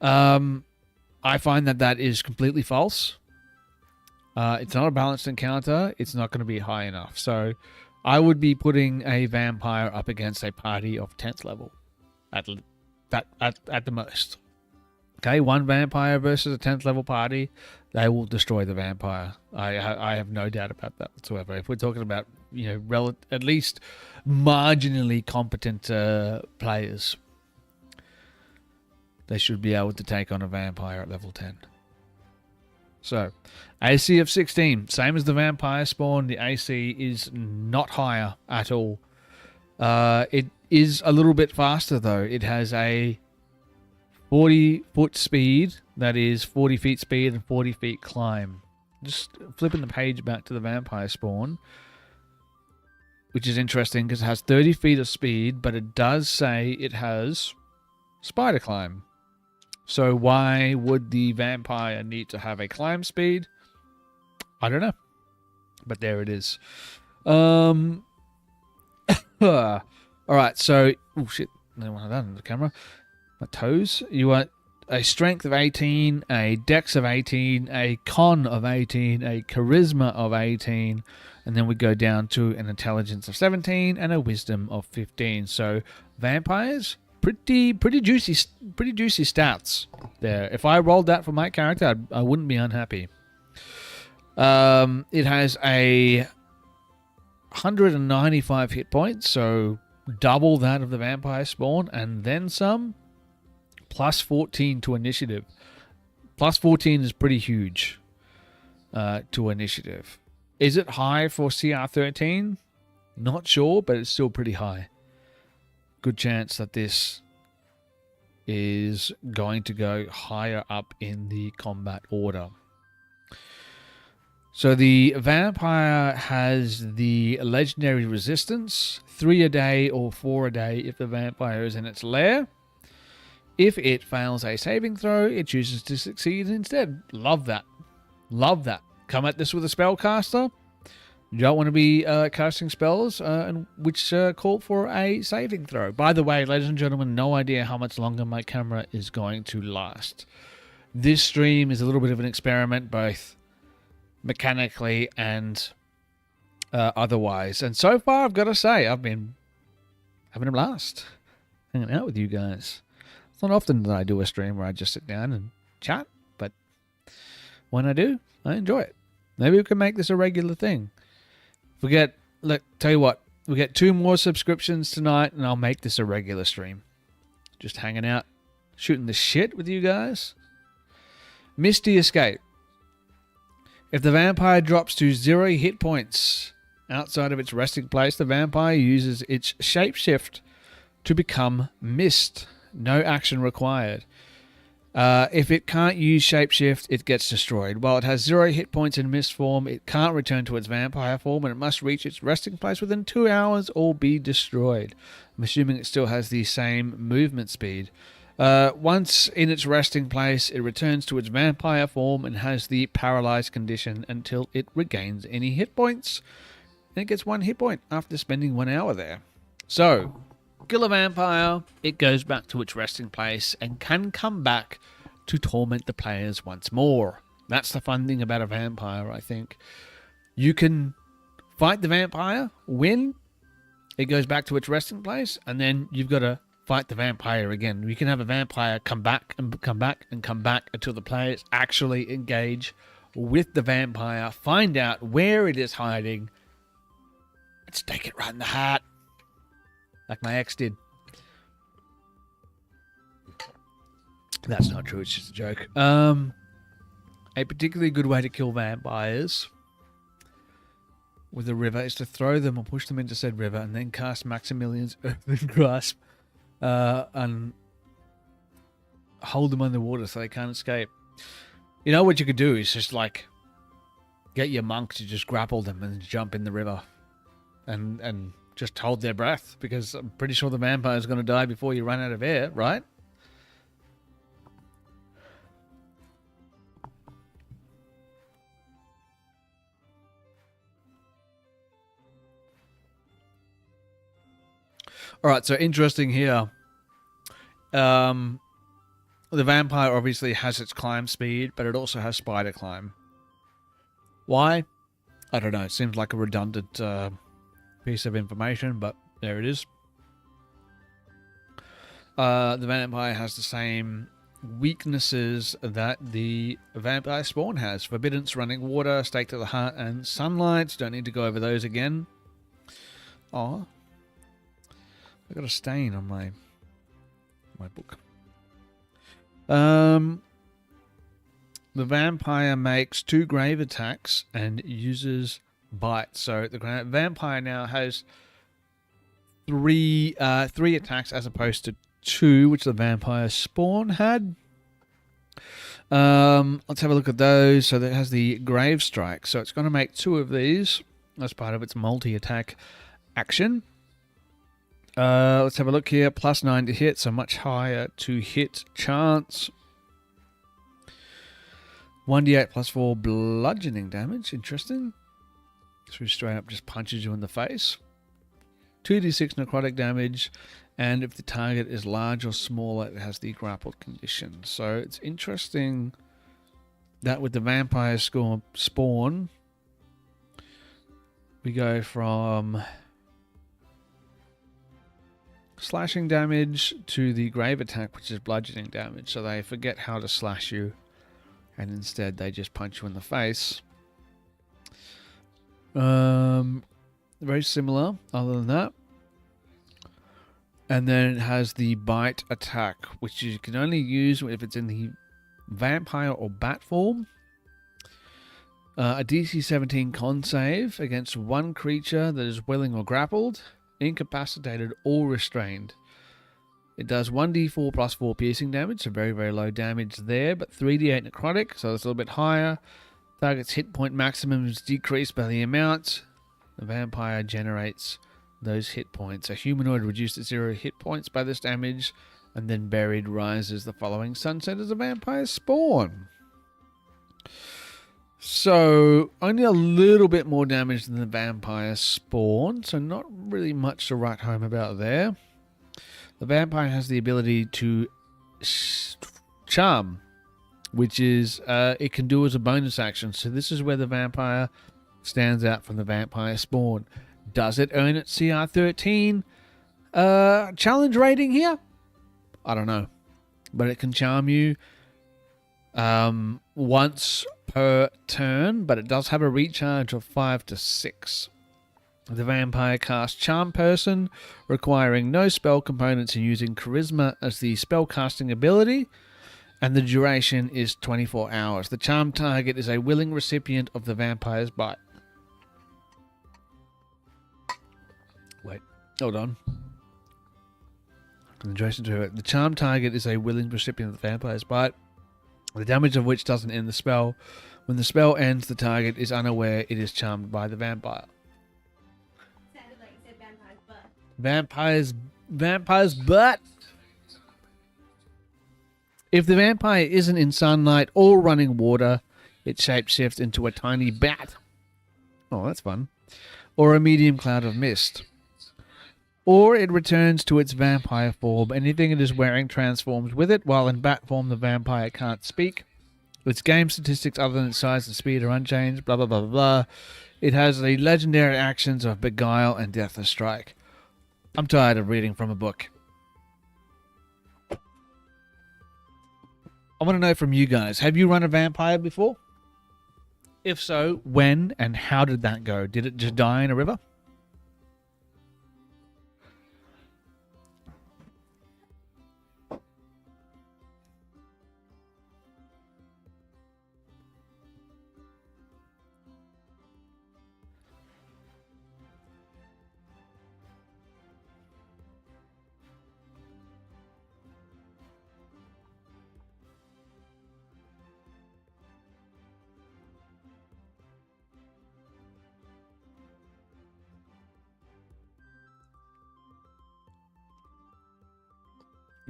I find that is completely false. It's not a balanced encounter. It's not going to be high enough. So I would be putting a vampire up against a party of 10th level at the most. Okay, one vampire versus a 10th level party, they will destroy the vampire. I have no doubt about that whatsoever. If we're talking about, at least marginally competent players, they should be able to take on a vampire at level 10. So, AC of 16, same as the vampire spawn. The AC is not higher at all. It is a little bit faster though. It has a 40-foot speed, that is 40 feet speed and 40 feet climb. Just flipping the page back to the vampire spawn, which is interesting because it has 30 feet of speed, but it does say it has spider climb. So why would the vampire need to have a climb speed? I don't know. But there it is. Alright, so... Oh, shit. I don't want that on the camera. My toes. You want a strength of 18, a dex of 18, a con of 18, a charisma of 18, and then we go down to an intelligence of 17 and a wisdom of 15. So vampires, pretty juicy stats there. If I rolled that for my character, I wouldn't be unhappy. It has a 195 hit points, so double that of the vampire spawn, and then some. Plus 14 to initiative. Plus 14 is pretty huge to initiative. Is it high for CR 13? Not sure, but it's still pretty high. Good chance that this is going to go higher up in the combat order. So the vampire has the legendary resistance, 3 a day or 4 a day if the vampire is in its lair. If it fails a saving throw, it chooses to succeed instead. Love that. Love that. Come at this with a spellcaster. You don't want to be casting spells which call for a saving throw. By the way, ladies and gentlemen, no idea how much longer my camera is going to last. This stream is a little bit of an experiment, both mechanically and otherwise. And so far, I've got to say, I've been having a blast hanging out with you guys. It's not often that I do a stream where I just sit down and chat, but when I do, I enjoy it. Maybe we can make this a regular thing. Tell you what, we get 2 more subscriptions tonight, and I'll make this a regular stream. Just hanging out, shooting the shit with you guys. Misty Escape. If the vampire drops to 0 hit points outside of its resting place, the vampire uses its shapeshift to become mist. No action required. If it can't use shapeshift, it gets destroyed. While it has 0 hit points in mist form, it can't return to its vampire form, and it must reach its resting place within 2 hours or be destroyed. I'm assuming it still has the same movement speed. Once in its resting place, it returns to its vampire form and has the paralyzed condition until it regains any hit points. And it gets 1 hit point after spending 1 hour there. So, kill a vampire, it goes back to its resting place and can come back to torment the players once more. That's the fun thing about a vampire, I think. You can fight the vampire, win, it goes back to its resting place, and then you've got to fight the vampire again. You can have a vampire come back and come back and come back until the players actually engage with the vampire, find out where it is hiding, and stake it right in the heart, like my ex did. That's not true, it's just a joke. A particularly good way to kill vampires with a river is to throw them or push them into said river and then cast Maximilian's Earthen Grasp and hold them underwater so they can't escape. You know what you could do is just like get your monk to just grapple them and jump in the river and just hold their breath, because I'm pretty sure the vampire is going to die before you run out of air, right? All right, so interesting here. The vampire obviously has its climb speed, but it also has spider climb. Why? I don't know. It seems like a redundant piece of information, but there it is. The vampire has the same weaknesses that the vampire spawn has. Forbiddance, running water, stake to the heart, and sunlight. Don't need to go over those again. Oh, I got a stain on my book. The vampire makes 2 grave attacks and uses bite. So the vampire now has 3 attacks as opposed to 2, which the vampire spawn had. Let's have a look at those. So that has the grave strike. So it's going to make 2 of these as part of its multi-attack action. Let's have a look here. +9 to hit, so much higher to hit chance. 1d8 +4 bludgeoning damage. Interesting. So straight up just punches you in the face. 2d6 necrotic damage. And if the target is large or smaller, it has the grappled condition. So it's interesting that with the vampire spawn, we go from slashing damage to the grave attack, which is bludgeoning damage. So they forget how to slash you, and instead they just punch you in the face. Very similar, other than that. And then it has the bite attack, which you can only use if it's in the vampire or bat form. A DC 17 con save against 1 creature that is willing or grappled, incapacitated or restrained. It does 1d4 +4 piercing damage, so very, very low damage there, but 3d8 necrotic, so it's a little bit higher. Target's hit point maximum is decreased by the amount the vampire generates those hit points. A humanoid reduced to 0 hit points by this damage, and then buried rises the following sunset as a vampire spawn. So, only a little bit more damage than the vampire spawn, so not really much to write home about there. The vampire has the ability to charm, which is, it can do as a bonus action. So this is where the vampire stands out from the vampire spawn. Does it earn its CR 13 challenge rating here? I don't know. But it can charm you once per turn, but it does have a recharge of 5 to 6. The vampire casts Charm Person, requiring no spell components and using Charisma as the spell casting ability, and the duration is 24 hours. The charm target is a willing recipient of the vampire's bite. Wait, hold on. The duration to it. The charm target is a willing recipient of the vampire's bite, the damage of which doesn't end the spell. When the spell ends, the target is unaware it is charmed by the vampire. Sounded like you said vampire's butt. Vampire's butt. If the vampire isn't in sunlight or running water, it shapeshifts into a tiny bat. Oh, that's fun. Or a medium cloud of mist. Or it returns to its vampire form. Anything it is wearing transforms with it, while in bat form the vampire can't speak. Its game statistics other than its size and speed are unchanged, blah blah blah blah blah. It has the legendary actions of Beguile and Deathless Strike. I'm tired of reading from a book. I want to know from you guys, have you run a vampire before? If so, when and how did that go? Did it just die in a river?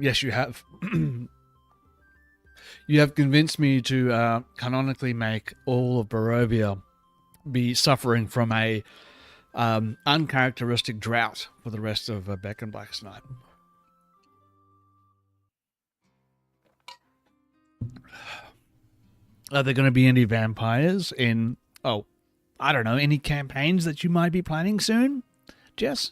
Yes, you have. You have convinced me to canonically make all of Barovia be suffering from a uncharacteristic drought for the rest of Beck and Black's Night. Are there going to be any vampires in, I don't know, any campaigns that you might be planning soon, Jess?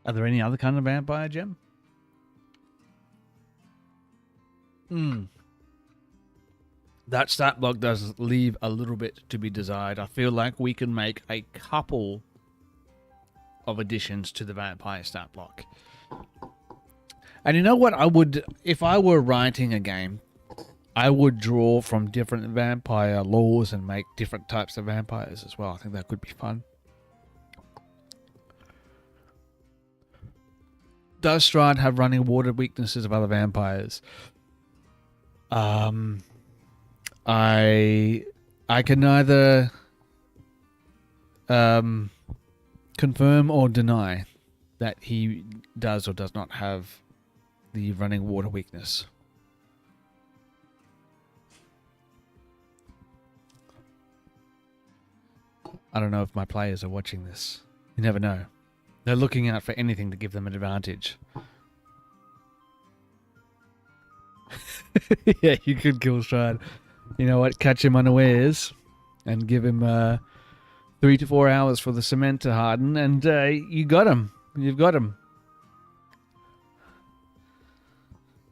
Are there any other kind of vampire, Gem? That stat block does leave a little bit to be desired. I feel like we can make a couple of additions to the vampire stat block. And you know what? I would, if I were writing a game, I would draw from different vampire laws and make different types of vampires as well. I think that could be fun. Does Strahd have running water weaknesses of other vampires? I can neither confirm or deny that he does or does not have the running water weakness. I don't know if my players are watching this. You never know. They're looking out for anything to give them an advantage. Yeah, you could kill Strahd. You know what? Catch him unawares and give him 3 to 4 hours for the cement to harden, and you got him. You've got him.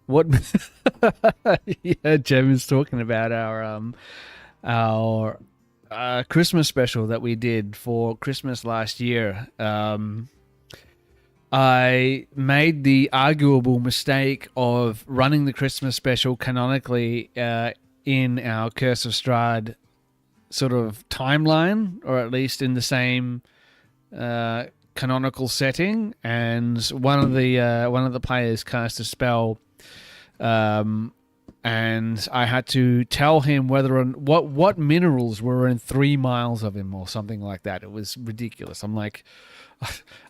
What? Yeah, Jem is talking about our Christmas special that we did for Christmas last year. I made the arguable mistake of running the Christmas special canonically in our Curse of Strahd sort of timeline, or at least in the same canonical setting. And one of the players cast a spell, and I had to tell him whether or what minerals were in 3 miles of him or something like that. It was ridiculous. I'm like,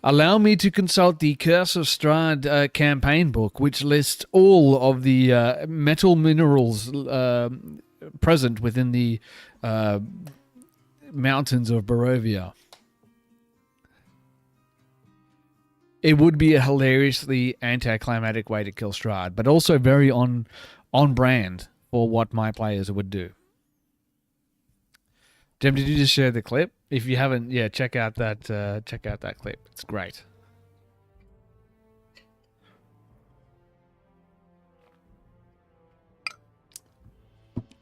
allow me to consult the Curse of Strahd campaign book, which lists all of the metal minerals present within the mountains of Barovia. It would be a hilariously anticlimactic way to kill Strahd, but also very on brand for what my players would do. Jem, did you just share the clip? If you haven't, yeah, check out that clip. It's great.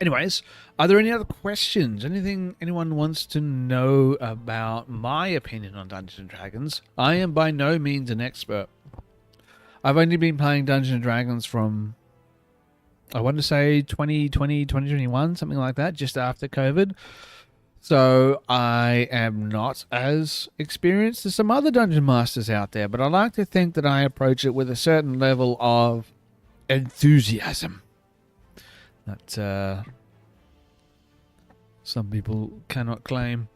Anyways, are there any other questions? Anything anyone wants to know about my opinion on Dungeons and Dragons? I am by no means an expert. I've only been playing Dungeons and Dragons from, I want to say 2020, 2021, something like that, just after COVID. So I am not as experienced as some other dungeon masters out there, but I like to think that I approach it with a certain level of enthusiasm that some people cannot claim.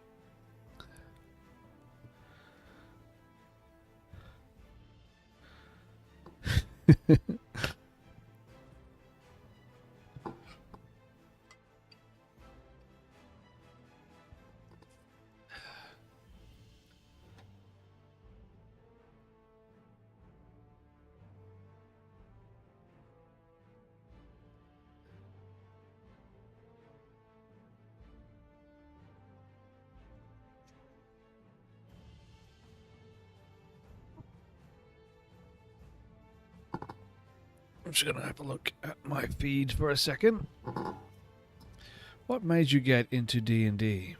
just going to have a look at my feed for a second. What made you get into D&D?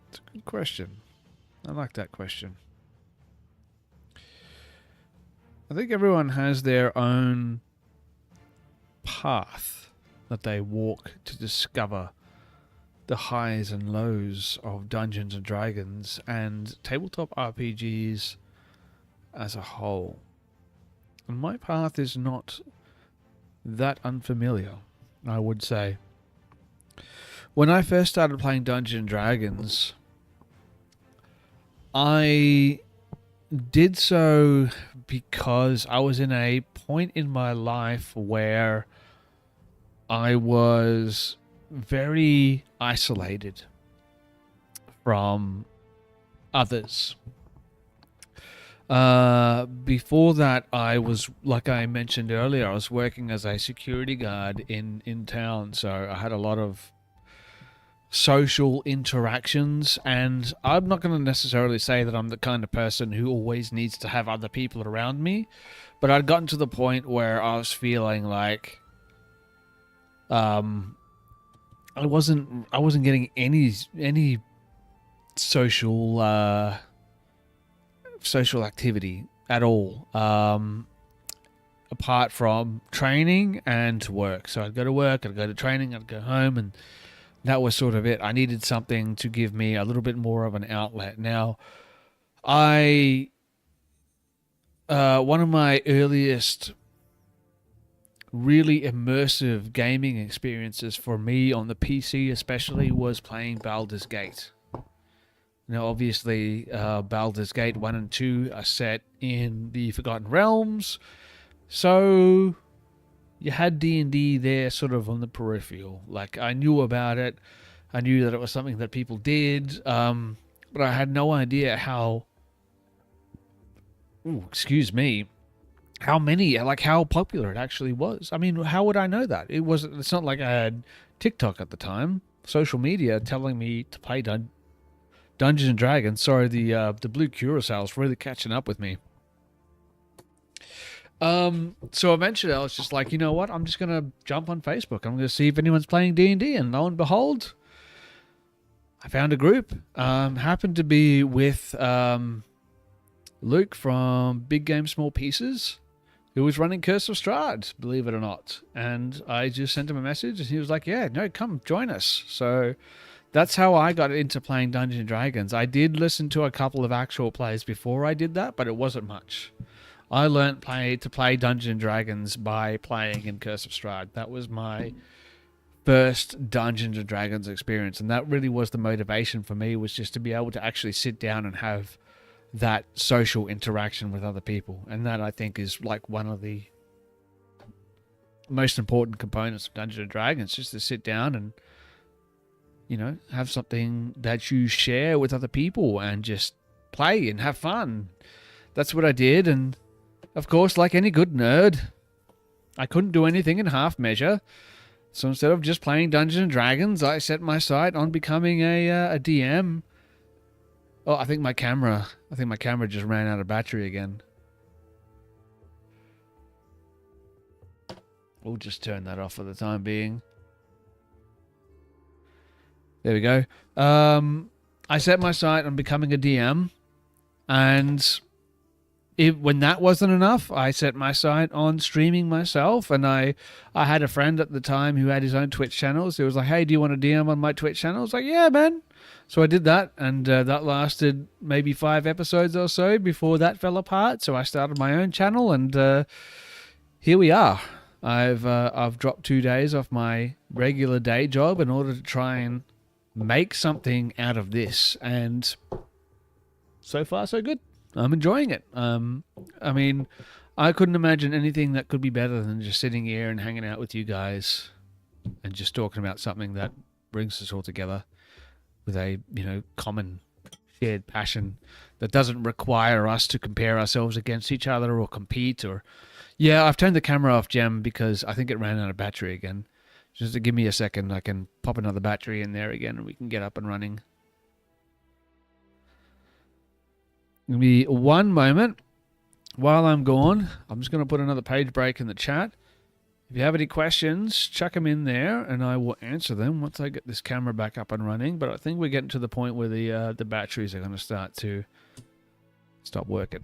It's a good question. I like that question. I think everyone has their own path that they walk to discover the highs and lows of Dungeons and Dragons and tabletop RPGs as a whole. And my path is not that unfamiliar, I would say. When I first started playing Dungeons and Dragons, I did so because I was in a point in my life where I was very isolated from others. Before that, I was, like I mentioned earlier, I was working as a security guard in town, so I had a lot of social interactions, and I'm not going to necessarily say that I'm the kind of person who always needs to have other people around me, but I'd gotten to the point where I was feeling like I wasn't getting any social social activity at all, apart from training and work. So I'd go to work, I'd go to training, I'd go home, and that was sort of it. I needed something to give me a little bit more of an outlet. Now, one of my earliest really immersive gaming experiences for me on the PC especially was playing Baldur's Gate. Now, obviously, Baldur's Gate 1 and 2 are set in the Forgotten Realms, so you had D&D there sort of on the peripheral. Like, I knew about it, I knew that it was something that people did, but I had no idea how, how popular it actually was. I mean, how would I know that? It's not like I had TikTok at the time, social media telling me to play Dungeons and Dragons. Sorry, the blue curacao is really catching up with me. So eventually I was just like, you know what? I'm just going to jump on Facebook. I'm going to see if anyone's playing D&D. And lo and behold, I found a group. Happened to be with Luke from Big Game Small Pieces, who was running Curse of Strahd, believe it or not. And I just sent him a message and he was like, yeah, no, come join us. So that's how I got into playing Dungeons and Dragons. I did listen to a couple of actual plays before I did that, but it wasn't much. I learned to play Dungeons and Dragons by playing in Curse of Strahd. That was my first Dungeons and Dragons experience, and that really was the motivation for me, was just to be able to actually sit down and have that social interaction with other people. And that, I think, is like one of the most important components of Dungeons and Dragons, just to sit down and, you know, have something that you share with other people and just play and have fun. That's what I did, and of course, like any good nerd, I couldn't do anything in half measure. So instead of just playing Dungeons and Dragons, I set my sight on becoming a DM. Oh, I think my camera just ran out of battery again. We'll just turn that off for the time being. There we go. I set my sight on becoming a DM, and when that wasn't enough, I set my sight on streaming myself, and I had a friend at the time who had his own Twitch channels. He was like, hey, do you want to DM on my Twitch channel? I was like, yeah, man. So I did that, and that lasted maybe 5 episodes or so before that fell apart. So I started my own channel, and here we are. I've dropped 2 days off my regular day job in order to try and make something out of this, and so far so good. I'm enjoying it. I mean, I couldn't imagine anything that could be better than just sitting here and hanging out with you guys and just talking about something that brings us all together with a, you know, common shared passion that doesn't require us to compare ourselves against each other or compete or... Yeah, I've turned the camera off, Gem, because I think it ran out of battery again. Just to give me a second, I can pop another battery in there again and we can get up and running. Give me one moment. while I'm gone, I'm just going to put another page break in the chat. If you have any questions, chuck them in there, and I will answer them once I get this camera back up and running. But I think we're getting to the point where the batteries are going to start to stop working.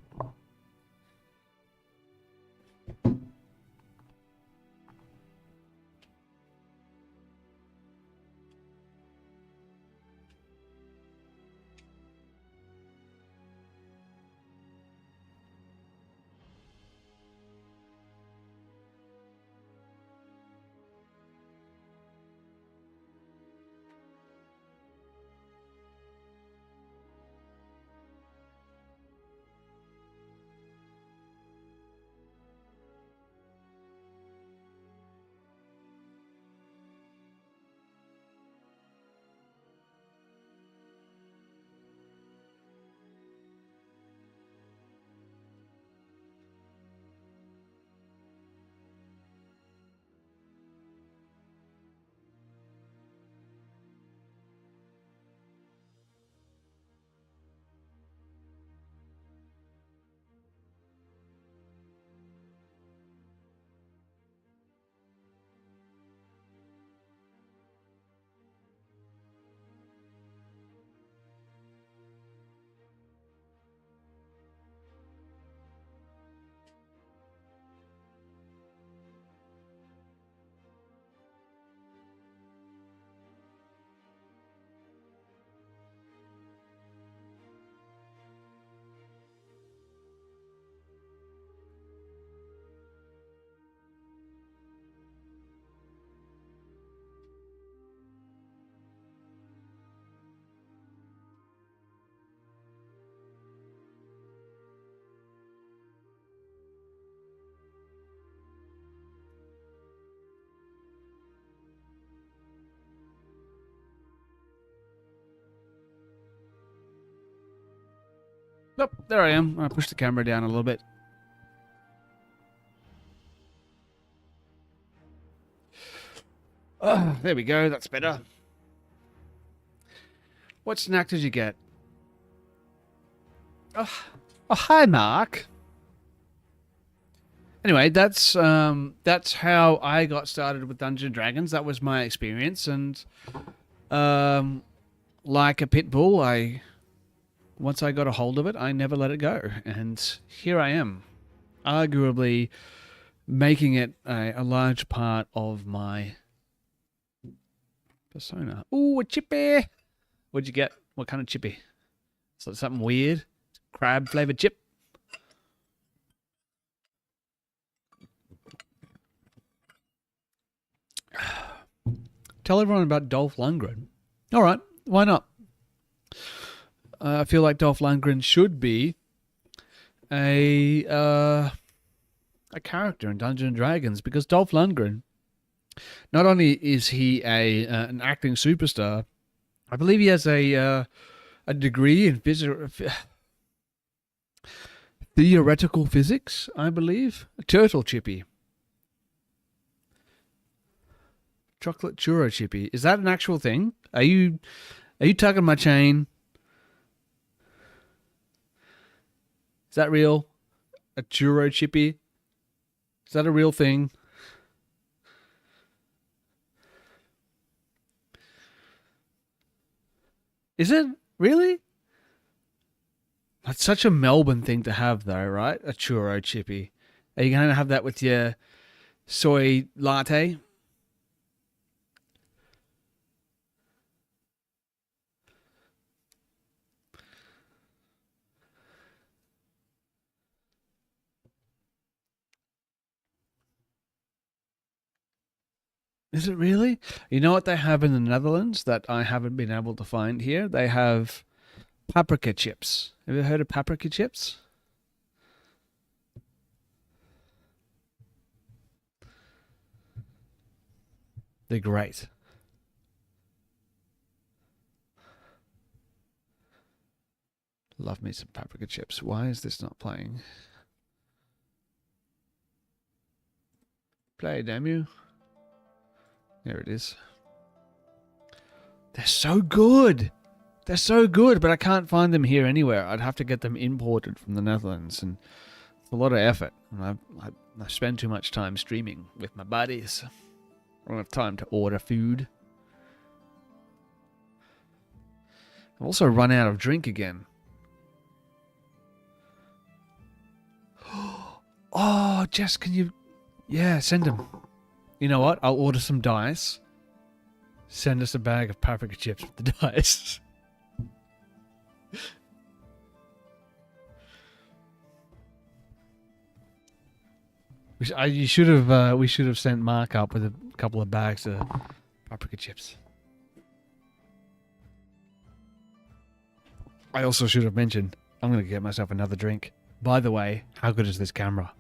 Nope, there I am. I pushed the camera down a little bit. There we go. That's better. What snack did you get? Oh, hi, Mark. Anyway, that's how I got started with Dungeons and Dragons. That was my experience, and like a pit bull, once I got a hold of it, I never let it go, and here I am, arguably making it a large part of my persona. Ooh, a chippy! What'd you get? What kind of chippy? So something weird? Crab flavored chip? Tell everyone about Dolph Lundgren. All right, why not? I feel like Dolph Lundgren should be a character in Dungeons and Dragons, because Dolph Lundgren, not only is he an acting superstar, I believe he has a degree in theoretical physics. I believe a turtle chippy, chocolate churro chippy. Is that an actual thing? Are you tugging my chain? Is that real? A churro chippy? Is that a real thing? Is it? Really? That's such a Melbourne thing to have, though, right? A churro chippy. Are you going to have that with your soy latte? Is it really? You know what they have in the Netherlands that I haven't been able to find here? They have paprika chips. Have you heard of paprika chips? They're great. Love me some paprika chips. Why is this not playing? Play, damn you. There it is. They're so good. They're so good, but I can't find them here anywhere. I'd have to get them imported from the Netherlands, and It's a lot of effort. And I spend too much time streaming with my buddies. I don't have time to order food. I've also run out of drink again. Oh, Jess, can you... Yeah, send them. You know what? I'll order some dice. Send us a bag of paprika chips with the dice. We should have sent Mark up with a couple of bags of paprika chips. I also should have mentioned I'm going to get myself another drink. By the way, how good is this camera?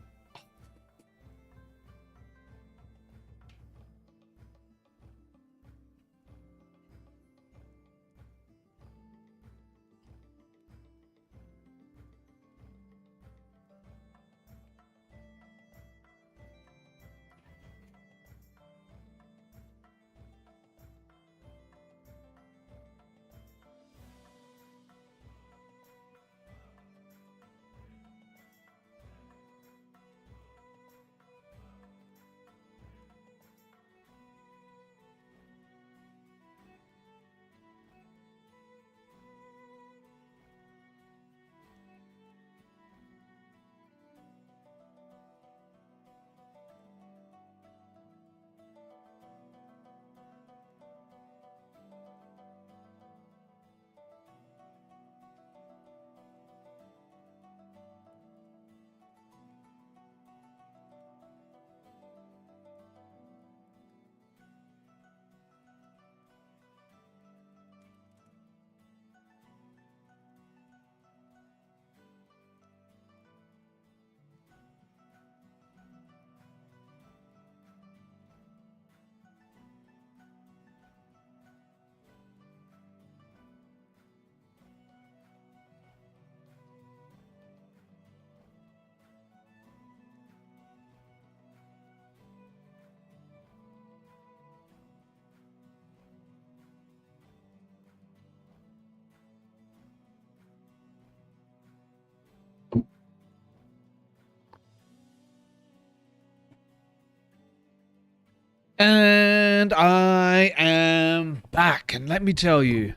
And I am back, and let me tell you,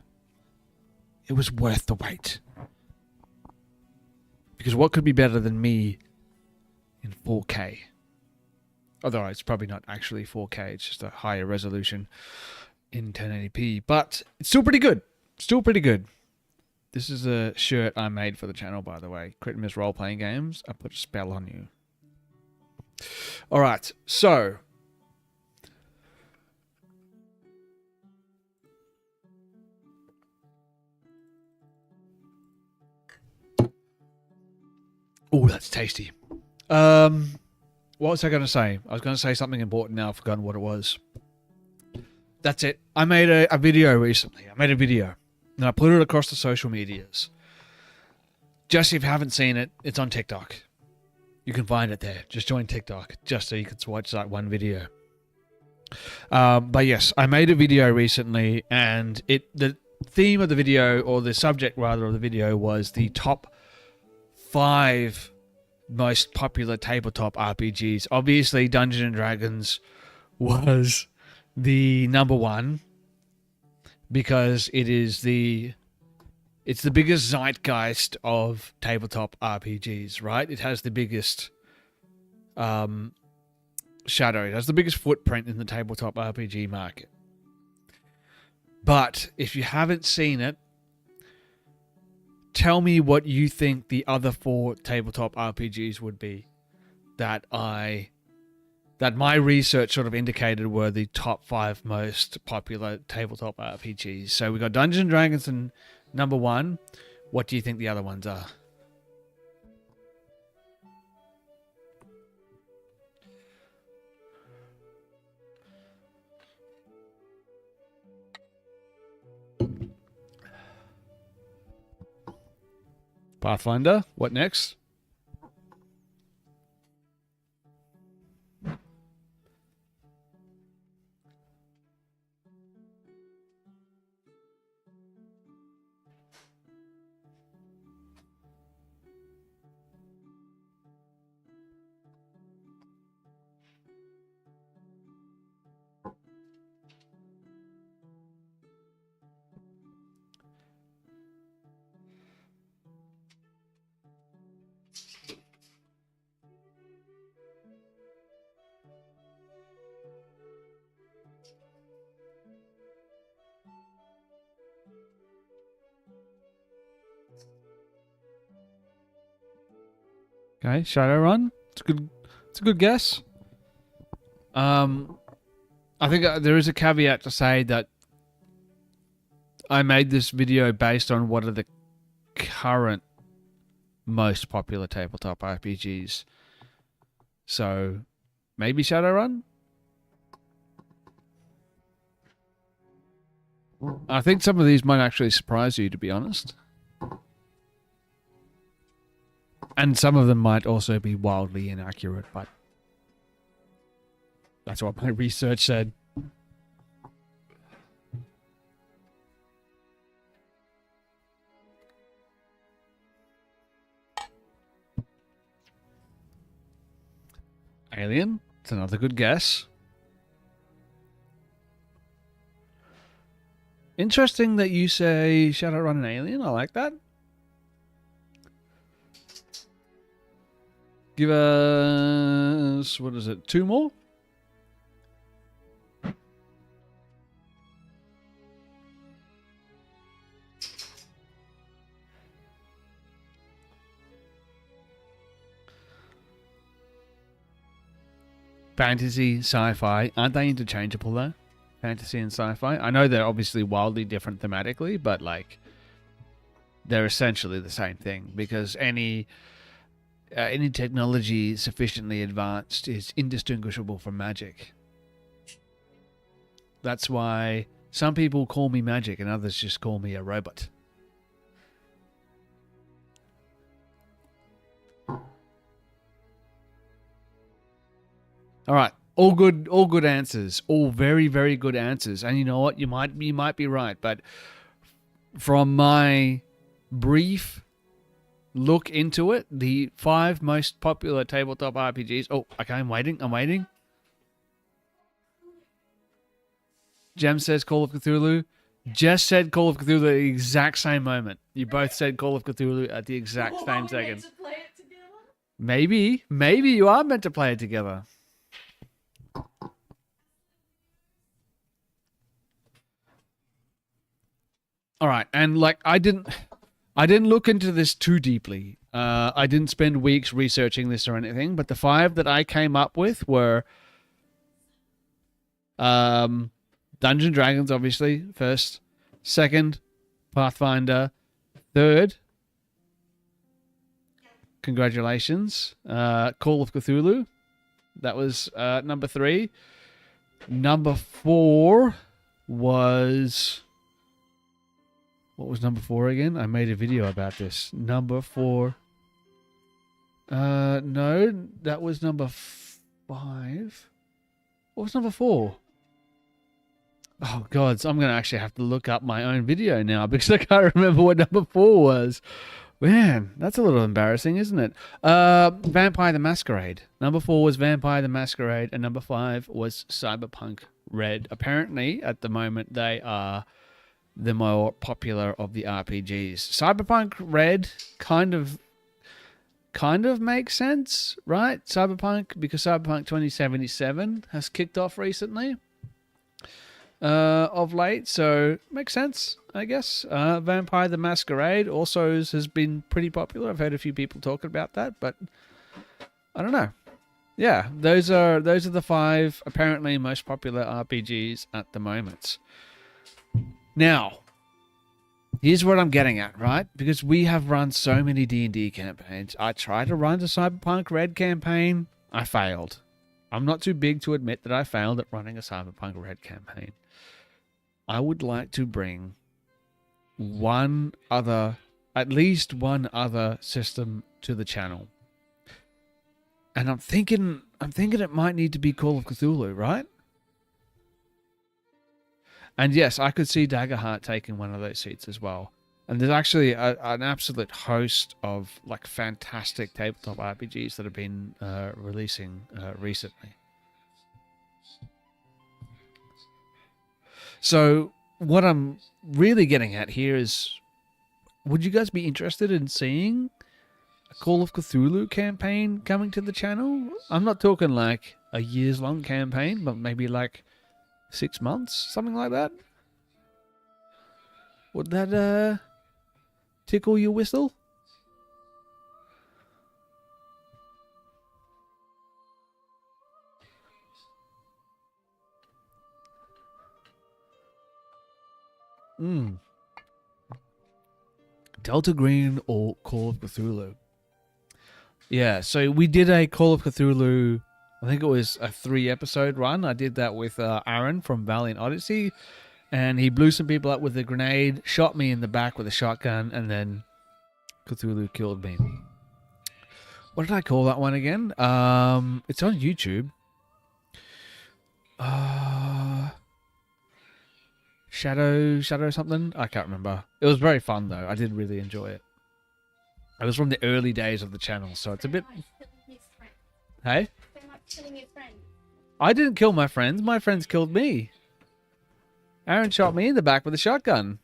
it was worth the wait. Because what could be better than me in 4K? Although it's probably not actually 4K, it's just a higher resolution in 1080p. But it's still pretty good. Still pretty good. This is a shirt I made for the channel, by the way. Crit and Miss Role Playing Games. I put a spell on you. Alright, so... Oh, that's tasty. What was I going to say? I was going to say something important now. I've forgotten what it was. That's it. I made a video recently. I made a video. And I put it across the social medias. Just if you haven't seen it, it's on TikTok. You can find it there. Just join TikTok. Just so you can watch that one video. But yes, I made a video recently. And the theme of the video, or the subject rather of the video, was the top 5 most popular tabletop RPGs. Obviously, Dungeons and Dragons was the number one because it's the biggest zeitgeist of tabletop RPGs, right? It has the biggest shadow. It has the biggest footprint in the tabletop RPG market. But if you haven't seen it, tell me what you think the other 4 tabletop RPGs would be that my research sort of indicated were the top 5 most popular tabletop RPGs. So we got Dungeons and Dragons in number 1. What do you think the other ones are? Pathfinder, what next? Okay, Shadowrun. It's a good guess. I think there is a caveat to say that I made this video based on what are the current most popular tabletop RPGs. So, maybe Shadowrun? I think some of these might actually surprise you, to be honest. And some of them might also be wildly inaccurate, but that's what my research said. Alien. It's another good guess. Interesting that you say Shadowrun and Alien. I like that. Give us... what is it? 2 more? Fantasy, sci-fi. Aren't they interchangeable though? Fantasy and sci-fi. I know they're obviously wildly different thematically, but like they're essentially the same thing because any technology sufficiently advanced is indistinguishable from magic. That's why some people call me magic and others just call me a robot. All right, all good answers, all very, very good answers. And you know what? You might be right, but from my brief look into it, the 5 most popular tabletop RPGs. Oh, okay, I'm waiting. Jem says Call of Cthulhu. Jess said Call of Cthulhu at the exact same moment. You both said Call of Cthulhu at the exact same second. Maybe you are meant to play it together. All right, and like I didn't look into this too deeply. I didn't spend weeks researching this or anything, but the 5 that I came up with were Dungeons and Dragons, obviously, first. Second, Pathfinder. Third, congratulations, Call of Cthulhu. That was number 3. Number 4 was... what was number 4 again? I made a video about this. Number 4. No, that was number 5. What was number 4? Oh, God, so I'm going to actually have to look up my own video now because I can't remember what number 4 was. Man, that's a little embarrassing, isn't it? Vampire the Masquerade. Number 4 was Vampire the Masquerade, and number 5 was Cyberpunk Red. Apparently, at the moment, they are the more popular of the RPGs. Cyberpunk Red kind of makes sense, right? Cyberpunk, because Cyberpunk 2077 has kicked off recently, of late, so makes sense, I guess. Vampire the Masquerade also has been pretty popular. I've heard a few people talking about that, but I don't know. Yeah, those are the 5 apparently most popular RPGs at the moment. Now, here's what I'm getting at, right? Because we have run so many D&D campaigns. I tried to run the Cyberpunk Red campaign. I failed. I'm not too big to admit that I failed at running a Cyberpunk Red campaign. I would like to bring at least one other system to the channel. And I'm thinking it might need to be Call of Cthulhu, right? And yes, I could see Daggerheart taking one of those seats as well. And there's actually an absolute host of like fantastic tabletop RPGs that have been releasing recently. So what I'm really getting at here is, would you guys be interested in seeing a Call of Cthulhu campaign coming to the channel? I'm not talking like a years-long campaign, but maybe like 6 months, something like that. Would that tickle your whistle? Delta Green or Call of Cthulhu? Yeah, so we did a Call of Cthulhu, I think it was a 3-episode run. I did that with Aaron from Valiant Odyssey, and he blew some people up with a grenade, shot me in the back with a shotgun, and then Cthulhu killed me. What did I call that one again? It's on YouTube. Shadow something? I can't remember. It was very fun though. I did really enjoy it. It was from the early days of the channel, so it's a bit... Hey? I didn't kill my friends. My friends killed me. Aaron shot me in the back with a shotgun.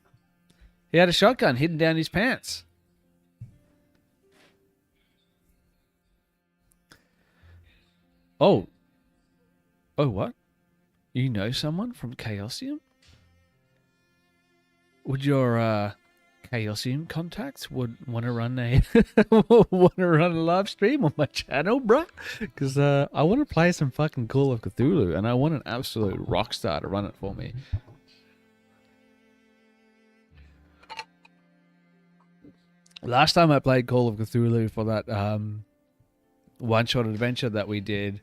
He had a shotgun hidden down his pants. Oh. Oh, what? You know someone from Chaosium? Would your Chaosium contacts want to run a live stream on my channel, bruh? Because I want to play some fucking Call of Cthulhu, and I want an absolute rock star to run it for me. Last time I played Call of Cthulhu for that one-shot adventure that we did,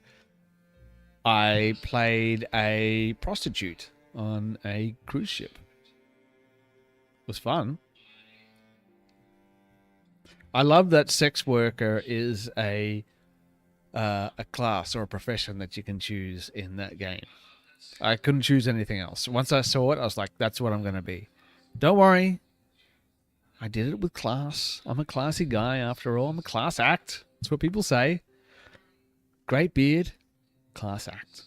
I played a prostitute on a cruise ship. It was fun. I love that sex worker is a class or a profession that you can choose in that game. I couldn't choose anything else. Once I saw it, I was like, that's what I'm going to be. Don't worry. I did it with class. I'm a classy guy after all. I'm a class act. That's what people say. Great beard. Class act.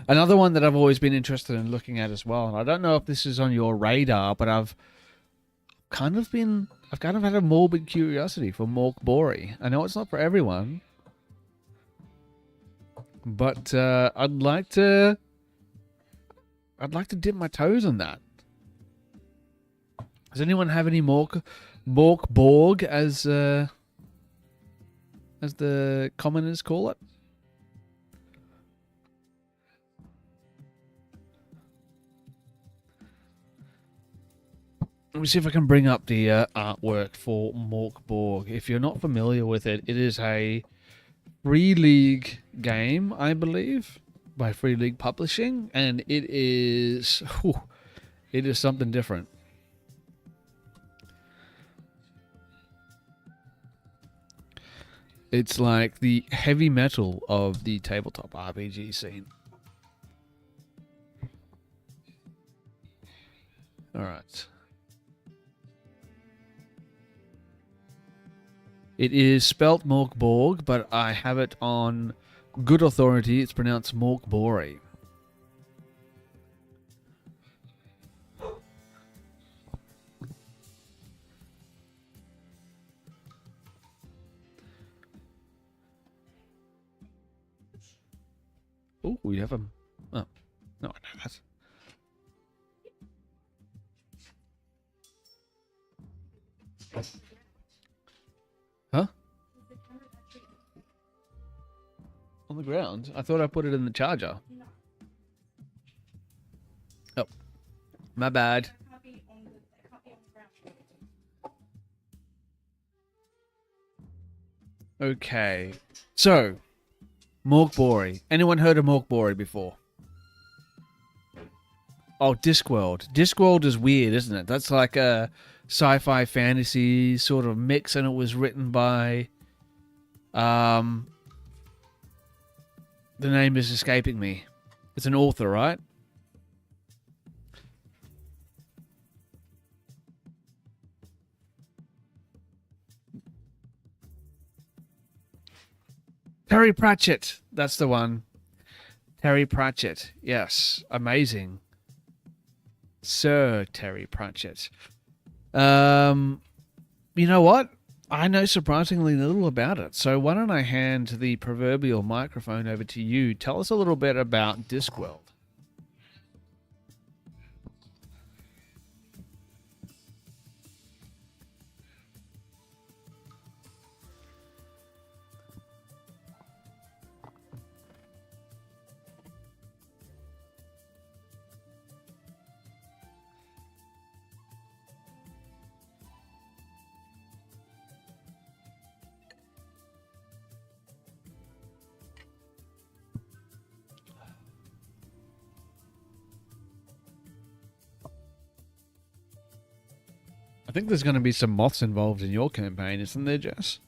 Another one that I've always been interested in looking at as well, and I don't know if this is on your radar, but I've kind of had a morbid curiosity for Mork Bori. I know it's not for everyone, but I'd like to dip my toes in that. Does anyone have any Mork Borg as the commoners call it? Let me see if I can bring up the artwork for Mork Borg. If you're not familiar with it, it is a Free League game, I believe, by Free League Publishing, and it is something different. It's like the heavy metal of the tabletop RPG scene. All right. It is spelt Mork Borg, but I have it on good authority. It's pronounced Mork Bori. Oh, we have a... Oh, no, I know that. Huh? On the ground? I thought I put it in the charger. Oh, my bad. Okay, so Mork Bori. Anyone heard of Mork Bori before? Oh, Discworld. Discworld is weird, isn't it? That's like a sci-fi fantasy sort of mix, and it was written by the name is escaping me. It's an author, right? Terry Pratchett. That's the one. Terry Pratchett. Yes. Amazing. Sir Terry Pratchett. You know what? I know surprisingly little about it, so why don't I hand the proverbial microphone over to you? Tell us a little bit about Discworld. I think there's going to be some moths involved in your campaign, isn't there, Jess?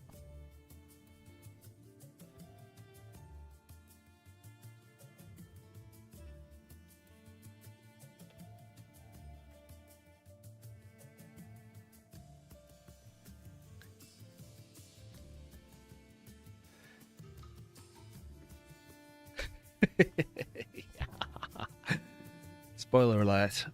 Spoiler alert.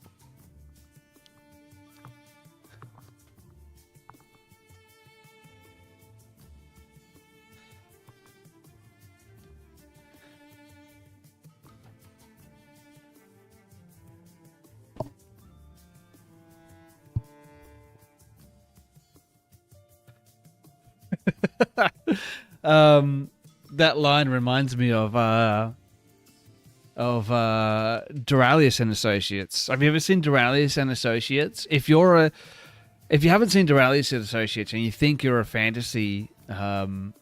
That line reminds me of Duralius and Associates. Have you ever seen Duralius and Associates? If you haven't seen Duralius and Associates and you think you're a fantasy fan,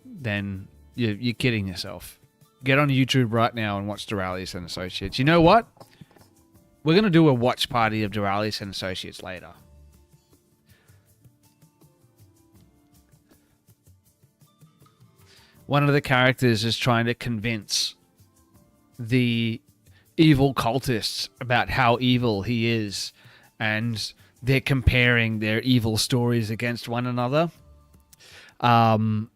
then you're kidding yourself. Get on YouTube right now and watch Duralius and Associates. You know what? We're gonna do a watch party of Duralius and Associates later. One of the characters is trying to convince the evil cultists about how evil he is, and they're comparing their evil stories against one another. And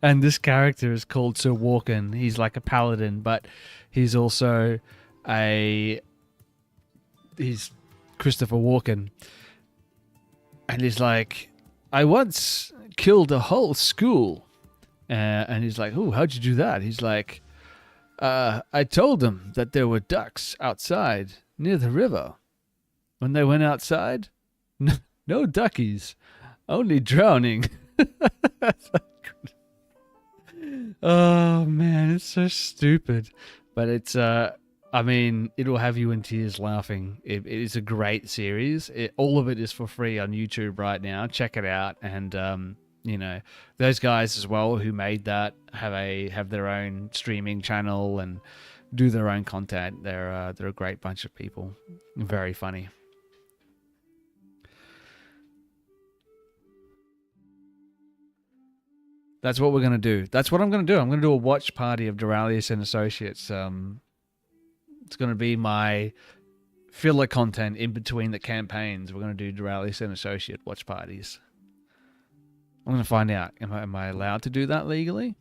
this character is called Sir Walken. He's like a paladin, but he's also he's Christopher Walken. And he's like, I once killed a whole school. And he's like, oh, how'd you do that? He's like, I told them that there were ducks outside near the river. When they went outside, no duckies, only drowning. Oh, man, it's so stupid. But it's, I mean, it'll have you in tears laughing. It is a great series. All of it is for free on YouTube right now. Check it out. And, you know, those guys as well who made that have their own streaming channel and do their own content. They're a great bunch of people. Very funny. That's what we're going to do. That's what I'm going to do. I'm going to do a watch party of Duralius and Associates. It's going to be my filler content in between the campaigns. We're going to do Duralius and Associate watch parties. I'm going to find out. Am I allowed to do that legally?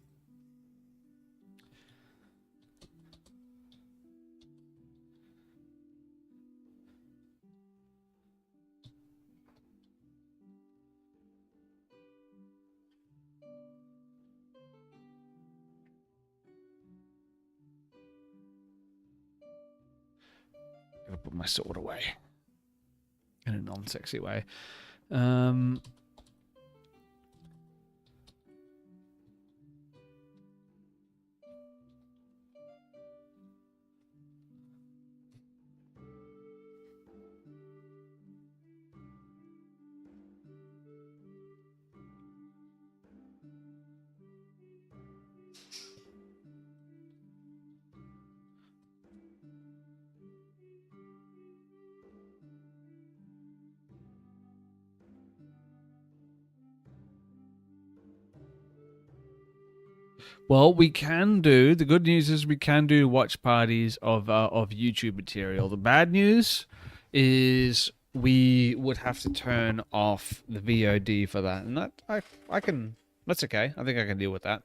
Gotta put my sword away in a non-sexy way. Well, we can do. The good news is we can do watch parties of YouTube material. The bad news is we would have to turn off the VOD for that, and that I can. That's okay. I think I can deal with that.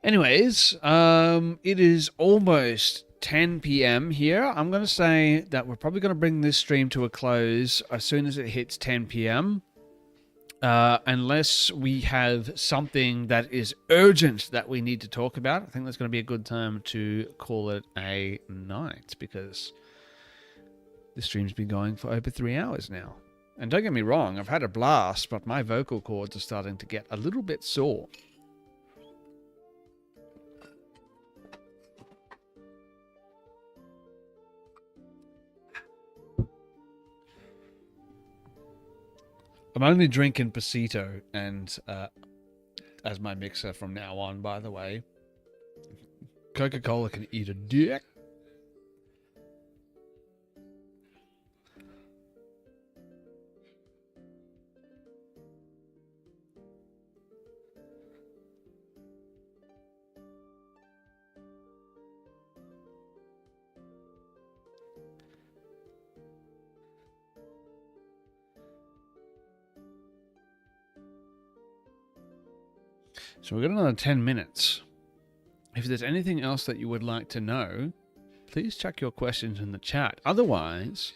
Anyways, it is almost 10 p.m. here. I'm going to say that we're probably going to bring this stream to a close as soon as it hits 10 p.m. Unless we have something that is urgent that we need to talk about. I think that's going to be a good time to call it a night, because the stream's been going for over 3 hours now. And don't get me wrong, I've had a blast, but my vocal cords are starting to get a little bit sore. I'm only drinking Pasito and as my mixer from now on, by the way. Coca-Cola can eat a dick. So we've got another 10 minutes. If there's anything else that you would like to know, please chuck your questions in the chat. Otherwise,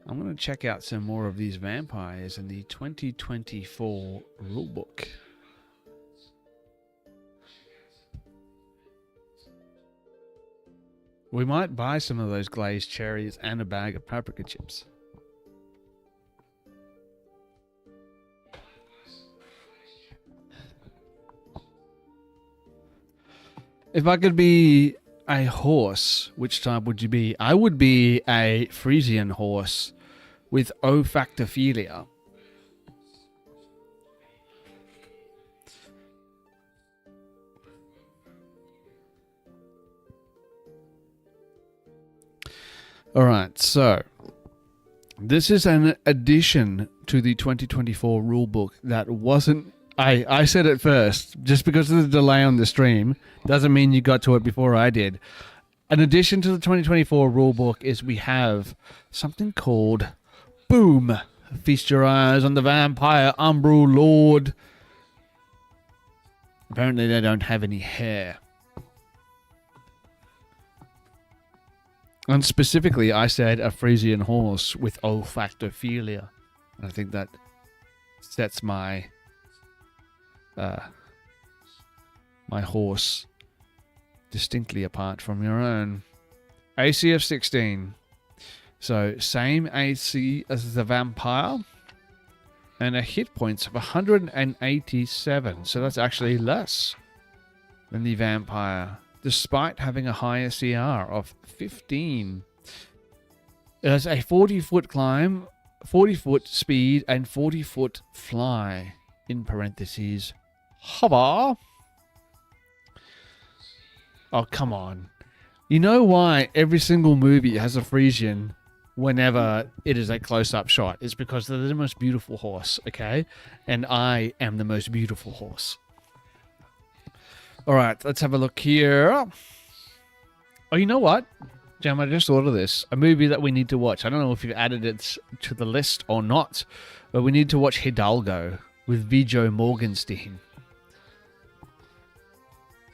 I'm going to check out some more of these vampires in the 2024 rulebook. We might buy some of those glazed cherries and a bag of paprika chips. If I could be a horse, which type would you be? I would be a Frisian horse with olfactophilia. Alright, so this is an addition to the 2024 rulebook that wasn't... I said it first. Just because of the delay on the stream doesn't mean you got to it before I did. An addition to the 2024 rulebook is we have something called Boom. Feast your eyes on the vampire Umbral Lord. Apparently they don't have any hair. And specifically, I said a Frisian horse with olfactophilia. And I think that sets my my horse distinctly apart from your own. AC of 16. So same AC as the vampire. And a hit points of 187. So that's actually less than the vampire, despite having a higher CR of 15. It has a 40-foot climb, 40-foot speed, and 40-foot fly. In parentheses, hover. Oh, come on. You know why every single movie has a Frisian whenever it is a close-up shot? It's because they're the most beautiful horse, okay? And I am the most beautiful horse. All right, let's have a look here. Oh, you know what? Jam, I just thought of this. A movie that we need to watch. I don't know if you've added it to the list or not, but we need to watch Hidalgo with Viggo Mortensen.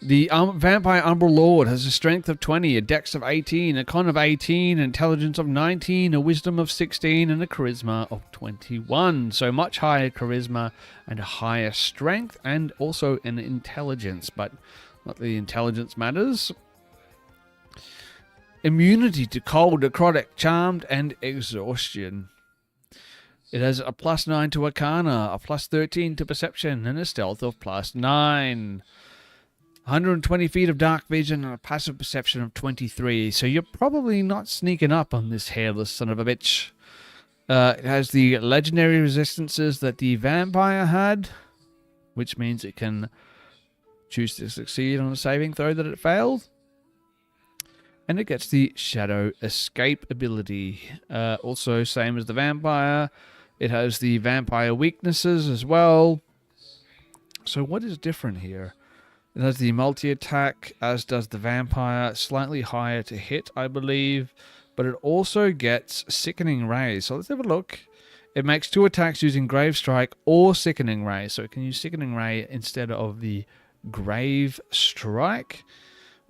The vampire Umbral Lord has a strength of 20, a dex of 18, a con of 18, an intelligence of 19, a wisdom of 16, and a charisma of 21. So much higher charisma and a higher strength, and also an intelligence, but not the intelligence matters. Immunity to cold, necrotic, charmed, and exhaustion. It has a +9 to Arcana, a +13 to Perception, and a stealth of +9. 120 feet of dark vision and a passive perception of 23. So you're probably not sneaking up on this hairless son of a bitch. It has the legendary resistances that the vampire had, which means it can choose to succeed on a saving throw that it failed. And it gets the Shadow Escape ability. Also, same as the vampire. It has the vampire weaknesses as well. So what is different here? It has the multi-attack, as does the vampire. Slightly higher to hit, I believe. But it also gets Sickening Ray. So let's have a look. It makes 2 attacks using Grave Strike or Sickening Ray. So it can use Sickening Ray instead of the Grave Strike.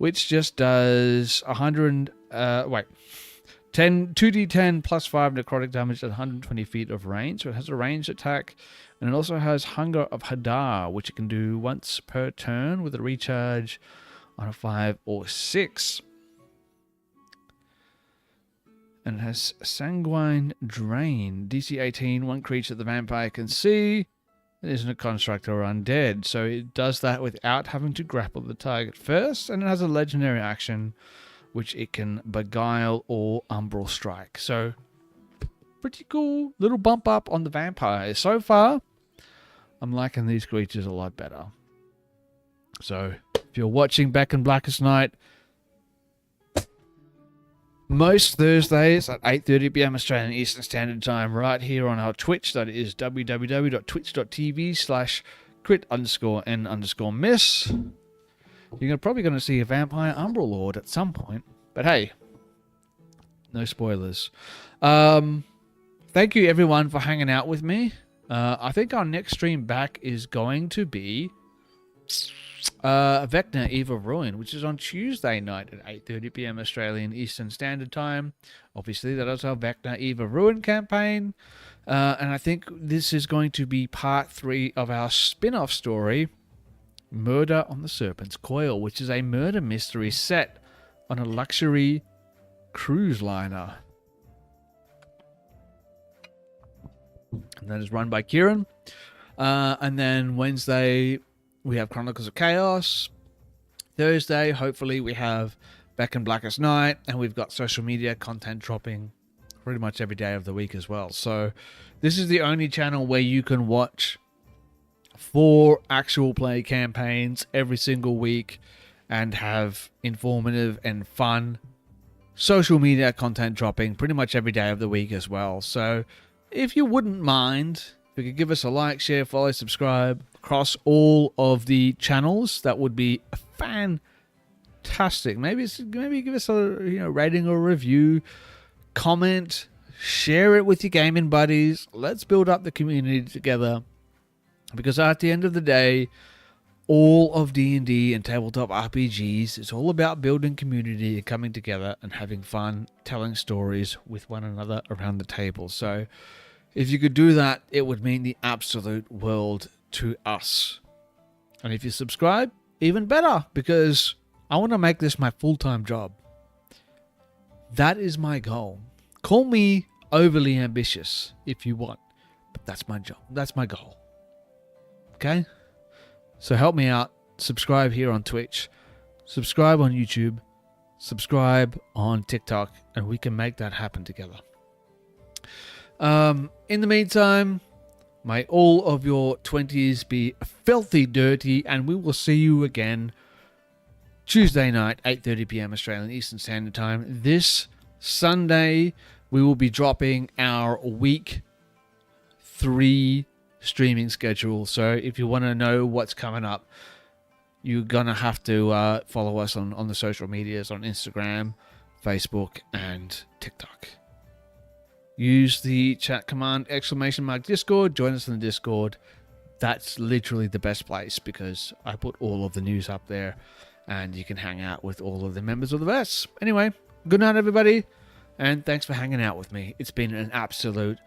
which just does 100. 2d10 plus 5 necrotic damage at 120 feet of range. So it has a ranged attack, and it also has Hunger of Hadar, which it can do once per turn with a recharge on a 5 or 6. And it has Sanguine Drain. DC 18, one creature the vampire can see that isn't a construct or undead. So it does that without having to grapple the target first, and it has a legendary action which it can Beguile or Umbral Strike. So, pretty cool little bump up on the vampires. So far, I'm liking these creatures a lot better. So, if you're watching Back in Blackest Night, most Thursdays at 8:30 p.m. Australian Eastern Standard Time, right here on our Twitch. That is www.twitch.tv/crit_n_miss. You're probably going to see a vampire Umbral Lord at some point. But hey, no spoilers. Thank you everyone for hanging out with me. I think our next stream back is going to be Vecna Eve of Ruin, which is on Tuesday night at 8:30 p.m. Australian Eastern Standard Time. Obviously, that is our Vecna Eve of Ruin campaign. And I think this is going to be part 3 of our spin-off story, Murder on the Serpent's Coil, which is a murder mystery set on a luxury cruise liner. And that is run by Kieran. And then Wednesday, we have Chronicles of Chaos. Thursday, hopefully, we have Back in Blackest Night. And we've got social media content dropping pretty much every day of the week as well. So this is the only channel where you can watch 4 actual play campaigns every single week and have informative and fun social media content dropping pretty much every day of the week as well. So if you wouldn't mind, if you could give us a like, share, follow, subscribe across all of the channels, that would be fantastic. Maybe give us a rating or review, comment, share it with your gaming buddies. Let's build up the community together. Because at the end of the day, all of D&D and tabletop RPGs is all about building community and coming together and having fun, telling stories with one another around the table. So if you could do that, it would mean the absolute world to us. And if you subscribe, even better, because I want to make this my full-time job. That is my goal. Call me overly ambitious if you want, but that's my job. That's my goal. Okay? So help me out. Subscribe here on Twitch. Subscribe on YouTube. Subscribe on TikTok. And we can make that happen together. In the meantime, may all of your 20s be filthy dirty. And we will see you again Tuesday night, 8:30 p.m. Australian Eastern Standard Time. This Sunday, we will be dropping our week 3 streaming schedule. So if you want to know what's coming up, you're gonna have to follow us on the social medias, on Instagram, Facebook, and TikTok. Use the chat command !Discord. Join us in the Discord. That's literally the best place because I put all of the news up there and you can hang out with all of the members of the verse. Anyway, good night everybody, and thanks for hanging out with me. It's been an absolute